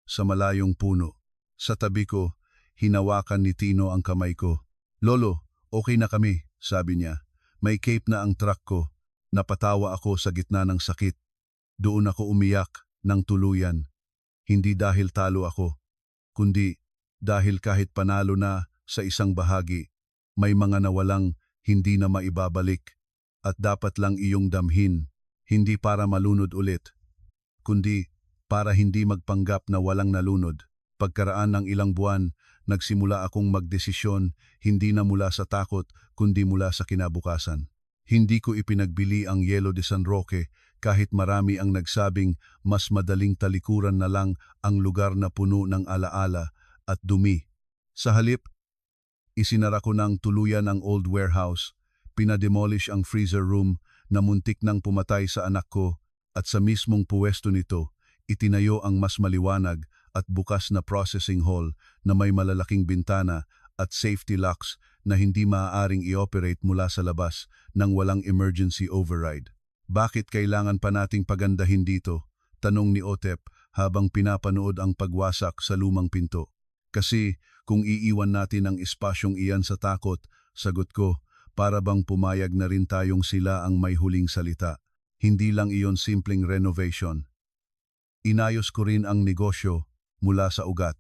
sa malayong puno. Sa tabi ko, hinawakan ni Tino ang kamay ko. Lolo, okay na kami, sabi niya. May cape na ang truck ko. Napatawa ako sa gitna ng sakit. Doon ako umiyak ng tuluyan. Hindi dahil talo ako, kundi dahil kahit panalo na sa isang bahagi, may mga nawalang hindi na maibabalik at dapat lang iyong damhin, hindi para malunod ulit, kundi para hindi magpanggap na walang nalunod. Pagkaraan ng ilang buwan, nagsimula akong magdesisyon hindi na mula sa takot kundi mula sa kinabukasan. Hindi ko ipinagbili ang Yelo de San Roque kahit marami ang nagsabing mas madaling talikuran na lang ang lugar na puno ng alaala at dumi. Sa halip, isinara ko ng tuluyan ang old warehouse, pinademolish ang freezer room na muntik nang pumatay sa anak ko at sa mismong puwesto nito, itinayo ang mas maliwanag at bukas na processing hall na may malalaking bintana at safety locks na hindi maaaring i-operate mula sa labas nang walang emergency override. Bakit kailangan pa nating pagandahin dito? Tanong ni Otep habang pinapanood ang pagwasak sa lumang pinto. Kasi kung iiwan natin ang espasyong iyan sa takot, sagot ko, para bang pumayag na rin tayong sila ang may huling salita. Hindi lang iyon simpleng renovation. Inayos ko rin ang negosyo mula sa ugat.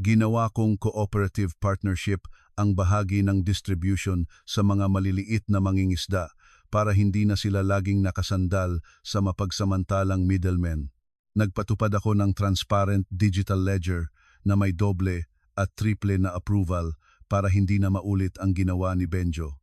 Ginawa kong cooperative partnership ang bahagi ng distribution sa mga maliliit na mangingisda para hindi na sila laging nakasandal sa mapagsamantalang middlemen. Nagpatupad ako ng transparent digital ledger na may doble at triple na approval para hindi na maulit ang ginawa ni Benjo.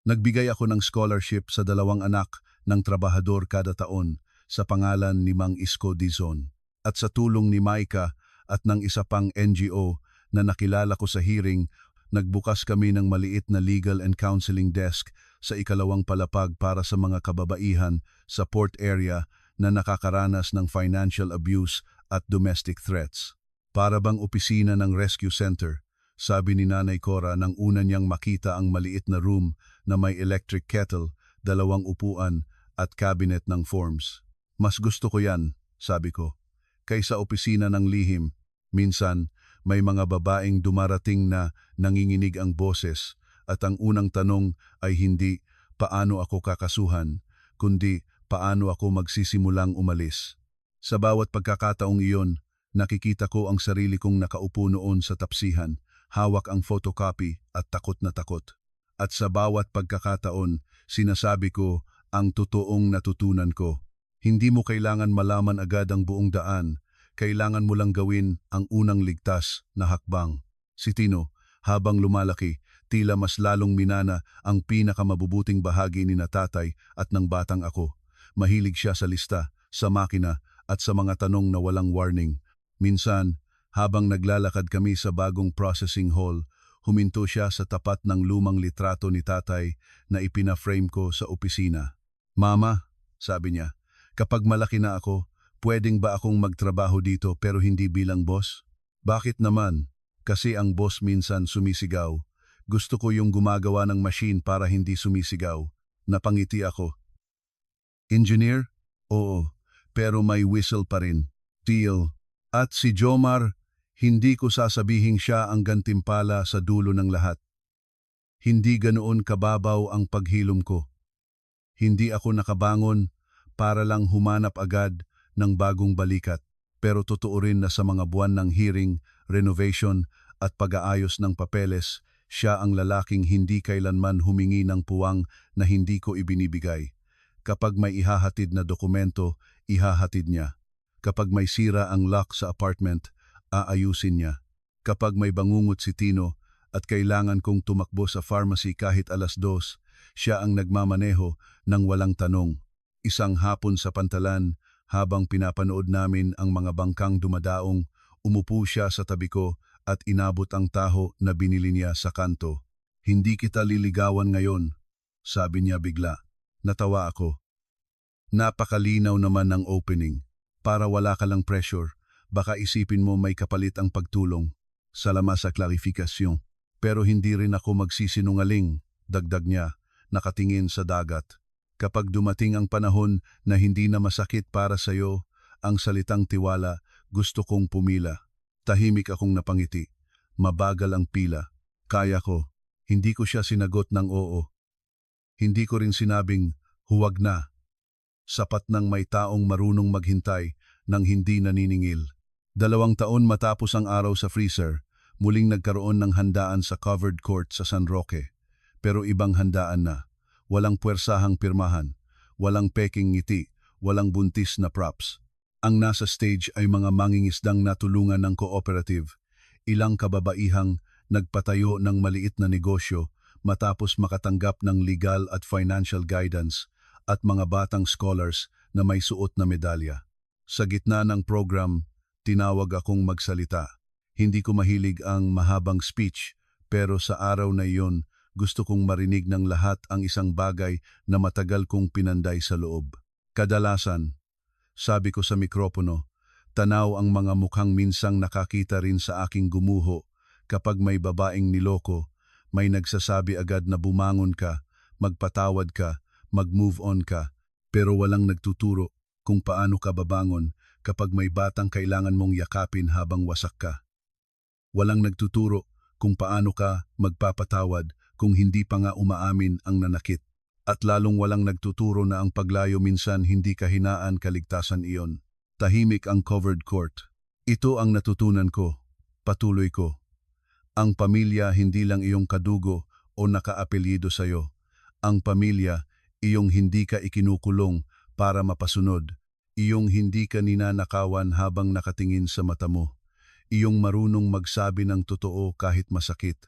Nagbigay ako ng scholarship sa 2 anak ng trabahador kada taon sa pangalan ni Mang Isko Dizon. At sa tulong ni Maika at ng isa pang NGO na nakilala ko sa hearing, nagbukas kami ng maliit na legal and counseling desk sa 2 palapag para sa mga kababaihan sa port area na nakakaranas ng financial abuse at domestic threats. Para bang opisina ng rescue center, sabi ni Nanay Cora nang una niyang makita ang maliit na room na may electric kettle, 2 upuan at cabinet ng forms. Mas gusto ko yan, sabi ko. Kaysa opisina ng lihim, minsan may mga babaeng dumarating na nanginginig ang boses at ang unang tanong ay hindi paano ako kakasuhan, kundi paano ako magsisimulang umalis. Sa bawat pagkakataong iyon, nakikita ko ang sarili kong nakaupo noon sa tapsihan, hawak ang photocopy at takot na takot. At sa bawat pagkakataon, sinasabi ko ang totoong natutunan ko. Hindi mo kailangan malaman agad ang buong daan, kailangan mo lang gawin ang unang ligtas na hakbang. Si Tino, habang lumalaki, tila mas lalong minana ang pinakamabubuting bahagi ni na tatay at ng batang ako. Mahilig siya sa lista, sa makina at sa mga tanong na walang warning. Minsan, habang naglalakad kami sa bagong processing hall, huminto siya sa tapat ng lumang litrato ni tatay na ipina-frame ko sa opisina. Mama, sabi niya, kapag malaki na ako, pwedeng ba akong magtrabaho dito pero hindi bilang boss? Bakit naman? Kasi ang boss minsan sumisigaw. Gusto ko yung gumagawa ng machine para hindi sumisigaw. Napangiti ako. Engineer? Oo, pero may whistle pa rin. Deal. At si Jomar, hindi ko sasabihing siya ang gantimpala sa dulo ng lahat. Hindi ganoon kababaw ang paghilom ko. Hindi ako nakabangon para lang humanap agad ng bagong balikat, pero totoo rin na sa mga buwan ng hearing, renovation at pag-aayos ng papeles, siya ang lalaking hindi kailanman humingi ng puwang na hindi ko ibinibigay. Kapag may ihahatid na dokumento, ihahatid niya. Kapag may sira ang lock sa apartment, aayusin niya. Kapag may bangungot si Tino at kailangan kong tumakbo sa pharmacy kahit 2:00, siya ang nagmamaneho ng walang tanong. Isang hapon sa Pantalan, habang pinapanood namin ang mga bangkang dumadaong, umupo siya sa tabi ko at inabot ang taho na binili niya sa kanto. Hindi kita liligawan ngayon, sabi niya bigla. Natawa ako. Napakalinaw naman ng opening. Para wala ka lang pressure, baka isipin mo may kapalit ang pagtulong. Salamat sa klarifikasyon. Pero hindi rin ako magsisinungaling, dagdag niya, nakatingin sa dagat. Kapag dumating ang panahon na hindi na masakit para sa'yo, ang salitang tiwala, gusto kong pumila. Tahimik akong napangiti. Mabagal ang pila. Kaya ko. Hindi ko siya sinagot ng oo. Hindi ko rin sinabing, huwag na. Sapat nang may taong marunong maghintay nang hindi naniningil. 2 taon matapos ang araw sa freezer, muling nagkaroon ng handaan sa covered court sa San Roque. Pero ibang handaan na. Walang puwersahang pirmahan, walang peking ngiti, walang buntis na props. Ang nasa stage ay mga mangingisdang natulungan ng cooperative, ilang kababaihang nagpatayo ng maliit na negosyo matapos makatanggap ng legal at financial guidance, at mga batang scholars na may suot na medalya. Sa gitna ng program, tinawag akong magsalita. Hindi ko mahilig ang mahabang speech, pero sa araw na iyon, gusto kong marinig ng lahat ang isang bagay na matagal kong pinanday sa loob. Kadalasan, sabi ko sa mikropono, tanaw ang mga mukhang minsang nakakita rin sa aking gumuho. Kapag may babaeng niloko, may nagsasabi agad na bumangon ka, magpatawad ka, mag-move on ka, pero walang nagtuturo kung paano ka babangon kapag may batang kailangan mong yakapin habang wasak ka. Walang nagtuturo kung paano ka magpapatawad kung hindi pa nga umaamin ang nanakit. At lalong walang nagtuturo na ang paglayo minsan hindi kahinaan, kaligtasan iyon. Tahimik ang covered court. Ito ang natutunan ko, patuloy ko. Ang pamilya hindi lang iyong kadugo o nakaapelyido sa'yo. Ang pamilya, iyong hindi ka ikinukulong para mapasunod. Iyong hindi ka ninanakawan habang nakatingin sa mata mo. Iyong marunong magsabi ng totoo kahit masakit.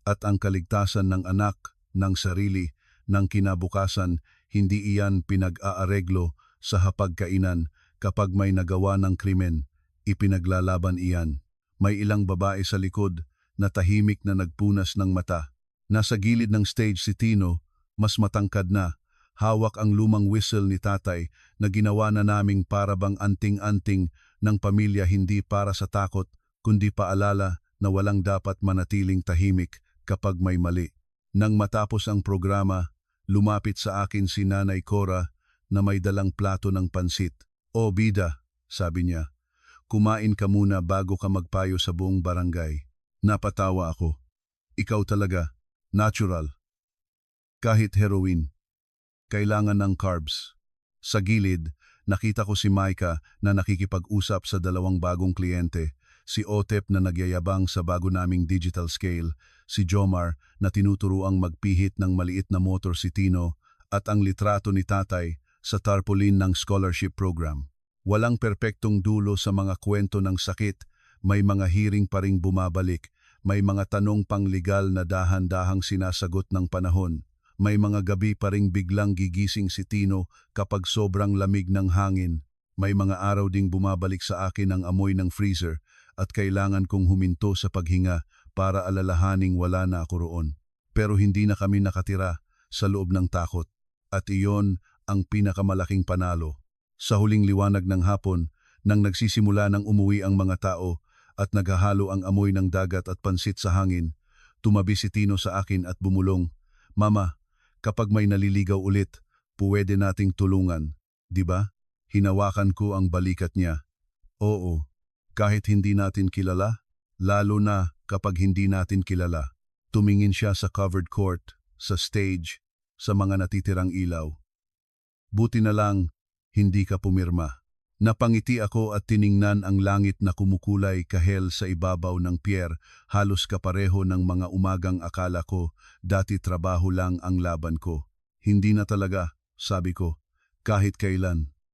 At ang kaligtasan ng anak, ng sarili, ng kinabukasan, hindi iyan pinag-aareglo sa hapagkainan. Kapag may nagawa ng krimen, ipinaglalaban iyan. May ilang babae sa likod na tahimik na nagpunas ng mata. Nasa gilid ng stage si Tino, mas matangkad na. Hawak ang lumang whistle ni tatay na ginawa na naming parabang anting-anting ng pamilya, hindi para sa takot, kundi paalala na walang dapat manatiling tahimik kapag may mali. Nang matapos ang programa, lumapit sa akin si Nanay Cora na may dalang plato ng pansit. "O bida," sabi niya, "kumain ka muna bago ka magpayo sa buong barangay." Napatawa ako. Ikaw talaga, natural. Kahit heroin, kailangan ng carbs. Sa gilid, nakita ko si Maika na nakikipag-usap sa 2 bagong kliyente, si Otep na nagyayabang sa bago naming digital scale, si Jomar na tinuturuang magpihit ng maliit na motor si Tino, at ang litrato ni tatay sa tarpaulin ng scholarship program. Walang perpektong dulo sa mga kwento ng sakit, may mga hiring pa ring bumabalik, may mga tanong panglegal na dahan-dahang sinasagot ng panahon. May mga gabi pa ring biglang gigising si Tino kapag sobrang lamig ng hangin. May mga araw ding bumabalik sa akin ang amoy ng freezer at kailangan kong huminto sa paghinga para alalahaning wala na ako roon. Pero hindi na kami nakatira sa loob ng takot. At iyon ang pinakamalaking panalo. Sa huling liwanag ng hapon, nang nagsisimula ng umuwi ang mga tao at naghahalo ang amoy ng dagat at pansit sa hangin, tumabi si Tino sa akin at bumulong, "Mama, kapag may naliligaw ulit, pwede nating tulungan, di ba?" Hinawakan ko ang balikat niya. "Oo, kahit hindi natin kilala, lalo na kapag hindi natin kilala." Tumingin siya sa covered court, sa stage, sa mga natitirang ilaw. "Buti na lang, hindi ka pumirma." Napangiti ako at tiningnan ang langit na kumukulay kahel sa ibabaw ng pier, halos kapareho ng mga umagang akala ko dati trabaho lang ang laban ko. "Hindi na talaga," sabi ko, "kahit kailan."